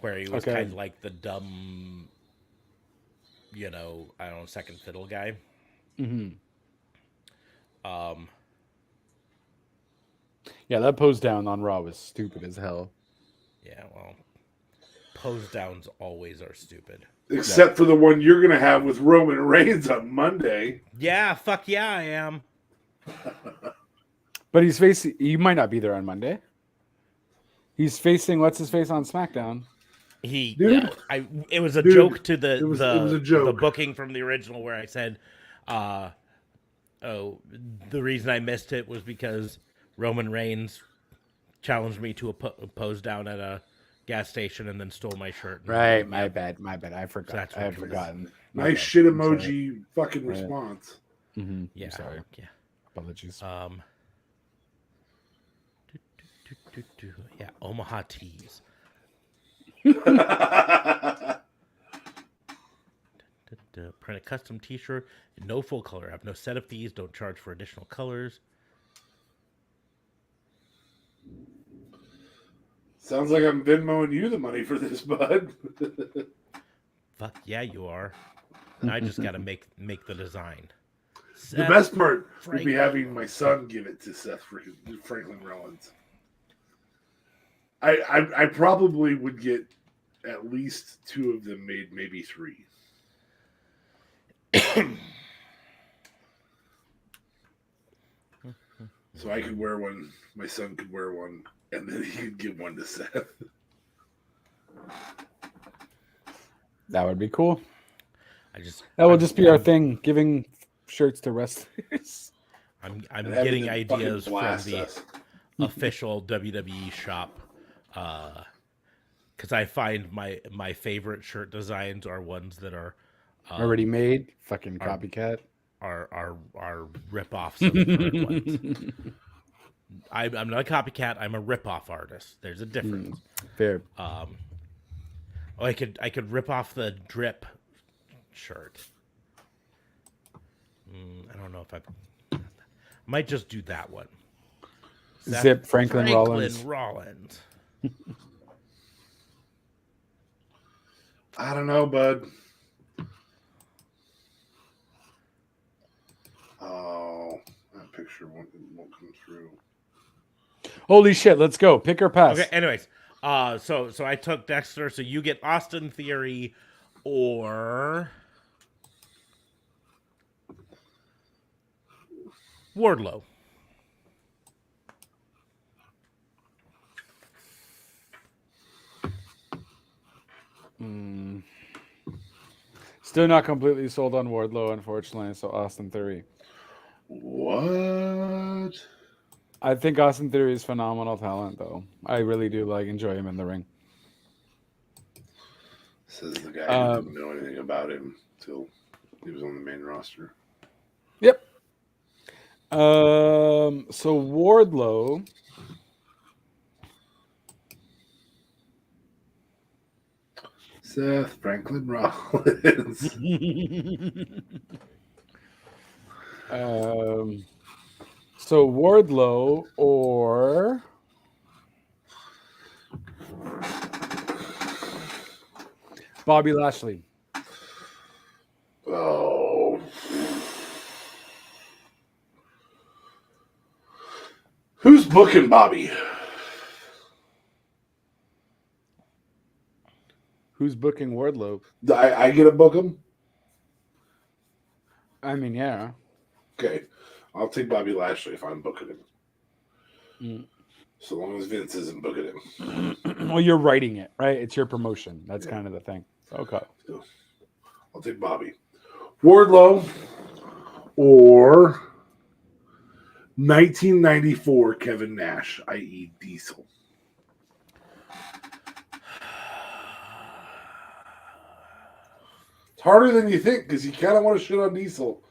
where he was kind of like the dumb, I don't know, second fiddle guy. Yeah, that pose down on Raw was stupid as hell. Yeah, well, pose downs always are stupid. Except for the one you're going to have with Roman Reigns on Monday. Yeah, fuck yeah, I am. But he's facing. He might not be there on Monday. He's facing what's his face on SmackDown. It was a joke to the it was a joke. the booking from the original where I said Oh, the reason I missed it was because Roman Reigns challenged me to a pose down at a gas station and then stole my shirt. Right, my bad. I forgot. That's I had what it was. forgotten. My Nice bad. shit I'm sorry. emoji fucking Right. response. Mm-hmm. Yeah, I'm sorry. Yeah. Apologies. Yeah, Omaha tees. Print a custom T-shirt in no full color. I have no set of fees. Don't charge for additional colors. Sounds like I'm Venmoing you the money for this, bud. Fuck yeah, you are. And I just got to make the design. The best part would be Franklin. having my son give it to Franklin Rollins. I probably would get at least 2 of them made, maybe 3. So I could wear one, my son could wear one, and then he could give one to Seth. That would be cool. That will just be our thing, giving shirts to wrestlers. I'm And having getting them ideas fucking from blast the us. official WWE shop, because I find my favorite shirt designs are ones that are Already made, fucking copycat. Are rip-offs of the current ones. I'm not a copycat. I'm a rip-off artist. There's a difference. Fair. I could rip off the drip shirt. I don't know if I might just do that one. Zip Franklin Rollins. I don't know, bud. Oh, that picture won't come through. Holy shit! Let's go. Pick or pass. Okay. Anyways, so I took Dexter. So you get Austin Theory or Wardlow. Still not completely sold on Wardlow, unfortunately. So Austin Theory. What? I think Austin Theory is phenomenal talent, though. I really do enjoy him in the ring. Says the guy who didn't know anything about him until he was on the main roster. Yep. So Wardlow. Seth Franklin Rollins. So Wardlow or Bobby Lashley. Oh. Who's booking Bobby? Who's booking Wardlow? I get to book him? I mean, yeah. Okay. I'll take Bobby Lashley if I'm booking him. So long as Vince isn't booking him. Well, you're writing it, right? It's your promotion. That's kind of the thing. Okay. So I'll take Bobby. Wardlow or 1994 Kevin Nash, i.e. Diesel. It's harder than you think because you kind of want to shit on Diesel,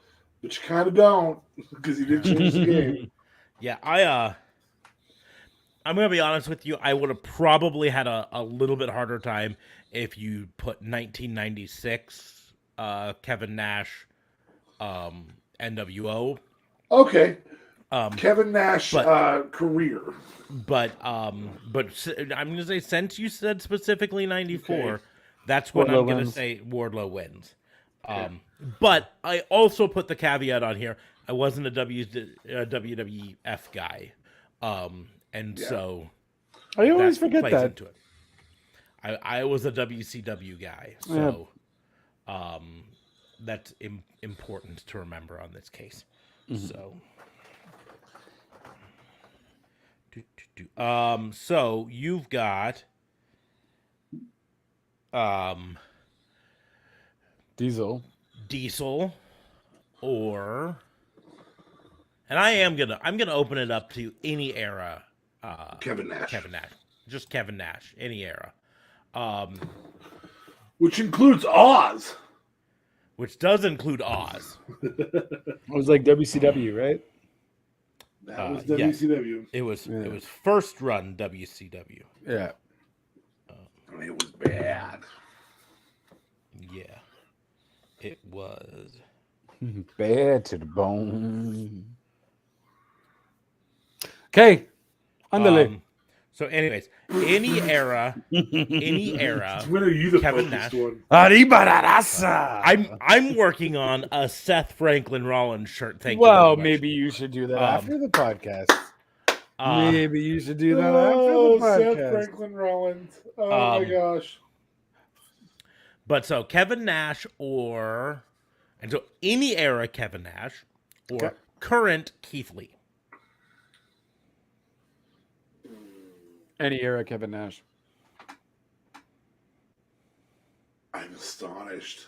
but you kind of don't because he did change the game. Yeah, I'm gonna be honest with you. I would have probably had a little bit harder time if you put 1996 Kevin Nash NWO. Okay. Kevin Nash career. But I'm gonna say, since you said specifically 94, that's when I'm gonna say Wardlow wins. But I also put the caveat on here. I wasn't a WWF guy, so I always forget plays that. into it. I was a WCW guy, so that's important to remember on this case. So. So you've got Diesel or And I'm gonna open it up to any era. Kevin Nash. Kevin Nash, just Kevin Nash, any era. Which includes Oz. Which does include Oz. It was like WCW, right? That was yes. WCW. It was first run WCW. Yeah. It was bad. Yeah, it was. Bad to the bone. Okay. Andale. So, anyways, any era, When are you the Kevin focused Nash. one? I'm working on a Seth Franklin Rollins shirt. Thank you. Well, very much. maybe you should do that after the podcast. Uh, Maybe you should do that Oh, after the Seth podcast. Franklin Rollins. Oh my gosh. But so Kevin Nash and so any era Kevin Nash or Okay. current Keith Lee. Any era Kevin Nash. I'm astonished.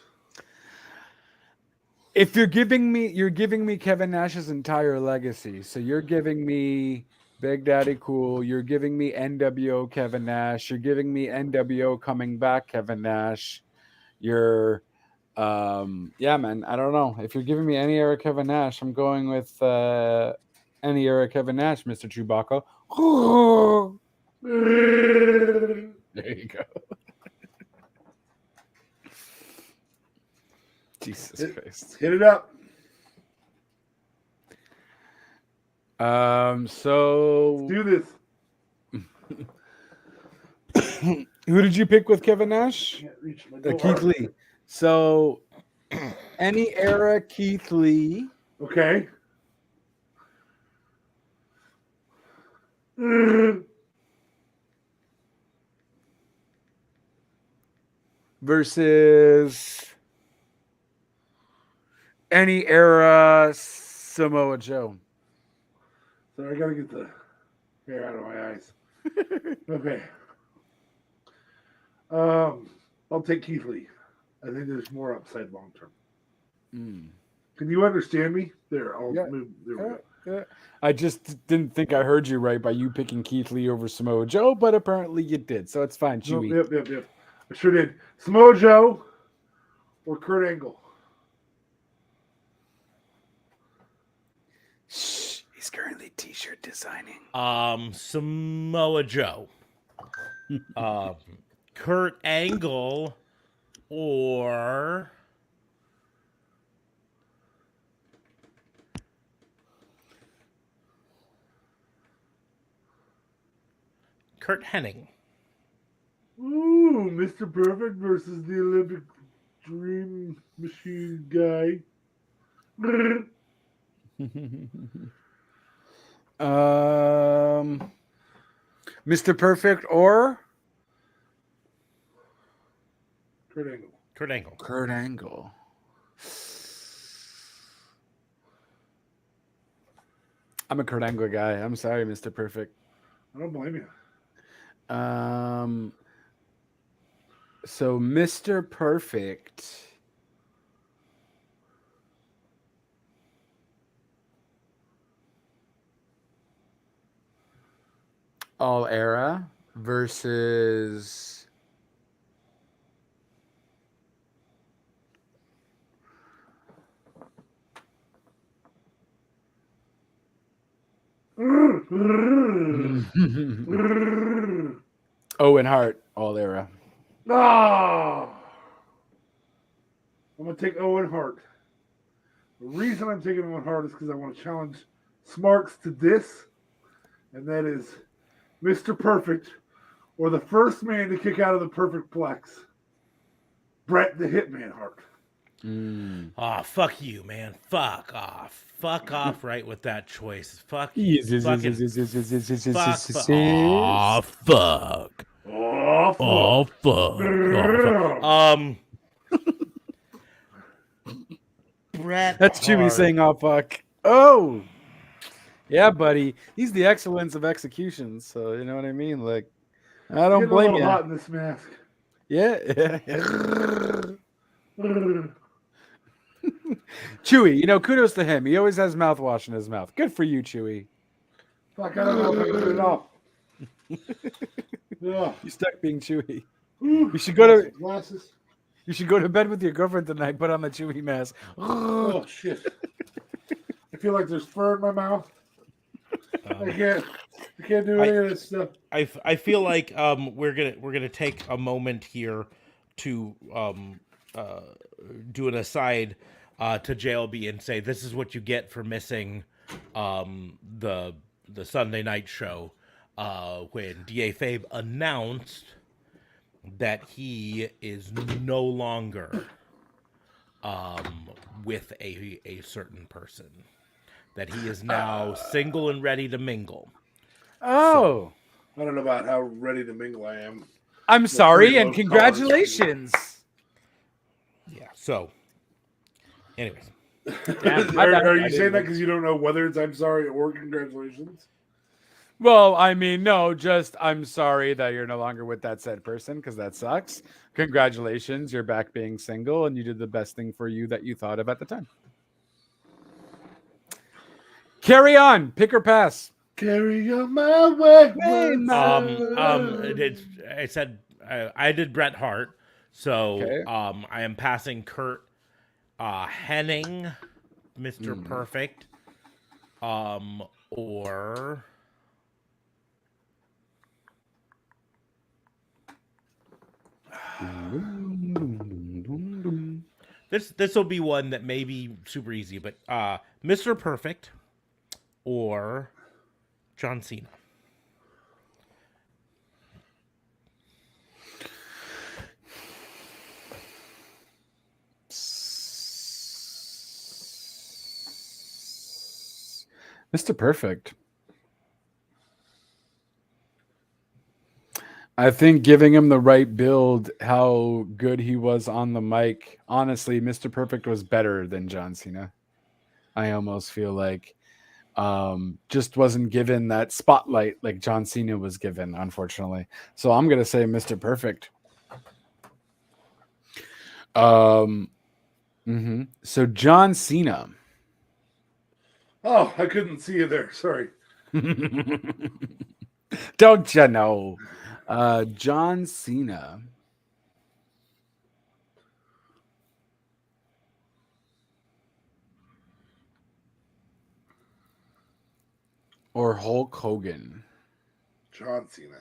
If you're giving me Kevin Nash's entire legacy. So you're giving me Big Daddy Cool, you're giving me NWO Kevin Nash, you're giving me NWO coming back Kevin Nash. You're yeah, man, I don't know. If you're giving me any era Kevin Nash, I'm going with any era Kevin Nash, Mr. Chewbacca. There you go. Jesus Christ. Hit it up. So Do this. who did you pick with Kevin Nash? Can't reach my Keith door. Lee. So any era Keith Lee Okay. versus any era Samoa Joe. So I gotta get the hair out of my eyes. Okay. I'll take Keith Lee. I think there's more upside long term. Can you understand me? There, I'll Yeah. move. There we go. Yeah. I just didn't think I heard you right by you picking Keith Lee over Samoa Joe, but apparently you did, so it's fine. No, Chewy. yep. I sure did. Samoa Joe or Kurt Angle. Shh, he's currently t-shirt designing. Samoa Joe. Kurt Angle or Kurt Hennig. Ooh, Mr. Perfect versus the Olympic Dream Machine guy. Mr. Perfect or Kurt Angle. Kurt Angle. Kurt Angle. I'm a Kurt Angle guy. I'm sorry, Mr. Perfect. I don't blame you. So Mr. Perfect. All era versus Owen Hart, all era. Ah! I'm going to take Owen Hart. The reason I'm taking Owen Hart is because I want to challenge Smarks to this, and that is Mr. Perfect or the first man to kick out of the Perfect Plex, Bret the Hitman Hart. Oh, fuck you, man. Fuck off. Fuck off right with that choice. Fuck. Yes. Fucking fuck. Oh, fuck. Oh, fuck. Bret That's Chewy Hart. saying, "Oh fuck." Oh, yeah, buddy. He's the excellence of execution. So you know what I mean. Like, I don't Getting a blame little you. hot in this mask. Yeah. Chewy, you know, kudos to him. He always has mouthwash in his mouth. Good for you, Chewy. Fuck, I don't know if I can get it off. Yeah. You stuck being Chewy. Ooh, You should go to glasses. you should go to bed with your girlfriend tonight. Put on the Chewy mask. Oh shit! I feel like there's fur in my mouth. I can't do any of this stuff. I feel like we're gonna take a moment here to do an aside to JLB and say this is what you get for missing the Sunday night show when DA Fabe announced that he is no longer with a certain person, that he is now single and ready to mingle. Oh, I don't know about how ready to mingle I am. I'm sorry, and love congratulations. Yeah. So, anyways, Damn, Are you saying that because you don't know whether it's I'm sorry or congratulations? Well, I mean, no, just I'm sorry that you're no longer with that said person because that sucks. Congratulations, you're back being single and you did the best thing for you that you thought of at the time. Carry on, pick or pass. Carry on my way. I said I did Bret Hart, so Okay. I am passing Kurt Hennig, Mr. Perfect, or this will be one that may be super easy, but Mr. Perfect or John Cena. Mr. Perfect. I think giving him the right build, how good he was on the mic. Honestly, Mr. Perfect was better than John Cena. I almost feel like just wasn't given that spotlight like John Cena was given, unfortunately. So I'm gonna say Mr. Perfect. So John Cena. Oh, I couldn't see you there. Sorry. Don't you know? John Cena. Or Hulk Hogan. John Cena.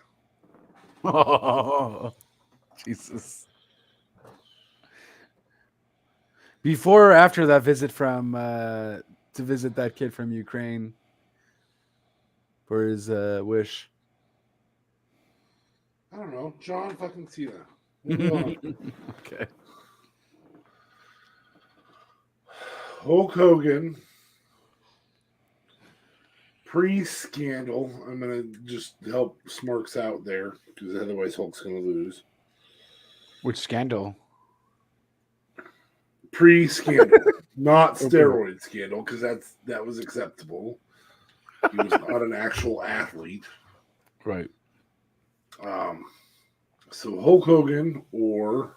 Oh, Jesus. Before or after that visit from to visit that kid from Ukraine for his wish? I don't know. John fucking Cena. Moving on. Okay. Hulk Hogan. Pre-scandal. I'm going to just help Smarks out there because otherwise Hulk's going to lose. Which scandal? Pre-scandal. Not steroid scandal because that was acceptable. He was not an actual athlete. Right. So Hulk Hogan or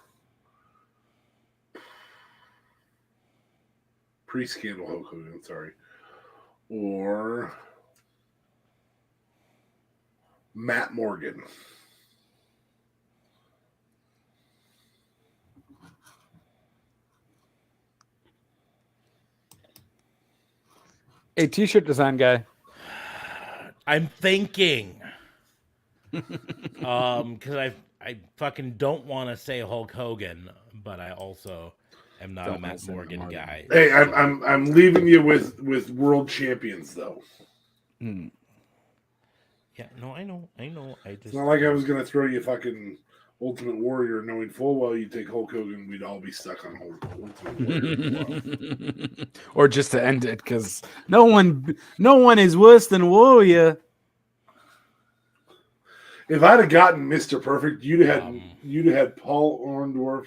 pre-scandal Hulk Hogan, sorry, or Matt Morgan. A t-shirt design guy. I'm thinking, because I fucking don't want to say Hulk Hogan, but I also am not a Matt Morgan guy. Hey, I'm leaving you with world champions though. Yeah, no, I know. It's not like I was gonna throw you fucking Ultimate Warrior, knowing full well you take Hulk Hogan, we'd all be stuck on Ultimate Warrior. Or just to end it, because no one is worse than Warrior. If I'd have gotten Mr. Perfect, you'd have had Paul Orndorff,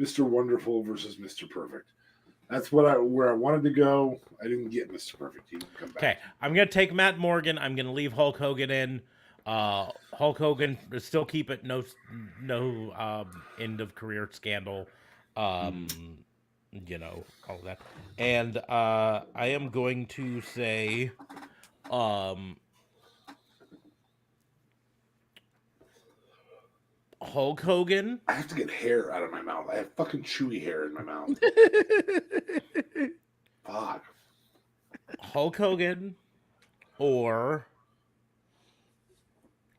Mr. Wonderful versus Mr. Perfect. That's where I wanted to go. I didn't get Mr. Perfect. He didn't come back. Okay, I'm gonna take Matt Morgan. I'm gonna leave Hulk Hogan in. Hulk Hogan still keep it no end of career scandal. all of that. And I am going to say, Hulk Hogan. I have to get hair out of my mouth. I have fucking chewy hair in my mouth. Fuck. Hulk Hogan or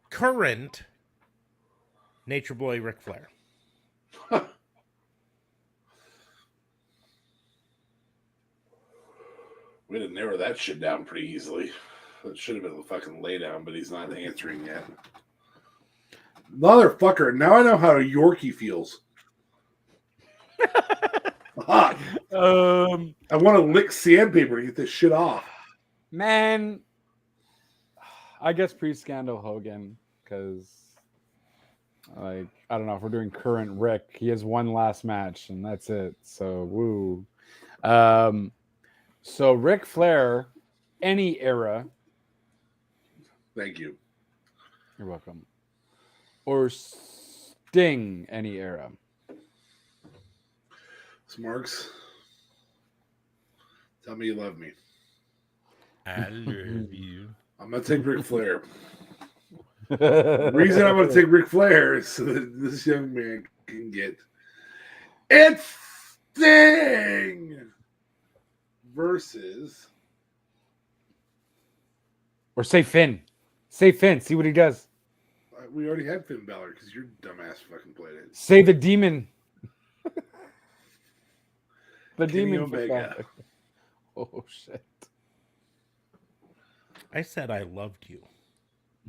current Nature Boy Ric Flair. We had to narrow that shit down pretty easily. That should have been a fucking lay down, but he's not answering yet. Motherfucker, now I know how a Yorkie feels. Fuck. I want to lick sandpaper to get this shit off. Man, I guess pre-scandal Hogan, because like I don't know if we're doing current Rick. He has one last match and that's it. So woo. So Ric Flair, any era. Thank you. You're welcome. Or Sting, any era. Smarks, tell me you love me. I love you. I'm gonna take Ric Flair. The reason I'm gonna take Ric Flair is so that this young man can get it's Sting versus. Or say Finn. Say Finn. See what he does. We already had Finn Balor because your dumbass fucking played it. Say the demon. The Kenny demon Omega. Oh shit. I said I loved you.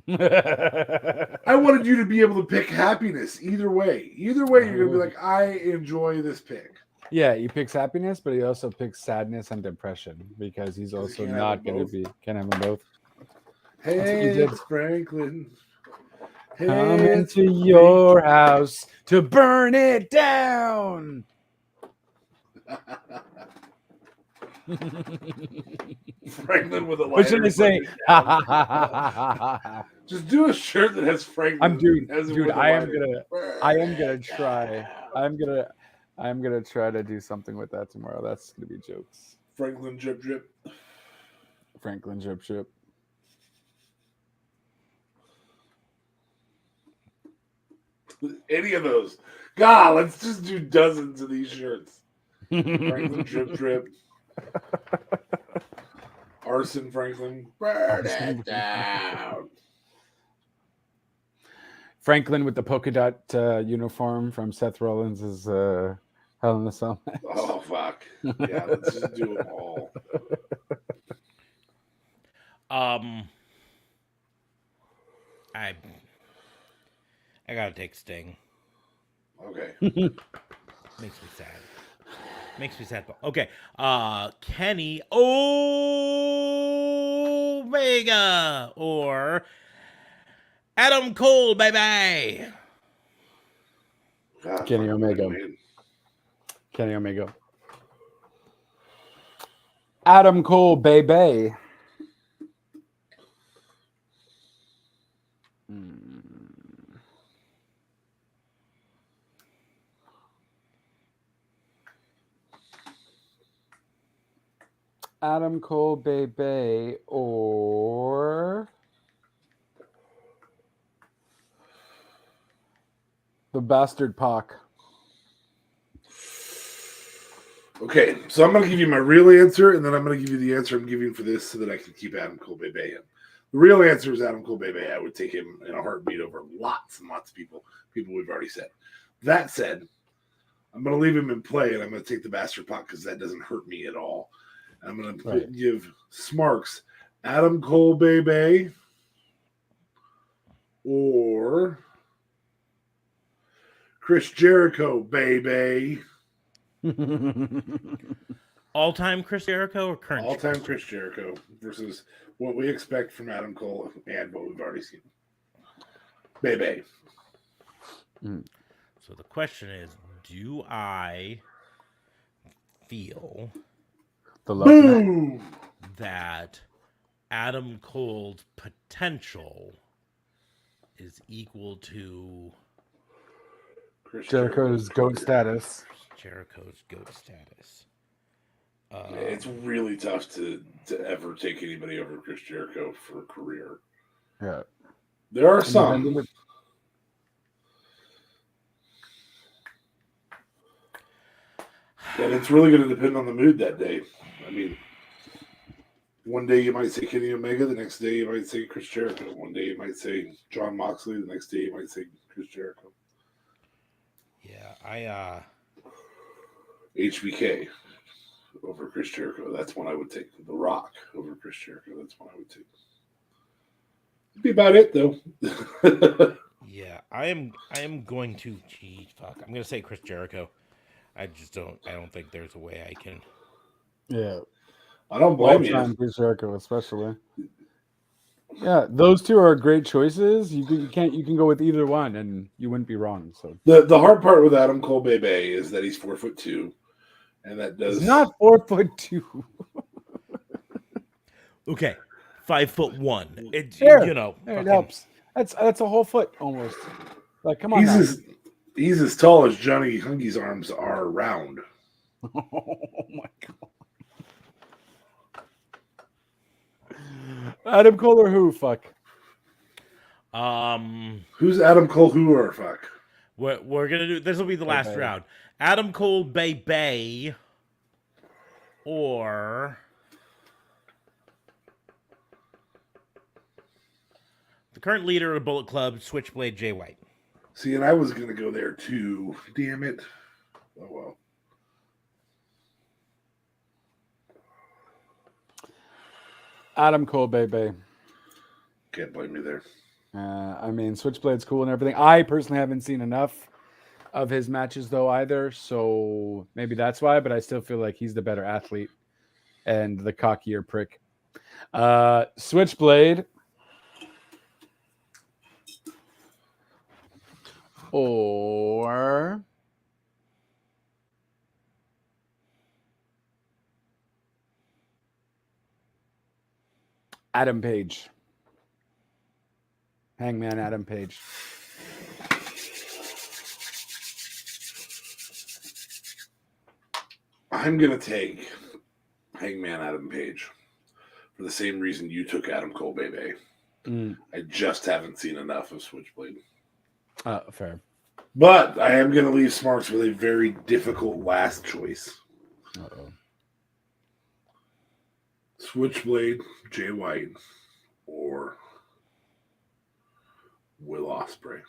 I wanted you to be able to pick happiness either way. Either way, you're gonna be like, I enjoy this pick. Yeah, he picks happiness, but he also picks sadness and depression because he's also can't not have them going to both. be. Can't have them both. Hey, what you did. it's Franklin. Hey, Come it's into your house to burn it down. Franklin with a lighter. What should I say? Just do a shirt that has Franklin. I'm dude. as it Dude, with a I am lighter. gonna try. I'm gonna try to do something with that tomorrow. That's gonna be jokes. Franklin drip drip. Franklin drip drip. Any of those. God, let's just do dozens of these shirts. Franklin drip drip. Arson Franklin. Burn it down. Franklin with the polka dot uniform from Seth Rollins' Hell in a Cell match. Oh fuck. Yeah, let's just do them all. I gotta take Sting. Okay. Makes me sad. Okay. Kenny Omega or Adam Cole, baby. God, Kenny fuck, Omega. man. Kenny Omega. Adam Cole, baby. Adam Cole, baby, or the Bastard Pac. Okay, so I'm going to give you my real answer, and then I'm going to give you the answer I'm giving for this so that I can keep Adam Cole Bebe in. The real answer is Adam Cole Bebe. I would take him in a heartbeat over lots and lots of people we've already said. That said, I'm going to leave him in play, and I'm going to take the Bastard Pac because that doesn't hurt me at all. I'm going to give Smarks Adam Cole Bebe or Chris Jericho Bebe. All-time Chris Jericho or current? All-time Chris Jericho versus what we expect from Adam Cole and what we've already seen. Bebe. So the question is, do I feel Boom! that Adam Cole's potential is equal to Chris Jericho's goat status. Jericho's GOAT status. It's really tough to ever take anybody over Chris Jericho for a career. Yeah. There are some. And it's really going to depend on the mood that day. I mean, one day you might say Kenny Omega, the next day you might say Chris Jericho. One day you might say John Moxley, the next day you might say Chris Jericho. Yeah, HBK over Chris Jericho. That's one I would take. The Rock over Chris Jericho. That's one I would take. That'd be about it, though. yeah, I am going to. Gee, fuck, I'm going to say Chris Jericho. I don't think there's a way I can. Yeah. I don't blame you. All-time Chris Jericho, especially. Yeah, those two are great choices. You can go with either one, and you wouldn't be wrong. So The hard part with Adam Cole Bebe is that he's 4'2", and that does he's not 4'2". Okay, 5'1". It's Sure. you know, It fucking- helps. That's a whole foot almost. Like, come on. He's as tall as Johnny Hungy's arms are round. Oh my god. Adam Cole or who? Fuck. Who's Adam Cole? Who or fuck? We're gonna do. This will be the last Bay. round. Adam Cole Bay or the current leader of Bullet Club, Switchblade Jay White. See, and I was gonna go there too. Damn it. Oh well. Adam Cole, baby. Can't blame me there. I mean, Switchblade's cool and everything. I personally haven't seen enough of his matches though either, so maybe that's why. But I still feel like he's the better athlete and the cockier prick. Switchblade or Adam Page. Hangman Adam Page. I'm gonna take Hangman Adam Page for the same reason you took Adam Cole Bebe. I just haven't seen enough of Switchblade. Fair. But I am gonna leave Smarks with a very difficult last choice. Uh-oh. Switchblade, Jay White, or Will Ospreay.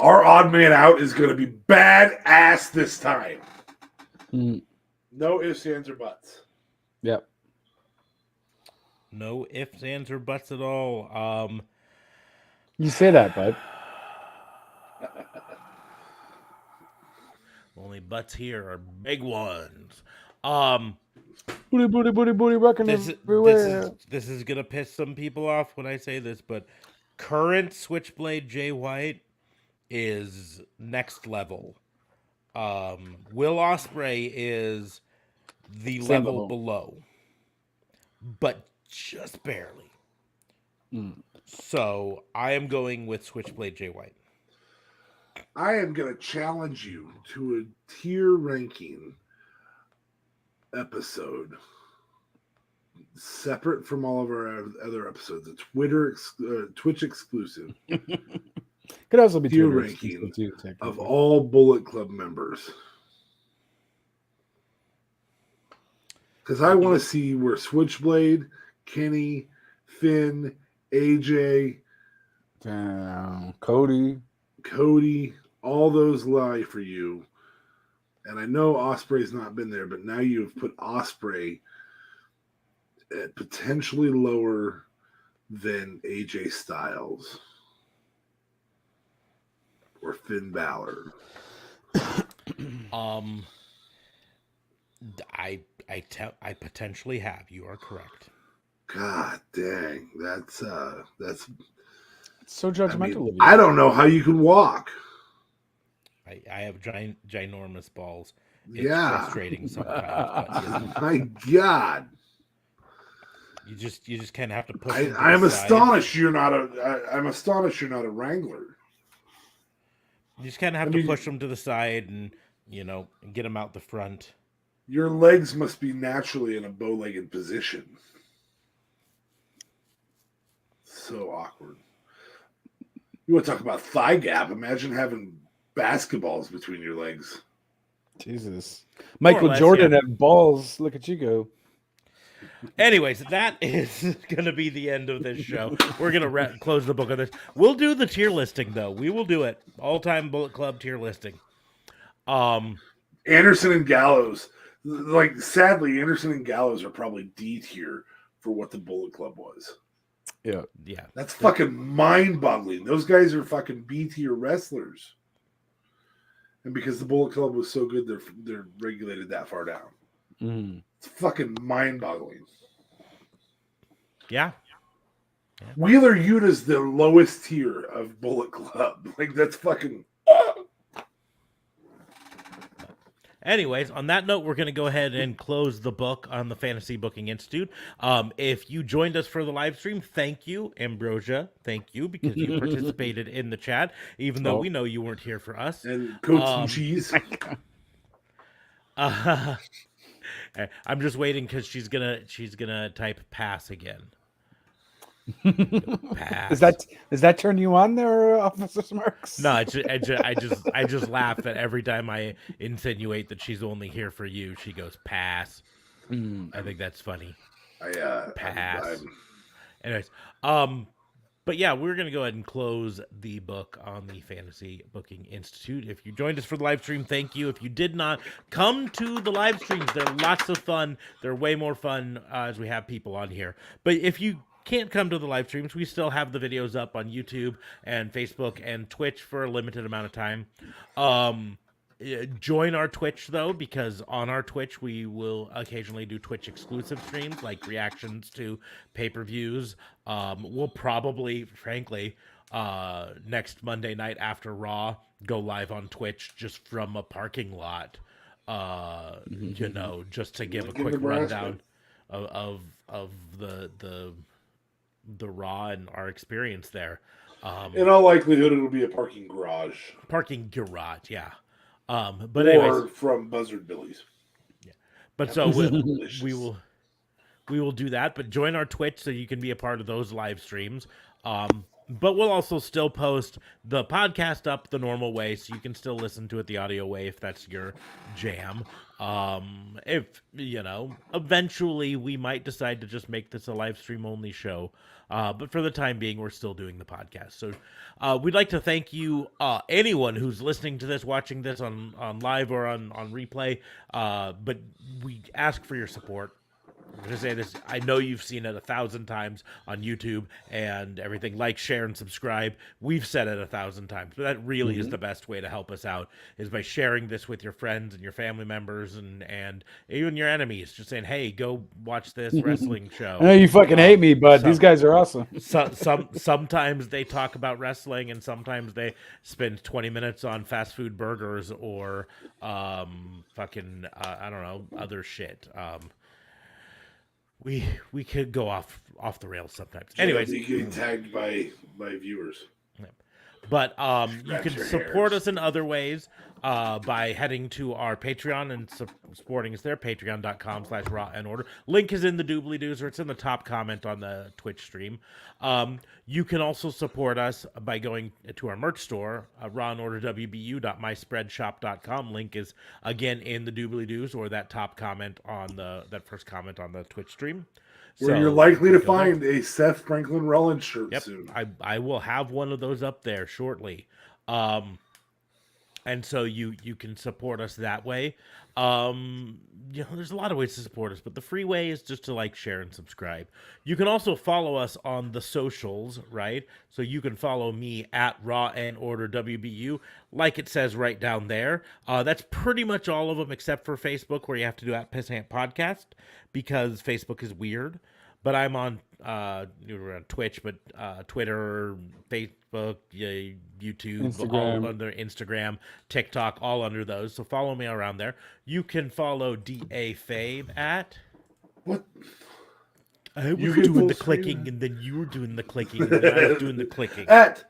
Our odd man out is going to be badass this time. No ifs, ands, or buts. Yep. No ifs, ands, or buts at all. You say that, bud. Only butts here are big ones. Booty, rocking everywhere. This is gonna piss some people off when I say this, but current Switchblade Jay White is next level. Will Ospreay is the Same level level. below, but just barely. So I am going with Switchblade Jay White. I am going to challenge you to a tier ranking episode separate from all of our other episodes. A Twitch exclusive Could also be tier Twitter ranking too, of all Bullet Club members. Because I want to see where Switchblade, Kenny, Finn, AJ, Cody, all those lie for you. And I know Ospreay's not been there, but now you've put Ospreay at potentially lower than AJ Styles or Finn Balor. I potentially have. You are correct. God dang, that's so judgmental of you. I don't know how you can walk. I have ginormous balls. It's Yeah. frustrating sometimes. But, My God. You just kind of have to push him to I'm the side. astonished you're not I'm astonished you're not a wrangler. You just kind of have to push him to the side and get him out the front. Your legs must be naturally in a bow-legged position. So awkward. You want to talk about thigh gap? Imagine having basketballs between your legs. Jesus. Michael less, Jordan yeah. had balls. Look at you go. Anyways, that is going to be the end of this show. We're going to close the book of this. We'll do the tier listing, though. We will do it. All-time Bullet Club tier listing. Anderson and Gallows. Like, sadly, Anderson and Gallows are probably D tier for what the Bullet Club was. Yeah. Yeah. That's fucking mind-boggling. Those guys are fucking B tier wrestlers. And because the Bullet Club was so good, they're regulated that far down. Mm. It's fucking mind-boggling. Yeah. Wheeler Yuta's the lowest tier of Bullet Club. Like, that's fucking... Anyways, on that note, we're going to go ahead and close the book on the Fantasy Booking Institute. If you joined us for the live stream, thank you. Ambrosia, thank you, because you participated in the chat, even though we know you weren't here for us. And Coats and Cheese. I'm just waiting because she's gonna type pass again. Pass. Does that turn you on there, Officer Smarks? No, I just laugh that every time I insinuate that she's only here for you, she goes pass. I think that's funny. Pass. Anyways, but yeah, we're gonna go ahead and close the book on the Fantasy Booking Institute. If you joined us for the live stream, thank you. If you did not, come to the live streams. They're lots of fun. They're way more fun as we have people on here. But if you can't come to the live streams, we still have the videos up on YouTube and Facebook and Twitch for a limited amount of time. Join our Twitch, though, because on our Twitch, we will occasionally do Twitch exclusive streams, like reactions to pay-per-views. We'll probably, frankly, next Monday night after Raw, go live on Twitch just from a parking lot, just to give a quick rundown of the Raw and our experience there. In all likelihood, it'll be a parking garage. Yeah. But anyways, from Buzzard Billy's. Yeah. But so we will do that. But join our Twitch so you can be a part of those live streams. But we'll also still post the podcast up the normal way, so you can still listen to it the audio way if that's your jam. If eventually we might decide to just make this a live stream only show. But for the time being, we're still doing the podcast. So we'd like to thank you, anyone who's listening to this, watching this on live or on replay. But we ask for your support. I'm going to say this. I know you've seen it 1,000 times on YouTube and everything. Like, share, and subscribe. We've said it 1,000 times, but that really is the best way to help us out, is by sharing this with your friends and your family members and even your enemies. Just saying, hey, go watch this wrestling show. I know you fucking hate me, but these guys are awesome. Sometimes they talk about wrestling, and sometimes they spend 20 minutes on fast food burgers or I don't know, other shit. We could go off the rails sometimes. Anyways, getting tagged by viewers. But you can support us in other ways by heading to our Patreon and supporting us there, patreon.com/rawandorder. Link is in the doobly-doos, or it's in the top comment on the Twitch stream. You can also support us by going to our merch store, rawandorderwbu.myspreadshop.com. Link is, again, in the doobly-doos, or that top comment on that first comment on the Twitch stream. Where you're likely to find a Seth Franklin Rollins shirt soon. I will have one of those up there shortly. And so you can support us that way. There's a lot of ways to support us, but the free way is just to like, share, and subscribe. You can also follow us on the socials, right? So you can follow me at Raw and Order WBU, like it says right down there. That's pretty much all of them except for Facebook, where you have to do at Pissant Podcast, because Facebook is weird. But I'm on Twitch, but Twitter, Facebook, YouTube, Instagram. all under Instagram, TikTok, all under those. So follow me around there. You can follow DA Fabe at what? I was You get doing full the screen. clicking, and then you were doing the clicking, and then I was doing the clicking. At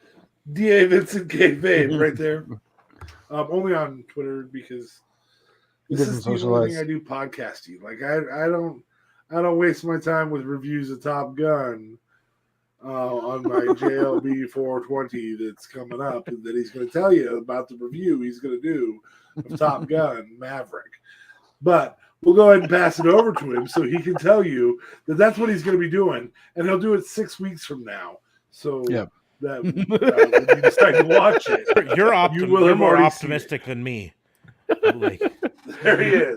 DA Vincent K. Babe, right there. Only on Twitter because He this doesn't is the only socialize. thing I do podcasting. Like I don't waste my time with reviews of Top Gun on my JLB 420 that's coming up, and that he's going to tell you about the review he's going to do of Top Gun Maverick. But we'll go ahead and pass it over to him so he can tell you that that's what he's going to be doing, and he'll do it 6 weeks from now. So Yep. that when you decide to watch it, You're will you're have more already optimistic than me. Like, there he is.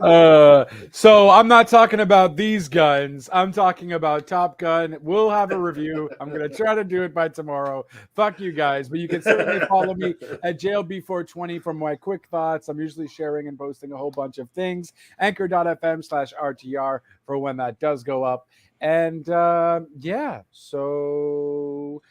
So I'm not talking about these guns. I'm talking about Top Gun. We'll have a review. I'm gonna try to do it by tomorrow. Fuck you guys, but you can certainly follow me at JLB420 for my quick thoughts. I'm usually sharing and posting a whole bunch of things. Anchor.fm/RTR for when that does go up. And yeah, so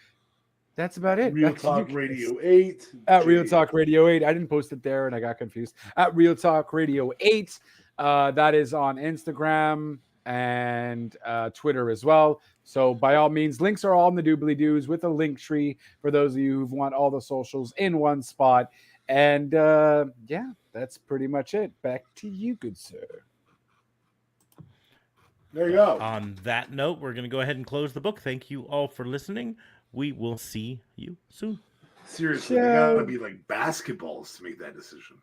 that's about it. Real Back to you Talk guys. Radio 8. At Real Talk Radio 8. I didn't post it there and I got confused. At Real Talk Radio 8. That is on Instagram and Twitter as well. So by all means, links are all in the doobly doos with a link tree for those of you who want all the socials in one spot. And yeah, that's pretty much it. Back to you, good sir. There you go. on that note, we're going to go ahead and close the book. Thank you all for listening. We will see you soon. Seriously, they gotta be like basketballs to make that decision.